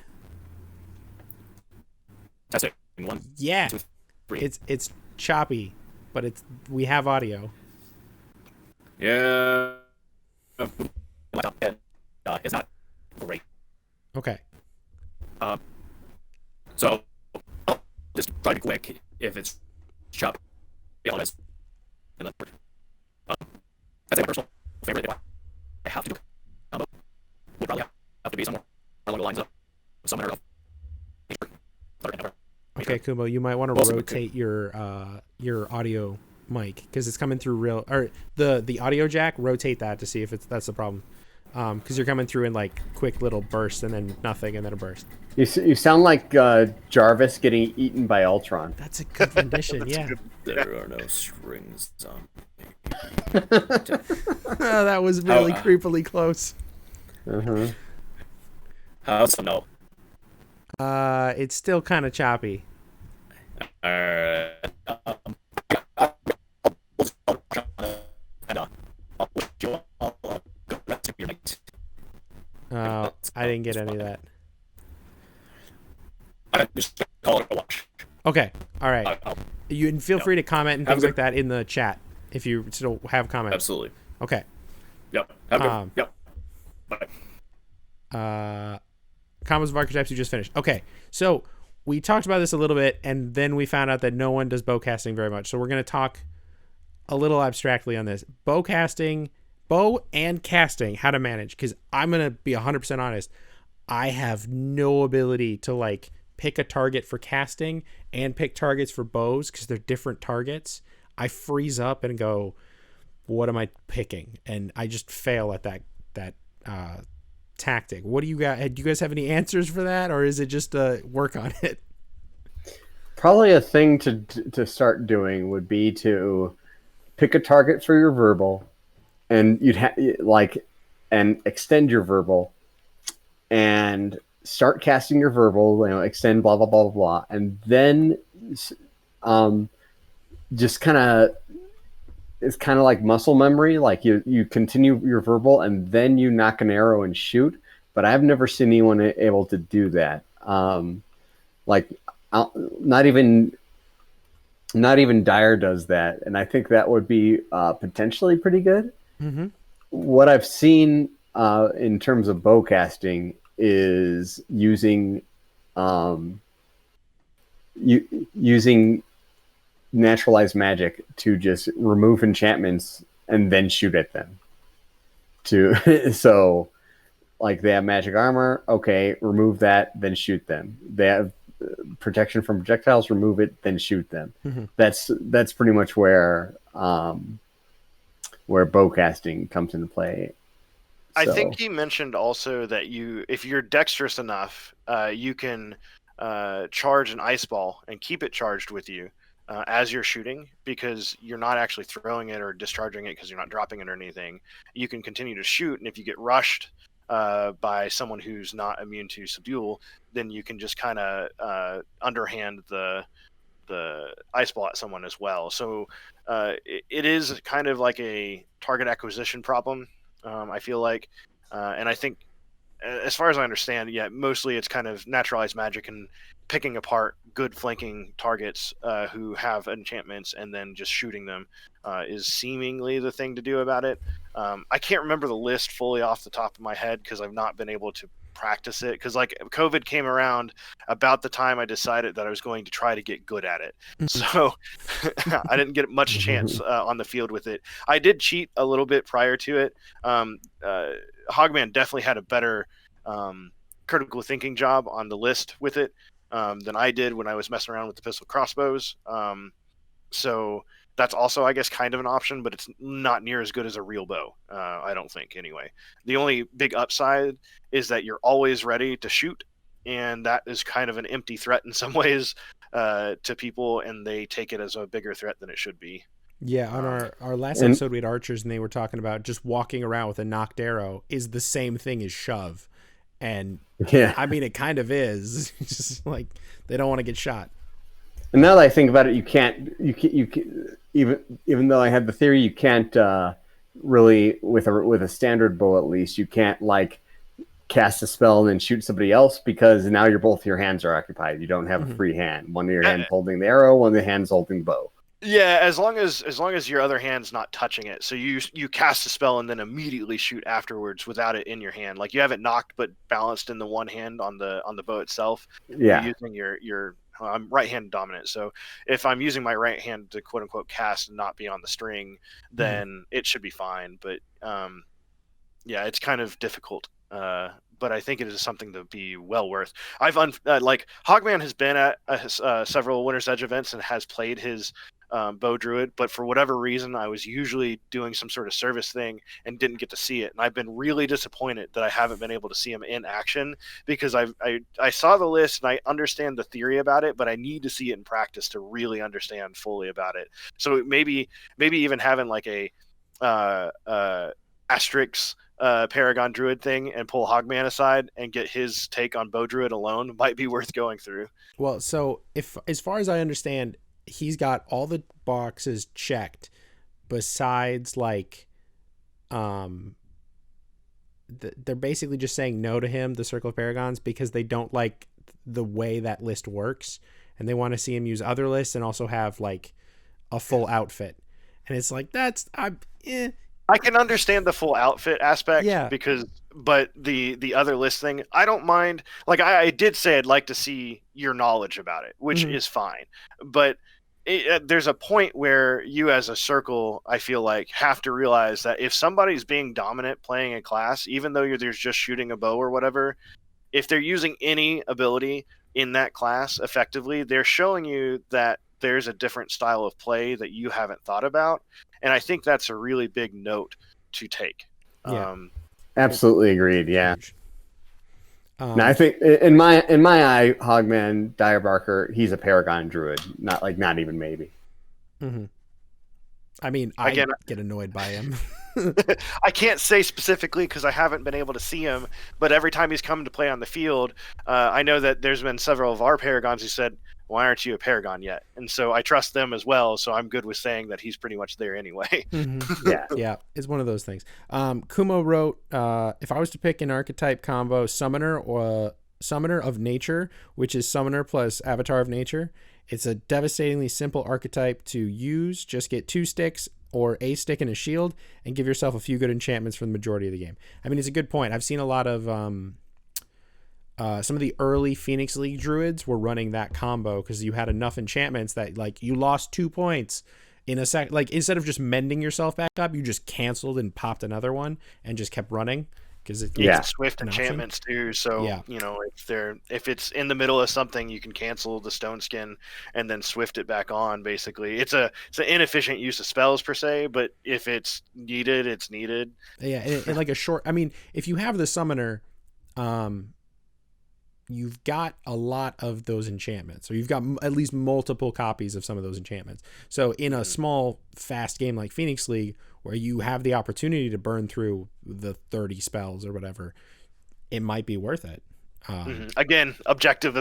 Testing. 1, Yeah, 2, 3. it's choppy, but we have audio. Yeah. laptop and it's not great. Okay. So I'll just try to be quick if it's chopped. Be honest. And then that's my personal favorite. If I have to do a combo, would probably have to be somewhere along the lines of Summoner of Nature. Okay, Kumo, you might want to rotate your audio mic because it's coming through or the audio jack. Rotate that to see if that's the problem. Because you're coming through in like quick little bursts and then nothing and then a burst. You sound like Jarvis getting eaten by Ultron. That's a good rendition. Yeah. There are no strings on. That was really creepily close. Uh-huh. How's no? It's still kind of choppy. I didn't get any of that. Okay. All right. You can feel free to comment and things like that in the chat if you still have comments. Absolutely. Okay. Yep. Yep. Bye. Combos of Archetypes you just finished. Okay. So we talked about this a little bit, and then we found out that no one does bowcasting very much. So we're going to talk a little abstractly on this. Bow and casting, how to manage. Because I'm going to be 100% honest. I have no ability to like pick a target for casting and pick targets for bows because they're different targets. I freeze up and go, what am I picking? And I just fail at that tactic. What do you got? Do you guys have any answers for that, or is it just work on it? Probably a thing to start doing would be to pick a target for your verbal, and you'd and extend your verbal, and start casting your verbal. Extend blah blah blah blah blah, and then just kind of. It's kind of like muscle memory. Like you continue your verbal and then you knock an arrow and shoot. But I've never seen anyone able to do that. Not even Dyer does that, and I think that would be potentially pretty good. Mm-hmm. What I've seen in terms of bow casting is using using naturalized magic to just remove enchantments and then shoot at them. So like they have magic armor, okay, remove that, then shoot them. They have protection from projectiles, remove it, then shoot them. Mm-hmm. That's pretty much where bowcasting comes into play. I think he mentioned also that if you're dexterous enough, you can charge an ice ball and keep it charged with you as you're shooting, because you're not actually throwing it or discharging it because you're not dropping it or anything. You can continue to shoot, and if you get rushed by someone who's not immune to subdual, then you can just kind of underhand the ice ball at someone as well. So it is kind of like a target acquisition problem, I feel like. And I think, as far as I understand, mostly it's kind of naturalized magic and picking apart good flanking targets who have enchantments and then just shooting them is seemingly the thing to do about it. I can't remember the list fully off the top of my head because I've not been able to practice it, because like COVID came around about the time I decided that I was going to try to get good at it. So I didn't get much chance on the field with it. I did cheat a little bit prior to it. Hogman definitely had a better critical thinking job on the list with it than I did when I was messing around with the pistol crossbows. So that's also, I guess, kind of an option, but it's not near as good as a real bow, I don't think, anyway. The only big upside is that you're always ready to shoot, and that is kind of an empty threat in some ways to people, and they take it as a bigger threat than it should be. Yeah, on our last episode, we had archers, and they were talking about just walking around with a knocked arrow is the same thing as shove. And yeah, I mean, it kind of is. It's just like they don't want to get shot. And now that I think about it, you can't even though I had the theory, you can't really with a standard bow, at least you can't like cast a spell and then shoot somebody else, because now both your hands are occupied. You don't have a free hand. One of your hands holding the arrow, one of the hands holding the bow. Yeah, as long as your other hand's not touching it. So you cast a spell and then immediately shoot afterwards without it in your hand. Like you have it knocked but balanced in the one hand on the bow itself. Yeah. You're using your I'm right hand dominant. So if I'm using my right hand to quote unquote cast and not be on the string, then it should be fine. But yeah, it's kind of difficult. But I think it is something to be well worth. Like Hogman has been at several Winter's Edge events and has played his bow druid, but for whatever reason, I was usually doing some sort of service thing and didn't get to see it. And I've been really disappointed that I haven't been able to see him in action because I saw the list and I understand the theory about it, but I need to see it in practice to really understand fully about it. So maybe even having like a asterisk Paragon Druid thing and pull Hogman aside and get his take on Bow Druid alone might be worth going through. Well, so if as far as I understand, he's got all the boxes checked besides like they're basically just saying no to him, the Circle of Paragons, because they don't like the way that list works and they want to see him use other lists and also have like a full outfit. And it's like I can understand the full outfit aspect, Yeah. but the other list thing, I don't mind. Like I did say I'd like to see your knowledge about it, which is fine. But there's a point where you as a circle, I feel like, have to realize that if somebody's being dominant playing a class, even though there's just shooting a bow or whatever, if they're using any ability in that class effectively, they're showing you that there's a different style of play that you haven't thought about. And I think that's a really big note to take. Yeah. Absolutely agreed. Yeah. Now, I think in my eye, Hogman Direbarker, he's a Paragon Druid. Not even maybe. Mm-hmm. I mean, I get annoyed by him. I can't say specifically because I haven't been able to see him, but every time he's come to play on the field, I know that there's been several of our Paragons who said, why aren't you a Paragon yet? And so I trust them as well, so I'm good with saying that he's pretty much there anyway. Yeah, it's one of those things. Kumo wrote, if I was to pick an archetype combo, Summoner of Nature, which is Summoner plus Avatar of Nature, it's a devastatingly simple archetype to use. Just get 2 sticks or a stick and a shield and give yourself a few good enchantments for the majority of the game. I mean, it's a good point. I've seen a lot of some of the early Phoenix League Druids were running that combo because you had enough enchantments that like you lost 2 points in a sec. Like instead of just mending yourself back up, you just canceled and popped another one and just kept running because it's swift enchantments too. So if it's in the middle of something, you can cancel the Stone Skin and then swift it back on. Basically, it's an inefficient use of spells per se, but if it's needed, it's needed. Yeah, and like a short. I mean, if you have the Summoner, you've got a lot of those enchantments, or you've got at least multiple copies of some of those enchantments. So in a small, fast game like Phoenix League, where you have the opportunity to burn through the 30 spells or whatever, it might be worth it. Again, objective.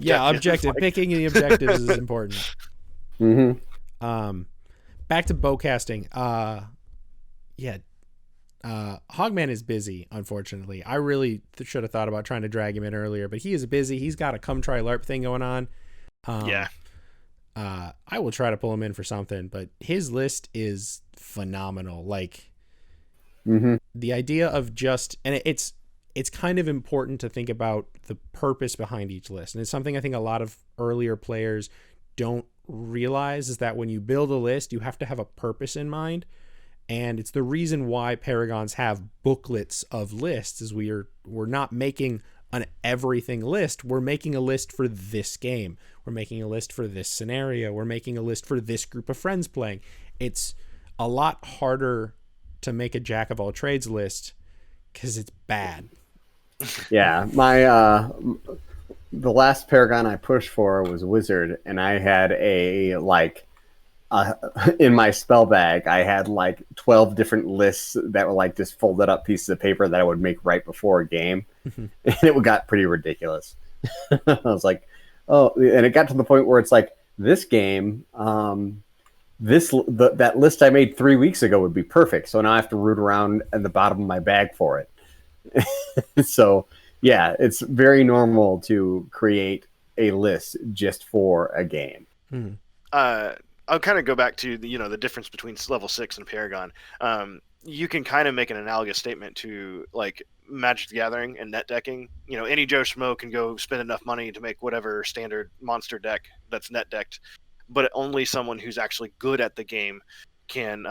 Yeah, objective. Picking the objectives is important. Back to bowcasting. Hogman is busy, unfortunately. I really should have thought about trying to drag him in earlier, but he is busy. He's got a come try LARP thing going on. I will try to pull him in for something, but his list is phenomenal. Like the idea of and it's kind of important to think about the purpose behind each list. And it's something I think a lot of earlier players don't realize, is that when you build a list, you have to have a purpose in mind. And it's the reason why Paragons have booklets of lists, is we're not making an everything list. We're making a list for this game. We're making a list for this scenario. We're making a list for this group of friends playing. It's a lot harder to make a jack of all trades list because it's bad. Yeah, my the last Paragon I pushed for was Wizard, and I had in my spell bag, I had like 12 different lists that were like just folded up pieces of paper that I would make right before a game. And it got pretty ridiculous. I was like, oh, and it got to the point where it's like, this game, that list I made 3 weeks ago would be perfect. So now I have to root around at the bottom of my bag for it. So yeah, it's very normal to create a list just for a game. I'll kind of go back to the difference between level 6 and Paragon. You can kind of make an analogous statement to like Magic the Gathering and net decking. Any Joe Schmo can go spend enough money to make whatever standard monster deck that's net decked, but only someone who's actually good at the game can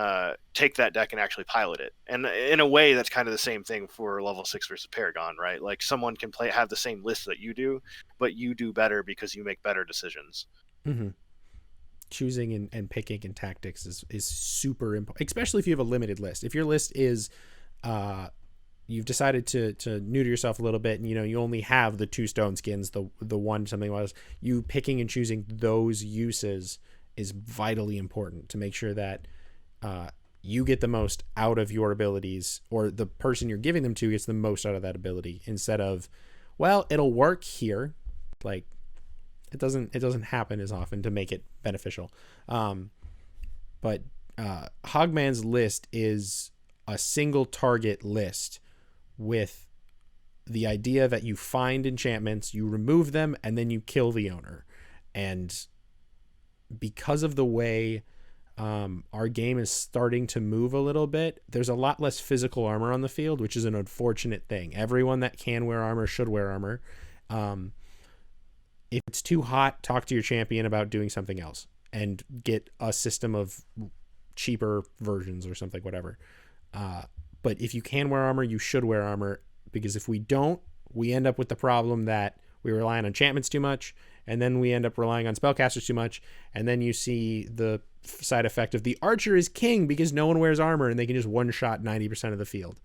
take that deck and actually pilot it. And in a way, that's kind of the same thing for level 6 versus Paragon, right? Like someone can have the same list that you do, but you do better because you make better decisions. Mm-hmm. Choosing and picking and tactics is super important, especially if you have a limited list. If your list is you've decided to neuter yourself a little bit, and you only have the 2 stone skins, the one something was, you picking and choosing those uses is vitally important to make sure that you get the most out of your abilities, or the person you're giving them to gets the most out of that ability, instead of, well, it'll work here. Like, it doesn't happen as often to make it beneficial. But Hogman's list is a single target list with the idea that you find enchantments, you remove them, and then you kill the owner. And because of the way our game is starting to move a little bit, there's a lot less physical armor on the field, which is an unfortunate thing. Everyone that can wear armor should wear armor. If it's too hot, talk to your champion about doing something else and get a system of cheaper versions or something, whatever. But if you can wear armor, you should wear armor, because if we don't, we end up with the problem that we rely on enchantments too much, and then we end up relying on spellcasters too much, and then you see the side effect of the archer is king because no one wears armor and they can just one-shot 90% of the field.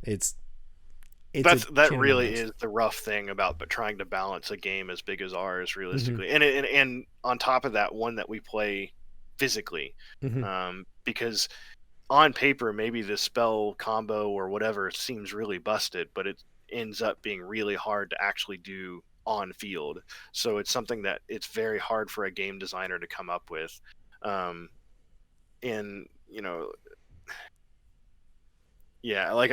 That really is the rough thing about trying to balance a game as big as ours, realistically. Mm-hmm. And on top of that, one that we play physically, because on paper maybe the spell combo or whatever seems really busted, but it ends up being really hard to actually do on field. So it's something that it's very hard for a game designer to come up with. Yeah, like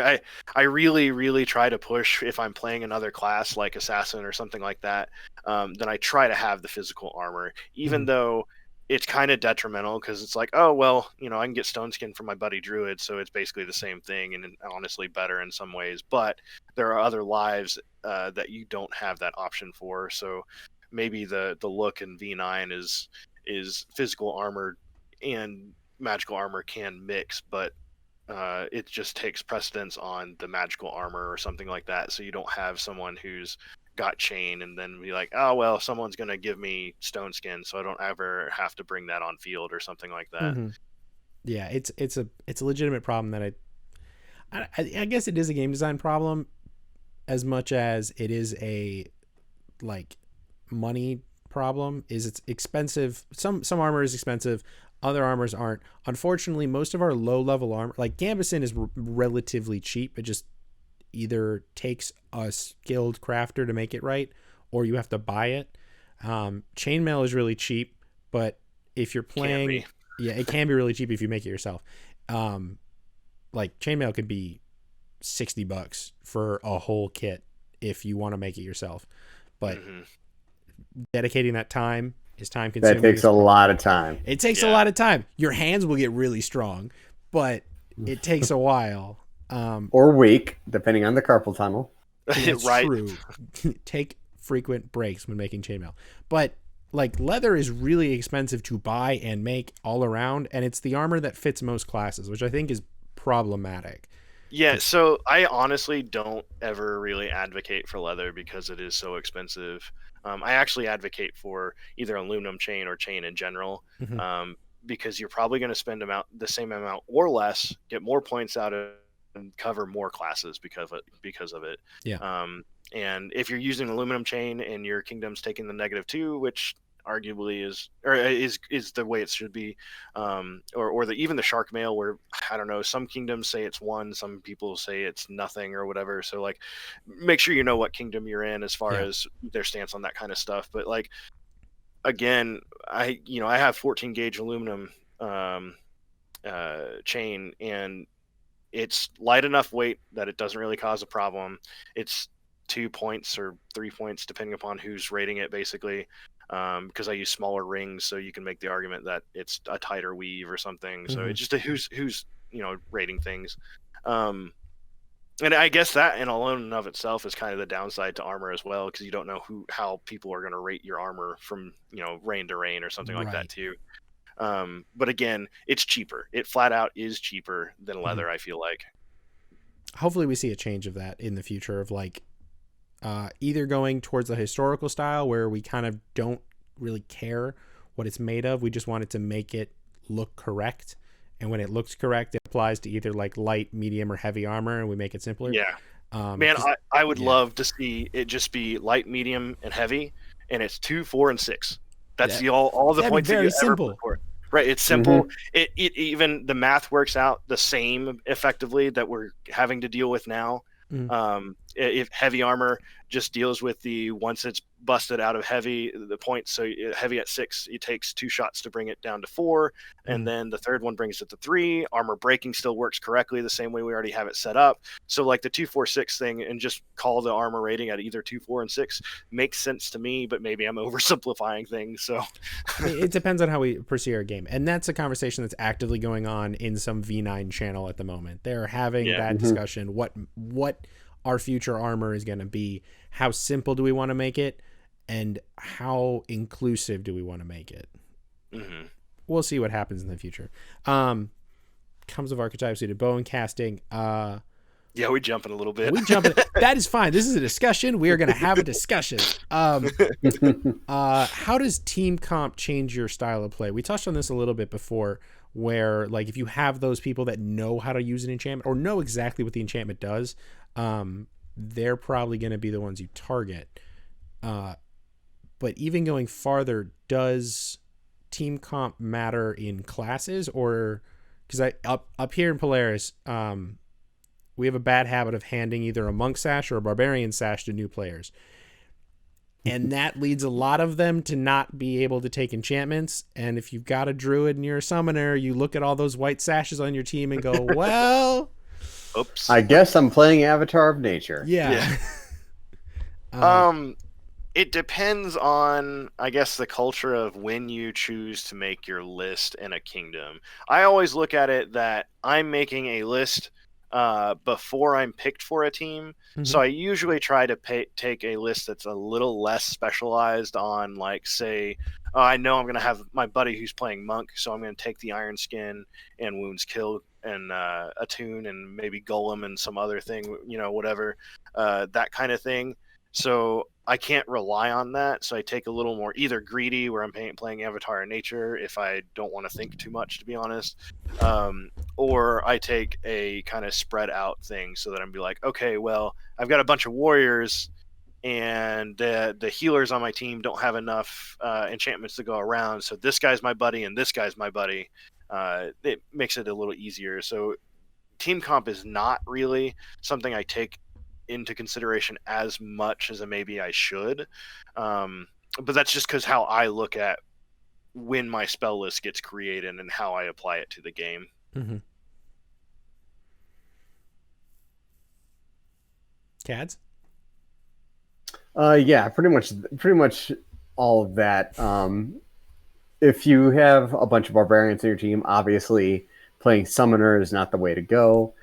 I really, really try to push, if I'm playing another class like Assassin or something like that, then I try to have the physical armor, even though it's kind of detrimental, because it's like, oh, well, I can get Stone Skin from my buddy Druid, so it's basically the same thing and honestly better in some ways. But there are other lives that you don't have that option for. So maybe the look in V9 is physical armor and magical armor can mix, but it just takes precedence on the magical armor or something like that. So you don't have someone who's got chain and then be like, oh, well, someone's going to give me Stone Skin, so I don't ever have to bring that on field or something like that. Yeah, it's a legitimate problem that I guess it is a game design problem as much as it is a like money problem. Is it's expensive. Some armor is expensive. Other armors aren't. Unfortunately, most of our low-level armor, like Gambison, is relatively cheap. It just either takes a skilled crafter to make it right, or you have to buy it. Chainmail is really cheap, but if you're playing... Yeah, it can be really cheap if you make it yourself. Like, chainmail could be $60 for a whole kit if you want to make it yourself. But dedicating that time... is time consuming. That takes a lot of time. It takes a lot of time. Your hands will get really strong, but it takes a while. Or weak, depending on the carpal tunnel. It's right. True. Take frequent breaks when making chainmail. But like leather is really expensive to buy and make all around, and it's the armor that fits most classes, which I think is problematic. Yeah, so I honestly don't ever really advocate for leather because it is so expensive. I actually advocate for either aluminum chain or chain in general, because you're probably going to spend the same amount or less, get more points out of, and cover more classes because of it. Yeah. And if you're using aluminum chain and your kingdom's taking the -2, which arguably is the way it should be, or even the shark mail, where I don't know, some kingdoms say it's 1, some people say it's nothing or whatever. So like, make sure you know what kingdom you're in as far as their stance on that kind of stuff. But like, again, I have 14 gauge aluminum chain, and it's light enough weight that it doesn't really cause a problem. It's 2 points or 3 points depending upon who's rating it, basically. because I use smaller rings, so you can make the argument that it's a tighter weave or something. So it's just a who's rating things. And I guess that in alone and of itself is kind of the downside to armor as well, because you don't know how people are going to rate your armor from rain to rain or something like that too. But again, it's cheaper. It flat out is cheaper than leather. I feel like. Hopefully, we see a change of that in the future of like either going towards the historical style where we kind of don't really care what it's made of. We just want it to make it look correct. And when it looks correct, it applies to either like light, medium, or heavy armor, and we make it simpler. Yeah. Man, I would love to see it just be light, medium, and heavy, and it's 2, 4, and 6. That's all the points very that you simple. ever put for it. Right, it's simple. It even the math works out the same effectively that we're having to deal with now. If heavy armor just deals with the once it's busted out of heavy, the points. So heavy at 6, it takes 2 shots to bring it down to 4, and then the third one brings it to 3. Armor breaking still works correctly the same way we already have it set up. So like the 2, 4, 6 thing, and just call the armor rating at either 2, 4, and 6 makes sense to me. But maybe I'm oversimplifying things. So it depends on how we pursue our game, and that's a conversation that's actively going on in some V9 channel at the moment. They're having that discussion. What our future armor is going to be, how simple do we want to make it, and how inclusive do we want to make it. We'll see what happens in the future. Comes of Archetypes, we did bow and casting. Yeah, we're jumping a little bit. That is fine. This is a discussion. We are going to have a discussion. How does team comp change your style of play? We touched on this a little bit before, where like if you have those people that know how to use an enchantment or know exactly what the enchantment does, they're probably going to be the ones you target. But even going farther, does team comp matter in classes? Or because up here in Polaris, we have a bad habit of handing either a monk sash or a barbarian sash to new players, and that leads a lot of them to not be able to take enchantments. And if you've got a druid and you're a summoner, you look at all those white sashes on your team and go, well, oops, I guess I'm playing Avatar of Nature. Yeah. It depends on, I guess, the culture of when you choose to make your list in a kingdom. I always look at it that I'm making a list before I'm picked for a team. So I usually try to take a list that's a little less specialized on, like, say, I know I'm going to have my buddy who's playing monk, so I'm going to take the Iron Skin and Wounds Kill and Attune and maybe Golem and some other thing, whatever, that kind of thing. So I can't rely on that. So I take a little more either greedy, where I'm playing Avatar in Nature if I don't want to think too much, to be honest, or I take a kind of spread out thing so that I'm be like, okay, well, I've got a bunch of warriors and the healers on my team don't have enough enchantments to go around. So this guy's my buddy and this guy's my buddy. It makes it a little easier. So team comp is not really something I take into consideration as much as maybe I should, but that's just because how I look at when my spell list gets created and how I apply it to the game. Kaads? Yeah, pretty much all of that. If you have a bunch of barbarians in your team, obviously playing summoner is not the way to go.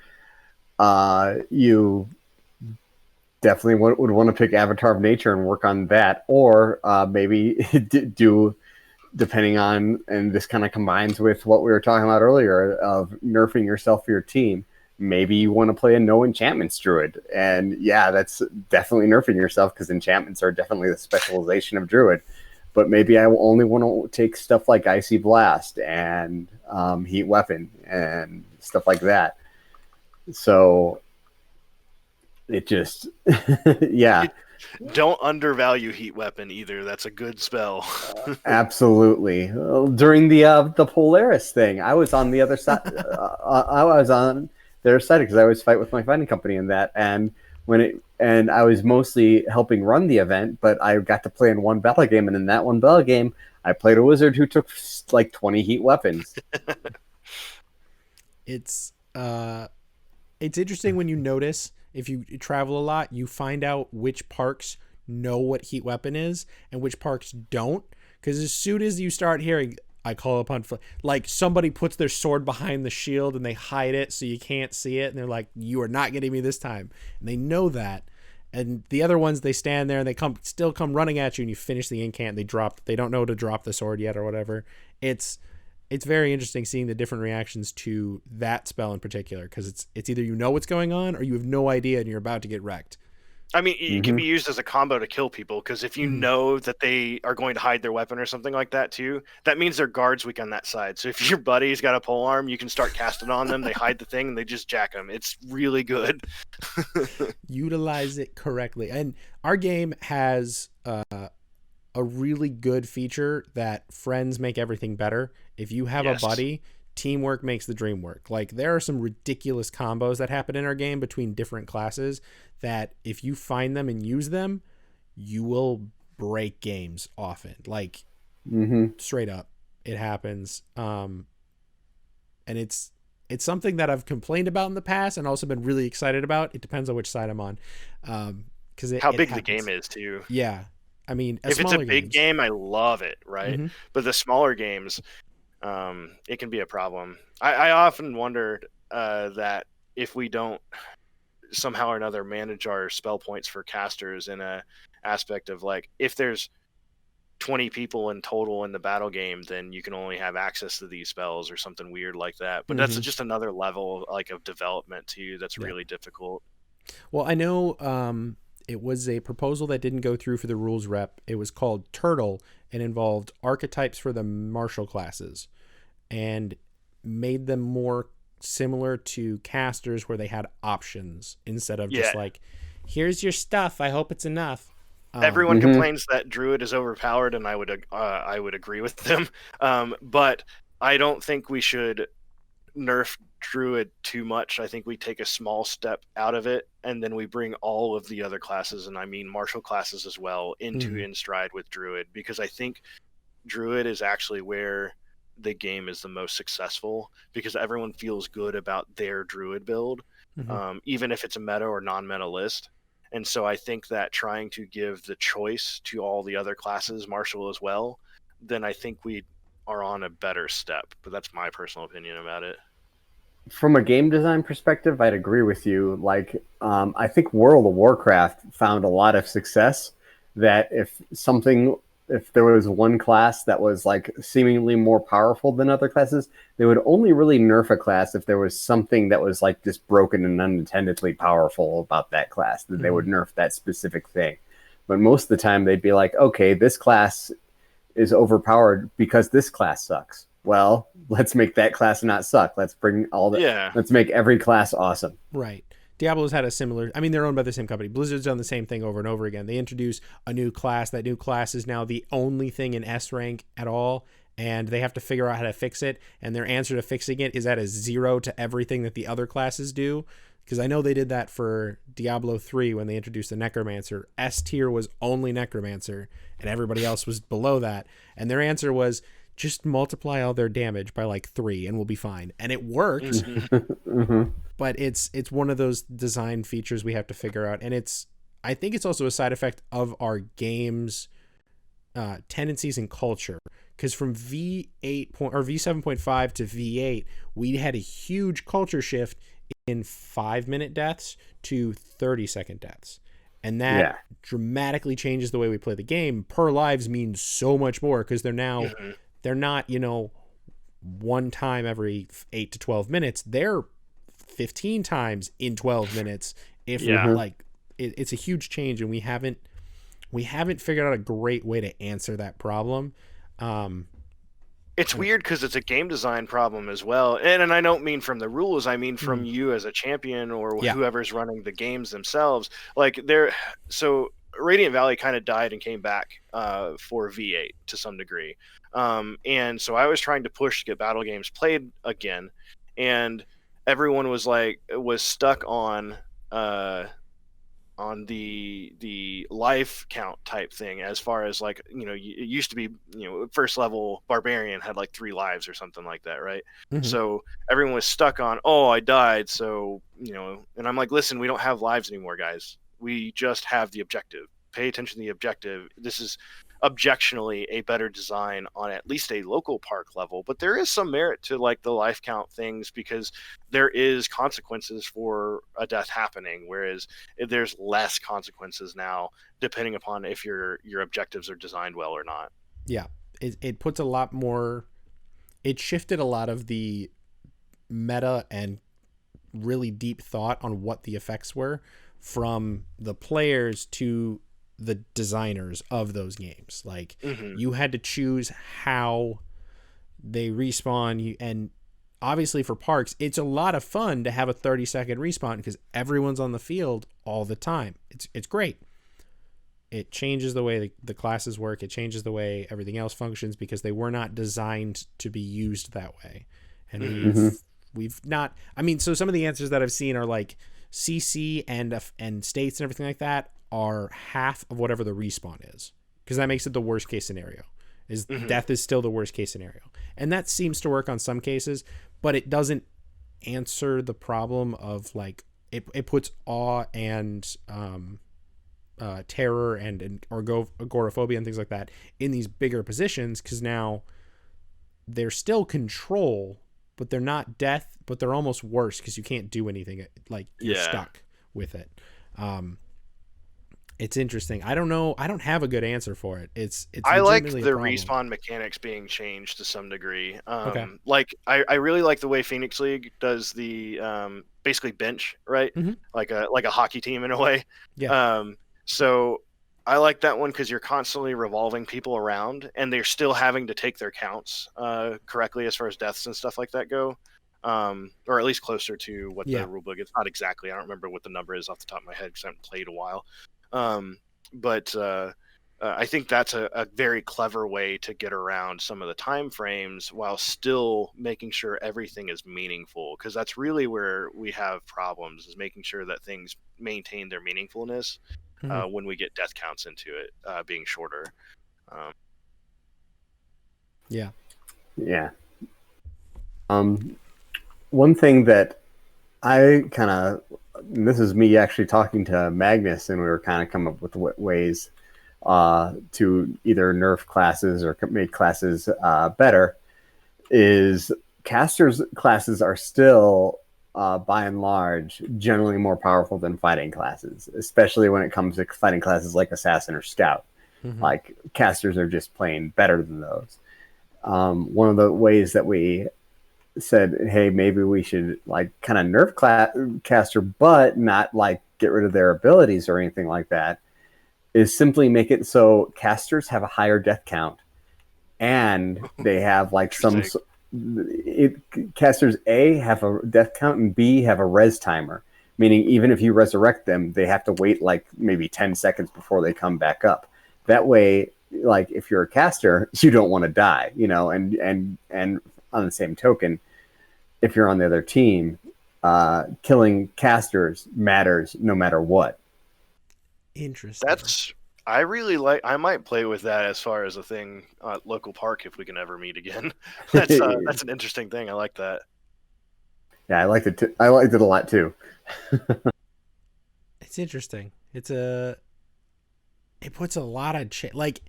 You definitely would want to pick Avatar of Nature and work on that, or maybe do, depending on, and this kind of combines with what we were talking about earlier of nerfing yourself for your team. Maybe you want to play a no enchantments druid, and yeah, that's definitely nerfing yourself because enchantments are definitely the specialization of druid. But maybe I only want to take stuff like Icy Blast and Heat Weapon and stuff like that. So it just, yeah. Don't undervalue Heat Weapon either. That's a good spell. Absolutely. During the Polaris thing, I was on the other side. I was on their side because I always fight with my fighting company in that. And I was mostly helping run the event, but I got to play in one battle game, and in that one battle game, I played a wizard who took like 20 heat weapons. It's interesting when you notice, if you travel a lot, you find out which parks know what heat weapon is and which parks don't. Because as soon as you start hearing, I call upon, like somebody puts their sword behind the shield and they hide it so you can't see it. And they're like, you are not getting me this time. And they know that. And the other ones, they stand there and they still come running at you, and you finish the incant. They don't know to drop the sword yet or whatever. It's very interesting seeing the different reactions to that spell in particular, because it's either you know what's going on or you have no idea and you're about to get wrecked. I mean, it can be used as a combo to kill people, because if you know that they are going to hide their weapon or something like that too, that means their guard's weak on that side. So if your buddy's got a polearm, you can start casting on them. They hide the thing and they just jack them. It's really good. Utilize it correctly. And our game has a really good feature that friends make everything better. If you have a buddy, teamwork makes the dream work. Like, there are some ridiculous combos that happen in our game between different classes that if you find them and use them, you will break games often. Like, straight up, it happens. And it's something that I've complained about in the past and also been really excited about. It depends on which side I'm on. Because how big the game is too. Yeah. I mean, if it's a big game, I love it, right? But the smaller games, it can be a problem. I often wondered that if we don't somehow or another manage our spell points for casters in a aspect of, like, if there's 20 people in total in the battle game, then you can only have access to these spells or something weird like that. But that's just another level, like, of development too. That's really difficult. Well, I know it was a proposal that didn't go through for the rules rep. It was called Turtle and involved archetypes for the martial classes and made them more similar to casters, where they had options instead of just like, here's your stuff, I hope it's enough. Everyone complains that Druid is overpowered, and I would agree with them. But I don't think we should nerf Druid too much. I think we take a small step out of it, and then we bring all of the other classes, and I mean martial classes as well, into in stride with Druid, because I think Druid is actually where the game is the most successful, because everyone feels good about their Druid build, even if it's a meta or non-meta list. And so I think that trying to give the choice to all the other classes, martial as well, then I think we are on a better step. But that's my personal opinion about it. From a game design perspective, I'd agree with you. Like, I think World of Warcraft found a lot of success that if there was one class that was like seemingly more powerful than other classes, they would only really nerf a class if there was something that was like just broken and unintendedly powerful about that class, that they would nerf that specific thing. But most of the time they'd be like, okay, this class is overpowered because this class sucks. Well, let's make that class not suck. Let's bring let's make every class awesome. Right. Diablo's had a similar, I mean, they're owned by the same company. Blizzard's done the same thing over and over again. They introduce a new class. That new class is now the only thing in S rank at all, and they have to figure out how to fix it. And their answer to fixing it is at a 0 to everything that the other classes do. Because I know they did that for Diablo 3 when they introduced the Necromancer. S tier was only Necromancer, and everybody else was below that. And their answer was, just multiply all their damage by like 3 and we'll be fine. And it worked. But it's one of those design features we have to figure out. And I think it's also a side effect of our game's tendencies and culture. Because from V7.5 to V8, we had a huge culture shift in 5-minute deaths to 30-second deaths. And that dramatically changes the way we play the game. Per lives means so much more, because they're now... They're not, one time every 8 to 12 minutes. They're 15 times in 12 minutes. It's a huge change, and we haven't figured out a great way to answer that problem. It's weird because it's a game design problem as well. And I don't mean from the rules, I mean from you as a champion or whoever's running the games themselves. Like, so Radiant Valley kind of died and came back for V8 to some degree. And so I was trying to push to get battle games played again, and everyone was stuck on the life count type thing, as far as like, it used to be, first level barbarian had like 3 lives or something like that, right? So everyone was stuck on, I died, so and I'm like, listen, we don't have lives anymore, guys. We just have the objective. Pay attention to the objective. This is objectionally a better design on at least a local park level. But there is some merit to like the life count things, because there is consequences for a death happening, whereas there's less consequences now depending upon if your objectives are designed well or not. Yeah, it puts a lot more. It shifted a lot of the meta and really deep thought on what the effects were from the players to the designers of those games. Like you had to choose how they respawn, and obviously for parks it's a lot of fun to have a 30-second respawn because everyone's on the field all the time. It's great. It changes the way the classes work. It changes the way everything else functions because they were not designed to be used that way. And we've not, I mean, so some of the answers that I've seen are like CC and states and everything like that are half of whatever the respawn is, because that makes it the worst case scenario. Is death is still the worst case scenario. And that seems to work on some cases, but it doesn't answer the problem of like, it puts awe and terror and agoraphobia and things like that in these bigger positions, because now they're still control, but they're not death, but they're almost worse because you can't do anything. Like you're stuck with it. It's interesting. I don't know. I don't have a good answer for it. It's I like the legitimately a problem. respawn mechanics being changed to some degree. Okay. Like I really like the way Phoenix League does the basically bench, right? Like a hockey team in a way. Yeah. So I like that one because you're constantly revolving people around, and they're still having to take their counts correctly as far as deaths and stuff like that go, or at least closer to what the rulebook. It's not exactly. I don't remember what the number is off the top of my head because I haven't played a while. But I think that's a very clever way to get around some of the time frames while still making sure everything is meaningful, because that's really where we have problems, is making sure that things maintain their meaningfulness when we get death counts into it being shorter. Yeah. One thing that I kind of, this is me actually talking to Magnus, and we were kind of coming up with ways to either nerf classes or make classes better, is casters classes are still by and large generally more powerful than fighting classes, especially when it comes to fighting classes like assassin or scout. Like casters are just playing better than those. One of the ways that we said, hey, maybe we should like kind of nerf caster, but not like get rid of their abilities or anything like that, is simply make it so casters have a higher death count, and they have like casters A have a death count and B have a res timer, meaning even if you resurrect them, they have to wait like maybe 10 seconds before they come back up. That way, like if you're a caster, you don't want to die, you know, and on the same token, if you're on the other team, killing casters matters no matter what. Interesting. I really like. I might play with that as far as a thing at local park if we can ever meet again. That's an interesting thing. I like that. Yeah, I liked it. I liked it a lot too. It's interesting. It puts a lot of like.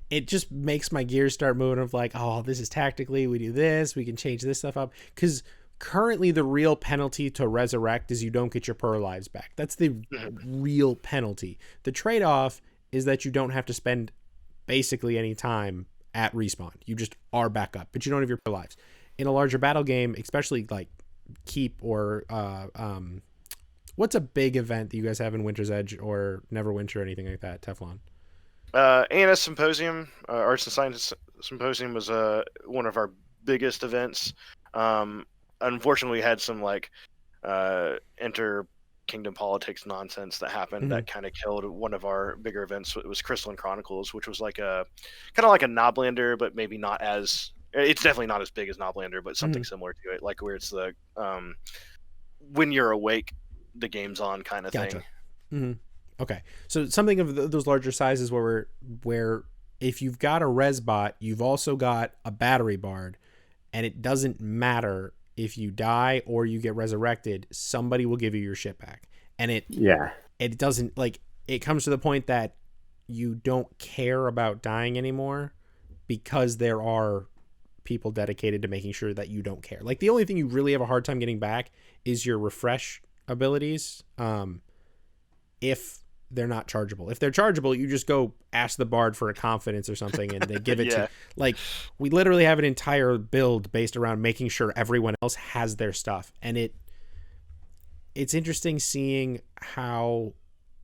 It just makes my gears start moving of like, oh, this is tactically, we do this, we can change this stuff up. Because currently the real penalty to resurrect is you don't get your per lives back. That's the real penalty. The trade-off is that you don't have to spend basically any time at respawn. You just are back up, but you don't have your per lives. In a larger battle game, especially like Keep or what's a big event that you guys have in Winter's Edge or Neverwinter or anything like that, Teflon? ANS Symposium, Arts and Science Symposium was one of our biggest events. Unfortunately, we had some like inter-kingdom politics nonsense that happened that kind of killed one of our bigger events. It was Crystalline Chronicles, which was like a kind of like a Noblander, but maybe not as. It's definitely not as big as Noblander, but something similar to it, like where it's the when you're awake, the game's on kind of thing. Okay, so something of those larger sizes where if you've got a res bot, you've also got a battery bard, and it doesn't matter if you die or you get resurrected, somebody will give you your shit back. And it doesn't, like, it comes to the point that you don't care about dying anymore because there are people dedicated to making sure that you don't care. Like, the only thing you really have a hard time getting back is your refresh abilities. If they're not chargeable. If they're chargeable, you just go ask the bard for a confidence or something and they give it to, like, we literally have an entire build based around making sure everyone else has their stuff. And it's interesting seeing how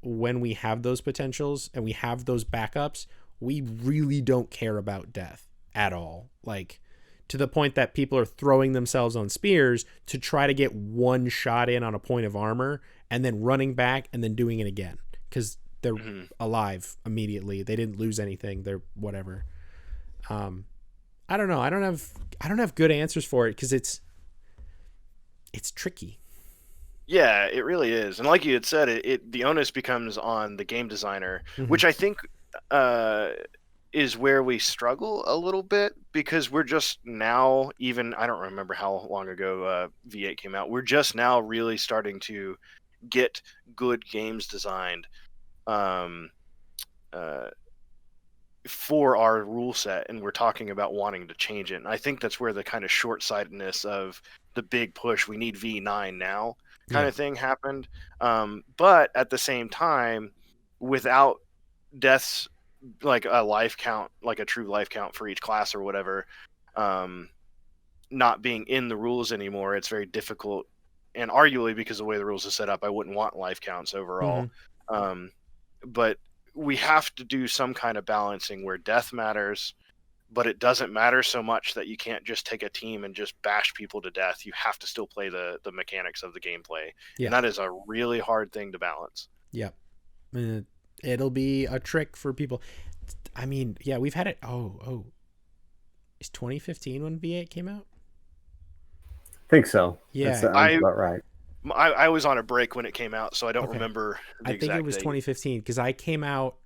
when we have those potentials and we have those backups, we really don't care about death at all. Like, to the point that people are throwing themselves on spears to try to get one shot in on a point of armor and then running back and then doing it again. Because they're alive immediately. They didn't lose anything. They're whatever. I don't know. I don't have good answers for it because it's tricky. Yeah, it really is. And like you had said, the onus becomes on the game designer, which I think is where we struggle a little bit, because we're just now, even, I don't remember how long ago V8 came out. We're just now really starting to get good games designed for our rule set, and we're talking about wanting to change it. And I think that's where the kind of short-sightedness of the big push, we need V9 now kind of thing happened. But at the same time, without deaths, like a life count, like a true life count for each class or whatever, not being in the rules anymore, it's very difficult. And arguably, because of the way the rules are set up, I wouldn't want life counts overall. But we have to do some kind of balancing where death matters, but it doesn't matter so much that you can't just take a team and just bash people to death. You have to still play the mechanics of the gameplay. Yeah. And that is a really hard thing to balance. Yep. It'll be a trick for people. I mean, yeah, we've had it. Oh. Is 2015 when V8 came out? I think so. Yeah. That's about right. I was on a break when it came out, so I don't remember the exact think it was date. 2015 because I came out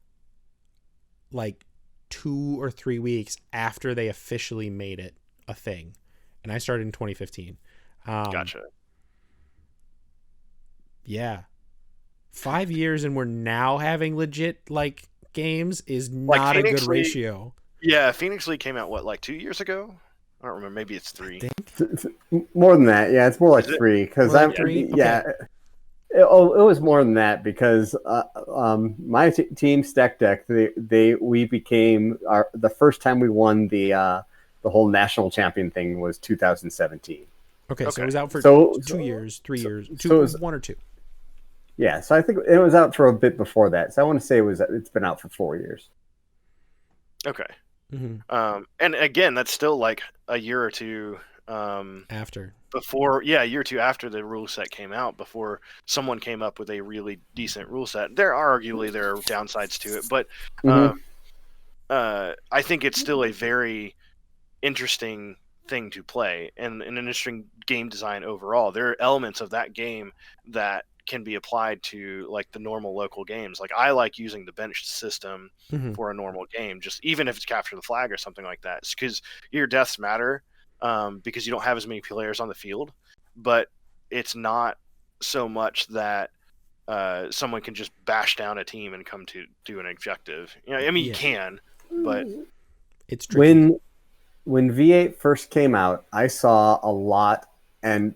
like 2 or 3 weeks after they officially made it a thing, and I started in 2015. Gotcha. Yeah, 5 years and we're now having legit like games is not a good ratio. Yeah, Phoenix League came out like 2 years ago. I don't remember. Maybe it's 3. More than that. Yeah, it's more like 3 because I'm. Okay. Yeah. It was more than that because my team Stack Deck we became the first time we won the whole national champion thing was 2017. Okay, so it was out for 2 years, 3 years, 1 or 2. Yeah, so I think it was out for a bit before that. So I want to say it's been out for 4 years. Okay. And again, that's still like a year or two after. Before, a year or two after the rule set came out, before someone came up with a really decent rule set. There are downsides to it, but I think it's still a very interesting thing to play and an interesting game design overall. There are elements of that game that can be applied to like the normal local games. Like I like using the bench system for a normal game, just even if it's capture the flag or something like that. It's because your deaths matter. Because you don't have as many players on the field, but it's not so much that someone can just bash down a team and come to do an objective. You can, but it's tricky. When V8 first came out, I saw a lot, and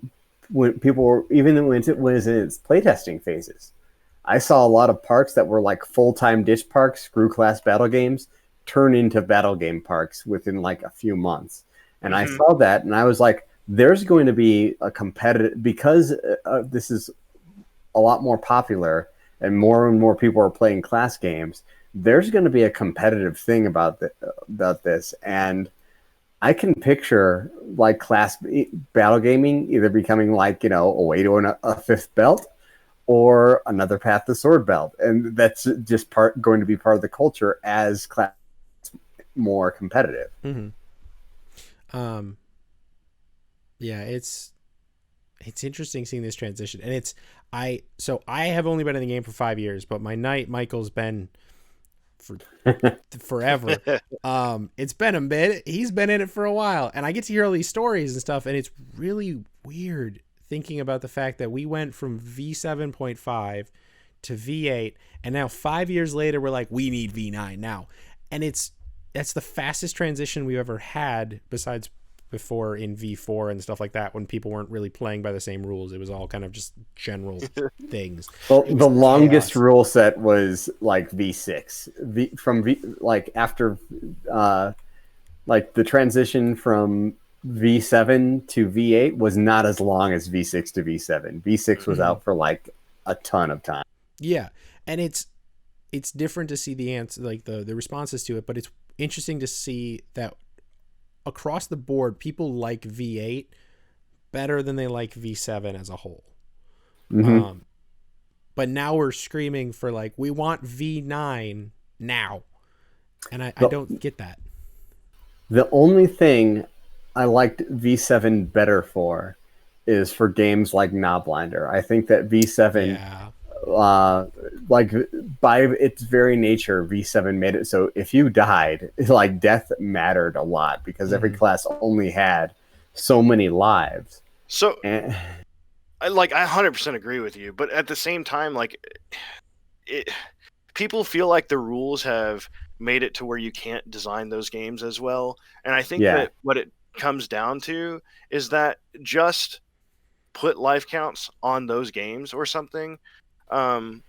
when people were even when it was in its playtesting phases, I saw a lot of parks that were like full-time dish parks, screw class battle games, turn into battle game parks within like a few months. And I saw that, and I was like, there's going to be a competitive, because this is a lot more popular and more people are playing class games, there's going to be a competitive thing about this. And I can picture like class battle gaming either becoming like, a way to a fifth belt or another Path to Sword belt. And that's just going to be part of the culture as class more competitive. Yeah, it's interesting seeing this transition, and I have only been in the game for 5 years, but my knight Michael's been for forever. It's been a bit. He's been in it for a while, and I get to hear all these stories and stuff, and it's really weird thinking about the fact that we went from V7.5 to V8, and now 5 years later we're like, we need V9 now. And that's the fastest transition we've ever had, besides before in V4 and stuff like that, when people weren't really playing by the same rules. It was all kind of just general things. Well, the longest rule set was like V6. Like after like the transition from V7 to V8 was not as long as V6 to V7. V6 was out for like a ton of time. Yeah, and it's different to see the answer, like the responses to it, but it's interesting to see that across the board, people like V8 better than they like V7 as a whole. But now we're screaming for like, we want V9 now, and I don't get that. The only thing I liked V7 better for is for games like Knoblander. I think that V7, like by its very nature, V7 made it so if you died, like death mattered a lot because every class only had so many lives. So I 100% agree with you, but at the same time, like people feel like the rules have made it to where you can't design those games as well. And I think that what it comes down to is that just put life counts on those games or something, and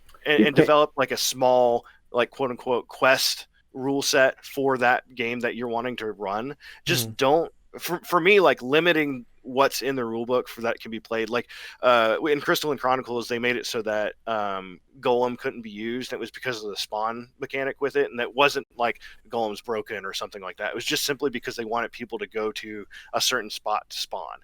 develop like a small, like quote unquote quest rule set for that game that you're wanting to run. Just don't, for me, like limiting what's in the rule book for that can be played. Like in Crystal and Chronicles, they made it so that Golem couldn't be used. It was because of the spawn mechanic with it, and that wasn't like Golem's broken or something like that. It was just simply because they wanted people to go to a certain spot to spawn.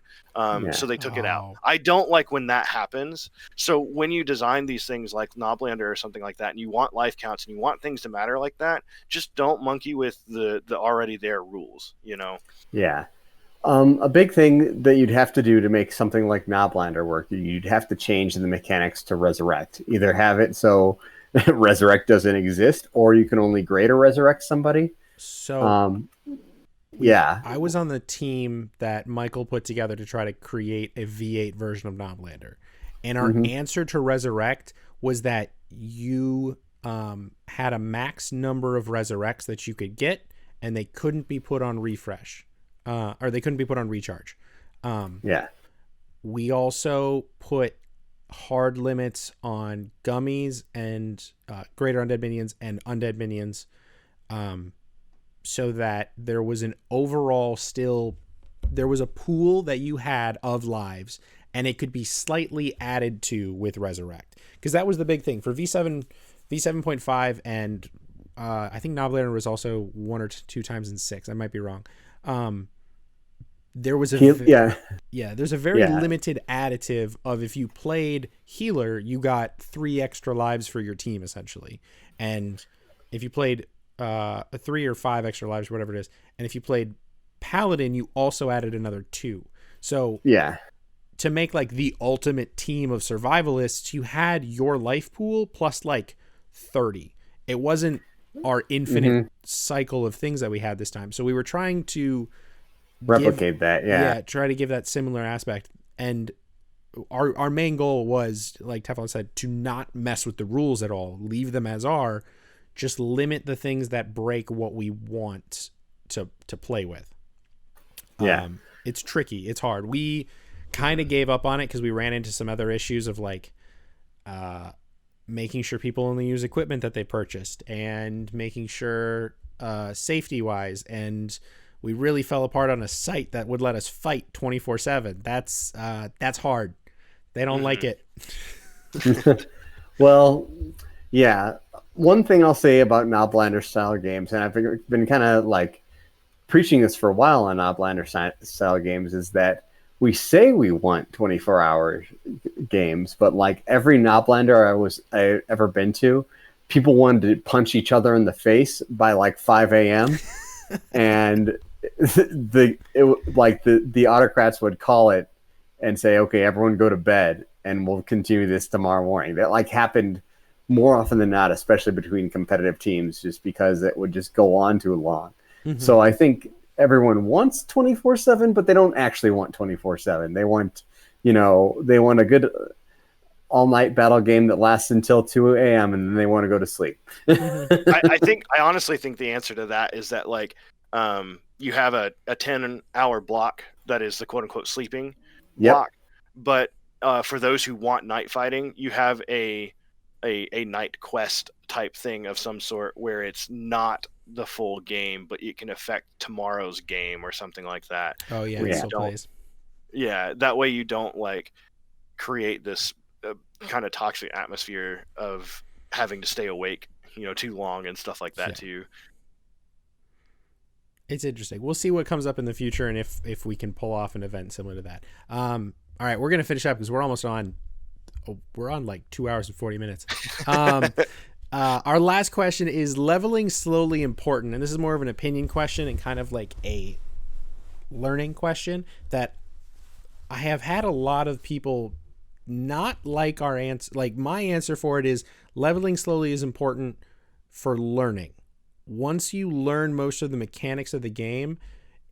So they took it out. I don't like when that happens. So when you design these things like Knoblander or something like that, and you want life counts and you want things to matter like that, just don't monkey with the already there rules, you know? Yeah. A big thing that you'd have to do to make something like Knoblander work, you'd have to change the mechanics to resurrect. Either have it so resurrect doesn't exist, or you can only grade or resurrect somebody. So, yeah. I was on the team that Michael put together to try to create a V8 version of Knoblander. And our answer to resurrect was that you had a max number of resurrects that you could get, and they couldn't be put on refresh. Or they couldn't be put on recharge. We also put hard limits on gummies and greater undead minions and undead minions, so that there was an overall there was a pool that you had of lives, and it could be slightly added to with resurrect, because that was the big thing for V7, V7.5, and I think Knoblander was also 1 or 2 times in 6. I might be wrong. There was there's a very limited additive of, if you played healer, you got 3 extra lives for your team essentially, and if you played 3 or 5 extra lives, whatever it is, and if you played paladin, you also added another 2. So to make like the ultimate team of survivalists, you had your life pool plus like 30. It wasn't our infinite cycle of things that we had this time. So we were trying to replicate that, try to give that similar aspect. And our main goal was, like Teflon said, to not mess with the rules at all, leave them as are, just limit the things that break what we want to play with. It's tricky, it's hard. We kind of gave up on it because we ran into some other issues of like making sure people only use equipment that they purchased, and making sure safety wise, and we really fell apart on a site that would let us fight 24/7. That's hard. They don't like it. Well, yeah. One thing I'll say about Knoblander style games, and I've been kind of like preaching this for a while on Knoblander style games, is that we say we want 24-hour games, but like every Knoblander I ever been to, people wanted to punch each other in the face by like 5 a.m. and the autocrats would call it and say, okay, everyone go to bed and we'll continue this tomorrow morning. That like happened more often than not, especially between competitive teams, just because it would just go on too long. So I think everyone wants 24/7, but they don't actually want 24/7. They want, they want all-night battle game that lasts until 2 a.m. and then they want to go to sleep. I honestly think the answer to that is that like you have a 10-hour block that is the quote-unquote sleeping block, but for those who want night fighting, you have a night quest type thing of some sort where it's not the full game, but it can affect tomorrow's game or something like that. Oh yeah, Yeah. still plays. Yeah, that way you don't like create this kind of toxic atmosphere of having to stay awake, too long and stuff like that too. It's interesting. We'll see what comes up in the future and if we can pull off an event similar to that. All right, we're gonna finish up because we're almost on. We're on like 2 hours and 40 minutes. Our last question is leveling slowly important, and this is more of an opinion question and kind of like a learning question that I have had a lot of people not like our answer. Like my answer for it is leveling slowly is important for learning. Once you learn most of the mechanics of the game,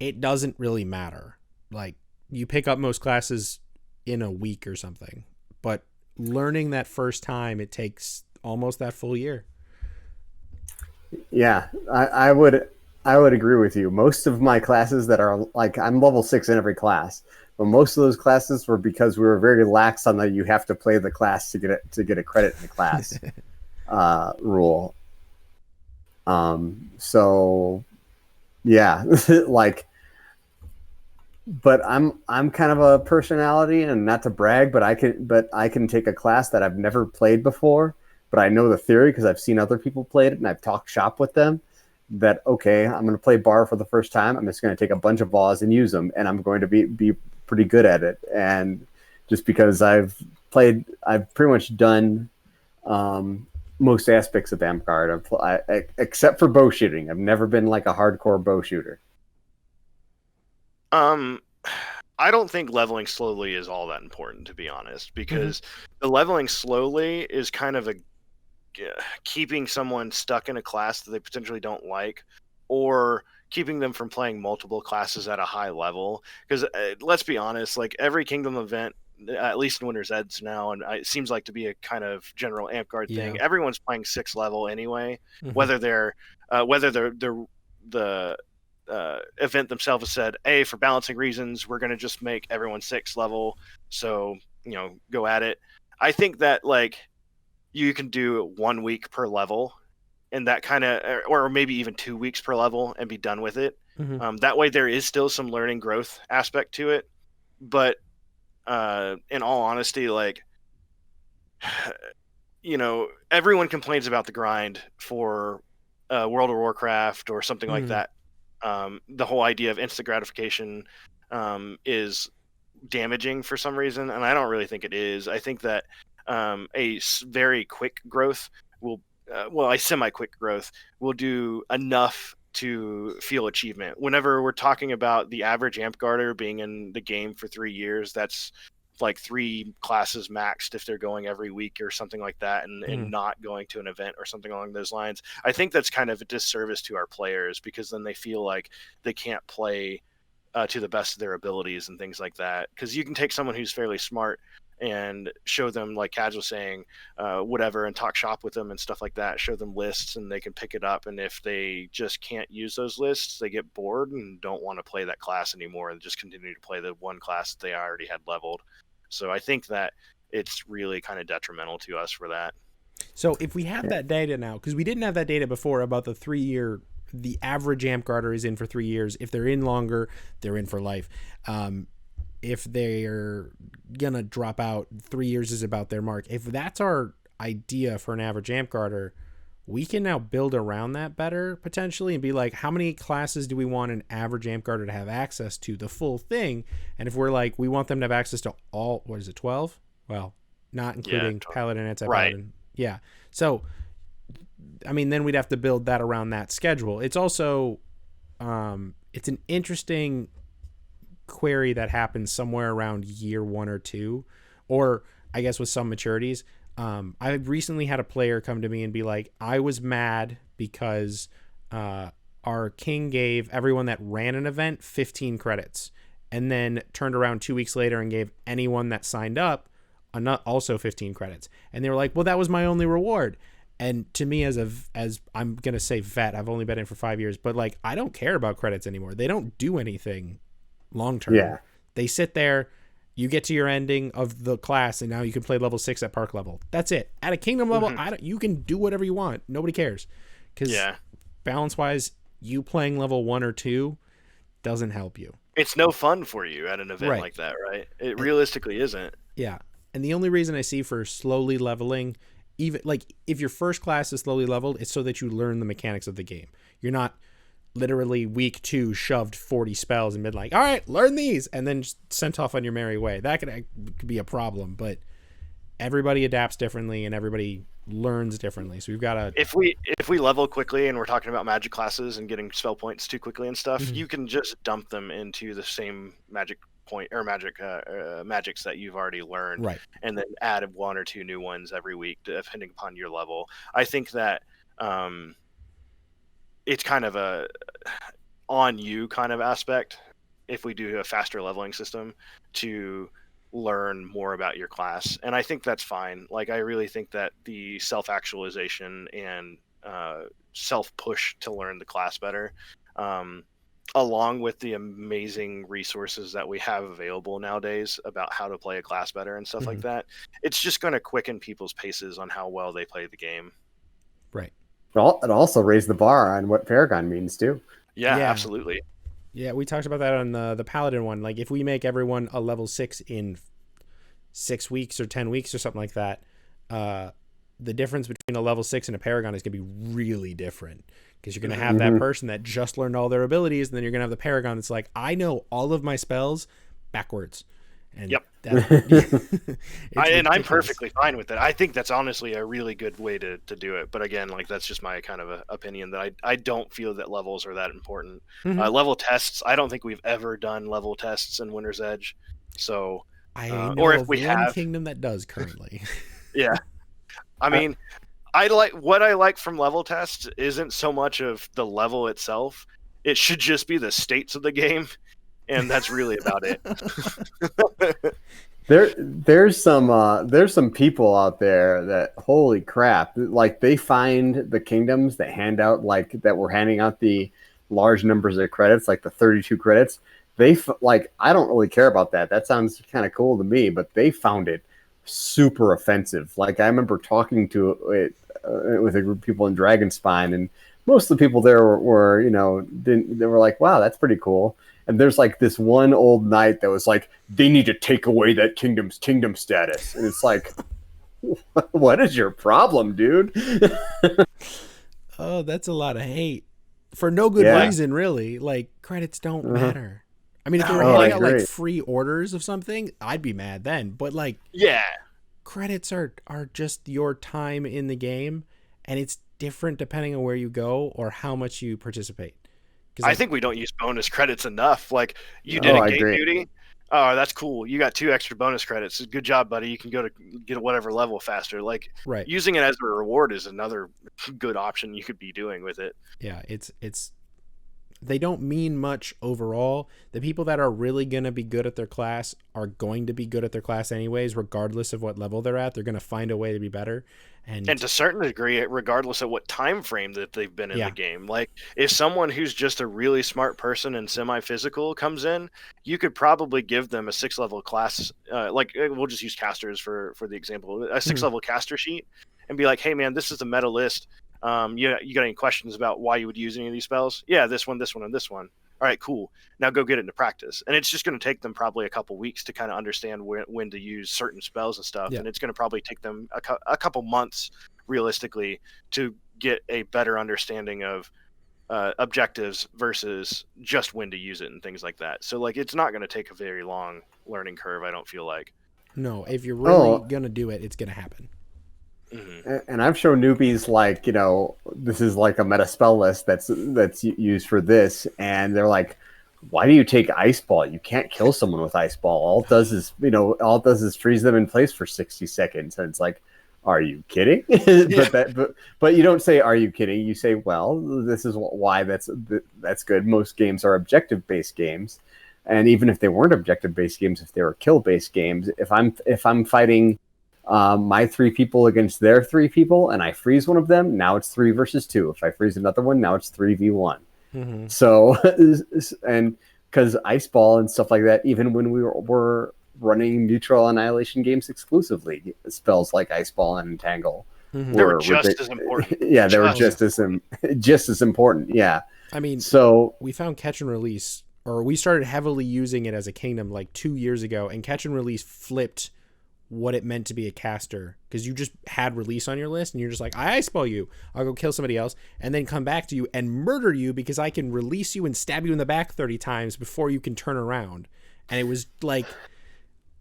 it doesn't really matter. Like you pick up most classes in a week or something, but learning that first time, it takes almost that full year. Yeah, I would agree with you. Most of my classes that are like, I'm level 6 in every class, but most of those classes were because we were very lax on the you have to play the class to get a credit in the class rule. So yeah, like, but I'm kind of a personality, and not to brag, but I can take a class that I've never played before, but I know the theory because I've seen other people play it and I've talked shop with them. That okay, I'm going to play Bar for the first time. I'm just going to take a bunch of laws and use them, and I'm going to be pretty good at it. And just because I've pretty much done most aspects of Amgard, except for bow shooting. I've never been like a hardcore bow shooter. I don't think leveling slowly is all that important, to be honest, because the leveling slowly is kind of keeping someone stuck in a class that they potentially don't like, or keeping them from playing multiple classes at a high level. Because let's be honest, like every Kingdom event, at least in Winter's Edge now, and it seems like to be a kind of general Amgard thing, everyone's playing 6th level anyway, whether they're the event themselves has said, hey, for balancing reasons, we're going to just make everyone 6th level, so go at it. I think that like you can do 1 week per level, and that kind of, or maybe even 2 weeks per level, and be done with it. That way there is still some learning growth aspect to it, but in all honesty, like everyone complains about the grind for World of Warcraft or something like that. The whole idea of instant gratification is damaging for some reason, and I don't really think it is. I think that a very quick growth a semi-quick growth will do enough to feel achievement. Whenever we're talking about the average Amtgarder being in the game for 3 years, that's like 3 classes maxed if they're going every week or something like that, and not going to an event or something along those lines. I think that's kind of a disservice to our players, because then they feel like they can't play to the best of their abilities and things like that. Because you can take someone who's fairly smart and show them, like Kaads was saying, whatever, and talk shop with them and stuff like that, show them lists and they can pick it up. And if they just can't use those lists, they get bored and don't want to play that class anymore and just continue to play the one class that they already had leveled. So I think that it's really kind of detrimental to us for that. So if we have that data now, because we didn't have that data before about the 3 year, the average Amtgarder is in for 3 years. If they're in longer, they're in for life. If they're gonna drop out, 3 years is about their mark. If that's our idea for an average Amtgarder, we can now build around that better potentially and be like, how many classes do we want an average Amtgarder to have access to, the full thing? And if we're like, we want them to have access to all, 12? Well, not including Paladin, Anti-Paladin. Right. Yeah. So, I mean, then we'd have to build that around that schedule. It's also, it's an interesting query that happens somewhere around year 1 or 2, or I guess with some maturities. I recently had a player come to me and be like, I was mad because our king gave everyone that ran an event 15 credits and then turned around 2 weeks later and gave anyone that signed up also 15 credits. And they were like, well, that was my only reward. And to me, as I'm going to say vet, I've only been in for 5 years, but like, I don't care about credits anymore. They don't do anything long term. Yeah. They sit there, you get to your ending of the class, and now you can play level 6 at park level. That's it. At a kingdom level, you can do whatever you want. Nobody cares. Because balance wise, you playing level 1 or 2 doesn't help you. It's no fun for you at an event like that, right? It realistically isn't. Yeah. And the only reason I see for slowly leveling, even like if your first class is slowly leveled, it's so that you learn the mechanics of the game. You're not literally week 2 shoved 40 spells and been like, all right, learn these, and then just sent off on your merry way. That could be a problem, but everybody adapts differently and everybody learns differently. So we've got to, if we level quickly and we're talking about magic classes and getting spell points too quickly and stuff, you can just dump them into the same magic point or magics that you've already learned, right, and then add 1 or 2 new ones every week depending upon your level. I think that it's kind of a on you kind of aspect if we do a faster leveling system to learn more about your class, and I think that's fine. Like, I really think that the self-actualization and self-push to learn the class better, along with the amazing resources that we have available nowadays about how to play a class better and stuff like that, it's just going to quicken people's paces on how well they play the game. Right. It also raised the bar on what Paragon means too. Yeah, absolutely. Yeah, we talked about that on the Paladin one. Like, if we make everyone a level 6 in 6 weeks or 10 weeks or something like that, the difference between a level 6 and a Paragon is going to be really different, because you're going to have that person that just learned all their abilities, and then you're going to have the Paragon that's like, I know all of my spells backwards. And I'm perfectly fine with that. I think that's honestly a really good way to do it. But again, like, that's just my kind of opinion, that I don't feel that levels are that important. Level tests, I don't think we've ever done level tests in Winter's Edge. So, I know or if of we one have kingdom that does currently. Yeah. I mean, I like from level tests isn't so much of the level itself. It should just be the states of the game. And that's really about it. There's some people out there that, holy crap, like, they find the kingdoms that hand out, like, that were handing out the large numbers of credits, like the 32 credits. Like, I don't really care about that. That sounds kind of cool to me, but they found it super offensive. Like, I remember talking to it with a group of people in Dragonspine, and most of the people there were they were like, wow, that's pretty cool. And there's like this one old knight that was like, they need to take away that kingdom's kingdom status. And it's like, what is your problem, dude? Oh, that's a lot of hate for no good reason, really. Like, credits don't matter. I mean, if they were handing out like free orders of something, I'd be mad then. But like, credits are just your time in the game, and it's different depending on where you go or how much you participate. I think we don't use bonus credits enough. Like, you did a gate duty. Oh, that's cool. You got 2 extra bonus credits. Good job, buddy. You can go to get whatever level faster. Like, using it as a reward is another good option you could be doing with it. Yeah, it's they don't mean much overall. The people that are really going to be good at their class are going to be good at their class anyways, regardless of what level they're at. They're going to find a way to be better. And to a certain degree, regardless of what time frame that they've been in the game. Like, if someone who's just a really smart person and semi-physical comes in, you could probably give them a 6-level class. Like, we'll just use casters for the example, a 6-level caster sheet, and be like, hey man, this is the meta list. You got any questions about why you would use any of these spells? Yeah, this one, and this one. All right, cool. Now go get it into practice. And it's just going to take them probably a couple weeks to kind of understand when to use certain spells and stuff. And it's going to probably take them a couple months, realistically, to get a better understanding of objectives versus just when to use it and things like that. So, like, it's not going to take a very long learning curve, I don't feel like. No, if you're really going to do it, it's going to happen. And I've shown newbies, like, this is like a meta spell list that's used for this, and they're like, why do you take Ice Ball? You can't kill someone with Ice Ball. All it does is freeze them in place for 60 seconds. And it's like, are you kidding? but you don't say, are you kidding? You say, well, this is why that's good. Most games are objective based games. And even if they weren't objective-based games, if they were kill-based games, if I'm fighting my 3 people against their 3 people, and I freeze one of them, now it's 3 versus 2. If I freeze another one, now it's 3v1. Mm-hmm. So, and because Ice Ball and stuff like that, even when we were running neutral annihilation games exclusively, spells like Ice Ball and Entangle They were just as important. Yeah, they were just as important. Yeah. I mean, so we found Catch and Release, or we started heavily using it as a kingdom like 2 years ago, and Catch and Release flipped what it meant to be a caster, because you just had Release on your list and you're just like, I Ice Ball you, I'll go kill somebody else and then come back to you and murder you because I can release you and stab you in the back 30 times before you can turn around. And it was like,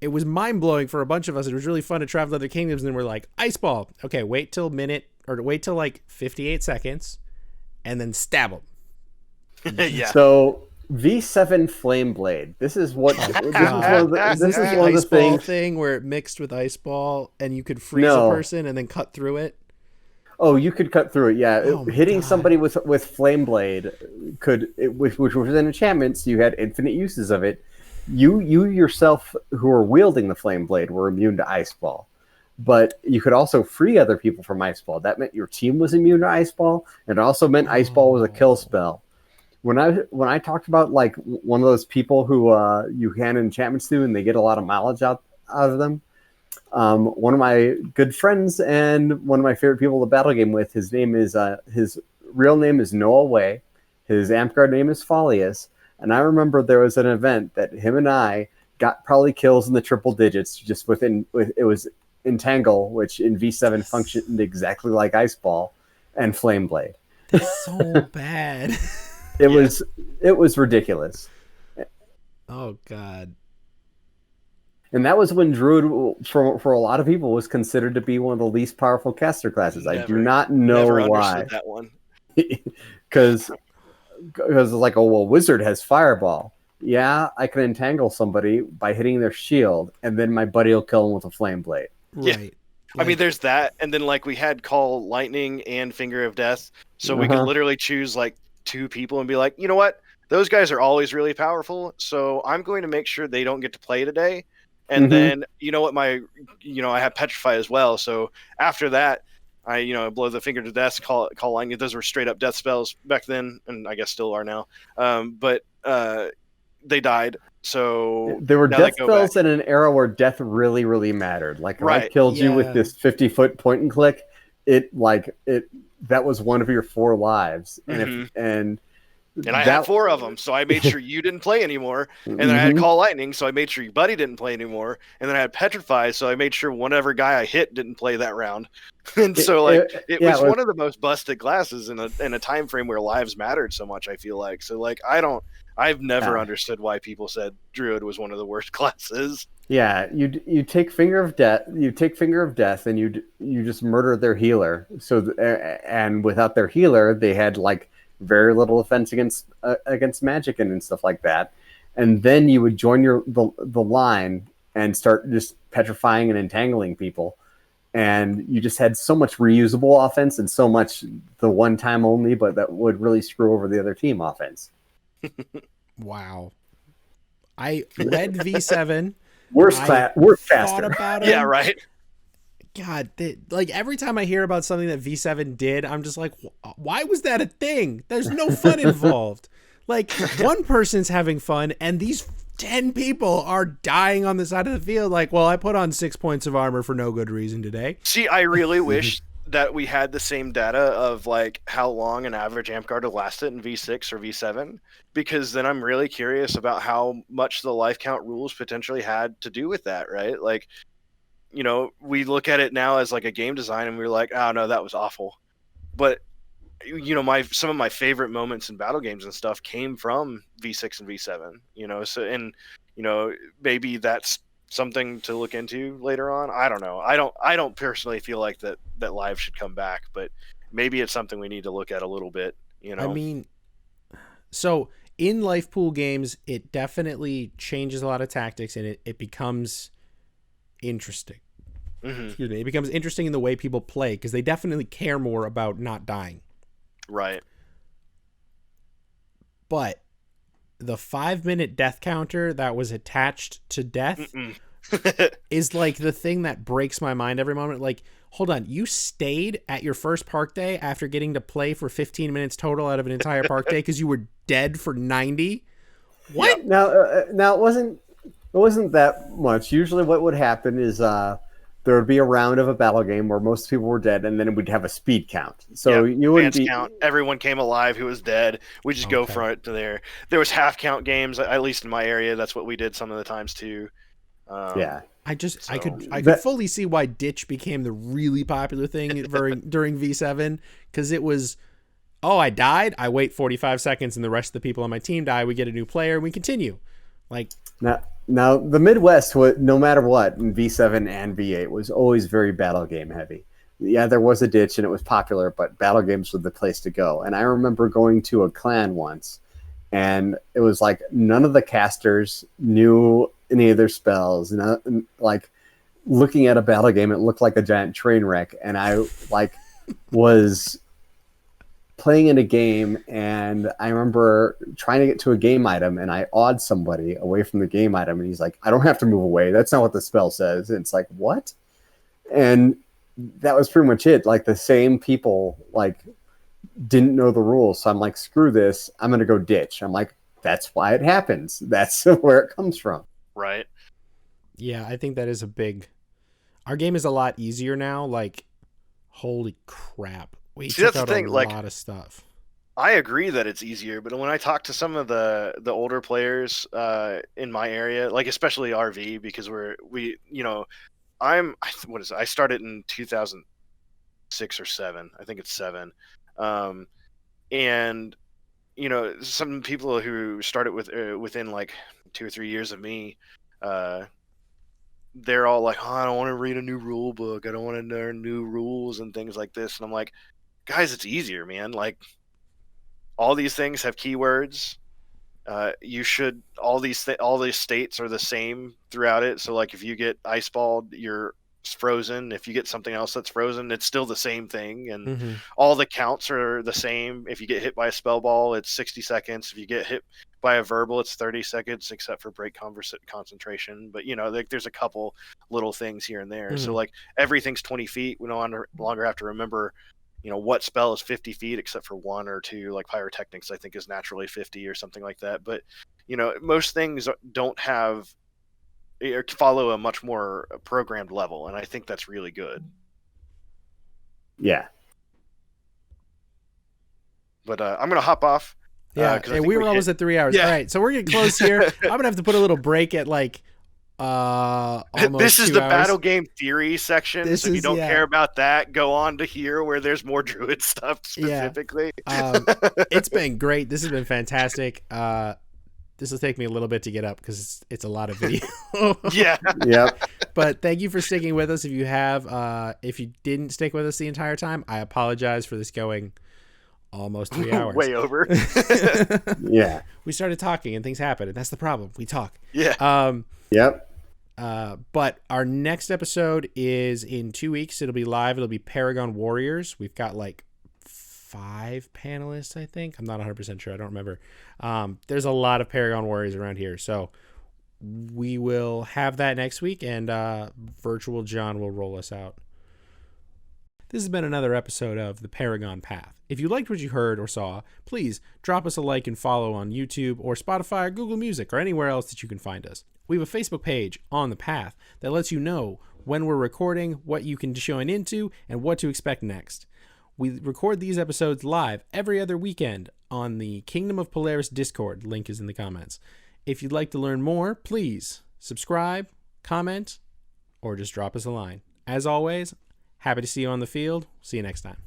it was mind-blowing for a bunch of us. It was really fun to travel to other kingdoms, and then we're like, Ice Ball, okay, wait till like 58 seconds and then stab them. Yeah. So V7 Flame Blade. This is what this is one of the things thing where it mixed with Ice Ball and you could freeze a person and then cut through it. Oh, you could cut through it. Yeah, hitting God. somebody with Flame Blade which was an enchantment, so you had infinite uses of it. You yourself, who were wielding the Flame Blade, were immune to Ice Ball. But you could also free other people from Ice Ball. That meant your team was immune to Ice Ball, and it also meant Ice Ball was a kill spell. When I talked about like one of those people who you hand enchantments to and they get a lot of mileage out of them, one of my good friends and one of my favorite people to battle game with, his real name is Noah Way, his amp guard name is Folius, and I remember there was an event that him and I got probably kills in the triple digits just it was Entangle, which in V7 functioned exactly like Ice Ball, and Flame Blade. That's so bad. It was ridiculous. Oh God. And that was when Druid, for a lot of people, was considered to be one of the least powerful caster classes. I do not know why. Understood that one. Because it's like, oh, well, Wizard has Fireball. Yeah, I can entangle somebody by hitting their shield, and then my buddy will kill them with a Flame Blade. Right. Yeah. I mean, there's that, and then like we had Call Lightning and Finger of Death, so we could literally choose like 2 people and be like, you know what, those guys are always really powerful, so I'm going to make sure they don't get to play today. And then you know what, I have Petrify as well, so after that I blow the Finger to Death, call Lightning. Those were straight up death spells back then, and I guess still are now, but they died. So they were death spells in an era where death really, really mattered. Like, if I killed you with this 50-foot point and click, that was one of your 4 lives. And I had 4 of them, so I made sure you didn't play anymore. And then I had Call Lightning, so I made sure your buddy didn't play anymore. And then I had Petrify, so I made sure whatever guy I hit didn't play that round. And so it was one of the most busted classes in a time frame where lives mattered so much, I feel like. So like I've never understood why people said Druid was one of the worst classes. Yeah, you take Finger of Death, and you just murder their healer. So and without their healer, they had like very little offense against magic and stuff like that. And then you would join the line and start just petrifying and entangling people. And you just had so much reusable offense and so much the one time only, but that would really screw over the other team offense. Wow. I read V7. Worst faster. About it. Yeah, right. God, like every time I hear about something that V7 did, I'm just like, why was that a thing? There's no fun involved. Like, one person's having fun, and these 10 people are dying on the side of the field. Like, well, I put on 6 points of armor for no good reason today. See, I really wish that we had the same data of like how long an average amp guard lasted in V6 or V7, because then I'm really curious about how much the life count rules potentially had to do with that, right? Like, we look at it now as like a game design and we're like, oh no, that was awful. But some of my favorite moments in battle games and stuff came from V6 and V7, so, and maybe that's something to look into later on. I don't know. I don't personally feel like that live should come back, but maybe it's something we need to look at a little bit, I mean, so in life pool games, it definitely changes a lot of tactics, and it becomes interesting. Excuse me. It becomes interesting in the way people play, because they definitely care more about not dying. Right. But the 5-minute death counter that was attached to death is like the thing that breaks my mind every moment. Like, hold on, you stayed at your first park day after getting to play for 15 minutes total out of an entire park day because you were dead for 90? What? Yep. Now it wasn't that much. Usually what would happen is there would be a round of a battle game where most people were dead, and then we'd have a speed count. So you wouldn't count. Everyone came alive who was dead. We just go from it to there. There was half count games, at least in my area. That's what we did some of the times too. I could fully see why ditch became the really popular thing during V7, because it was, I died, I wait 45 seconds and the rest of the people on my team die, we get a new player and we continue. Like, now the Midwest, no matter what, in V7 and V8 was always very battle game heavy. Yeah, there was a ditch and it was popular, but battle games were the place to go. And I remember going to a clan once, and it was like none of the casters knew any of their spells. And like looking at a battle game, it looked like a giant train wreck. And I was playing in a game, and I remember trying to get to a game item, and I awed somebody away from the game item, and he's like, I don't have to move away. That's not what the spell says. And it's like, what? And that was pretty much it. Like the same people didn't know the rules. So I'm like, screw this. I'm going to go ditch. I'm like, that's why it happens. That's where it comes from. Right. Yeah, I think that is our game is a lot easier now. Like, holy crap. We took out a lot of stuff. I agree that it's easier, but when I talk to some of the older players in my area, like especially RV, because I started in 2006 or 7. I think it's 7. And some people who started within like 2 or 3 years of me, they're all like, I don't want to read a new rule book. I don't want to learn new rules and things like this. And I'm like, guys, it's easier, man. Like, all these things have keywords. All these states are the same throughout it. So like if you get ice balled, you're frozen. If you get something else that's frozen, it's still the same thing. And all the counts are the same. If you get hit by a spell ball, it's 60 seconds. If you get hit by a verbal, it's 30 seconds, except for break concentration. But there's a couple little things here and there. So like everything's 20 feet. We no longer have to remember what spell is 50 feet except for 1 or 2, like pyrotechnics, I think is naturally 50 or something like that. But, most things don't have or follow a much more programmed level. And I think that's really good. Yeah. But I'm going to hop off. Yeah. And we were almost at 3 hours. Yeah. All right. So we're getting close here. I'm going to have to put a little break at almost this is 2 the hours. Battle game theory section. So if you don't care about that, go on to here where there's more Druid stuff specifically. Yeah. It's been great. This has been fantastic. This will take me a little bit to get up because it's a lot of video. Yeah. Yep. But thank you for sticking with us. If you didn't stick with us the entire time, I apologize for this going almost 3 hours. Way over. Yeah. We started talking and things happened, and that's the problem. We talk. Yeah. Yep. But our next episode is in 2 weeks. It'll be live. It'll be Paragon Warriors. We've got 5 panelists, I think. I'm not 100% sure. I don't remember. There's a lot of Paragon Warriors around here. So we will have that next week, and Virtual John will roll us out. This has been another episode of The Paragon Path. If you liked what you heard or saw, please drop us a like and follow on YouTube or Spotify or Google Music or anywhere else that you can find us. We have a Facebook page on The Path that lets you know when we're recording, what you can join into, and what to expect next. We record these episodes live every other weekend on the Kingdom of Polaris Discord. Link is in the comments. If you'd like to learn more, please subscribe, comment, or just drop us a line. As always, happy to see you on the field. See you next time.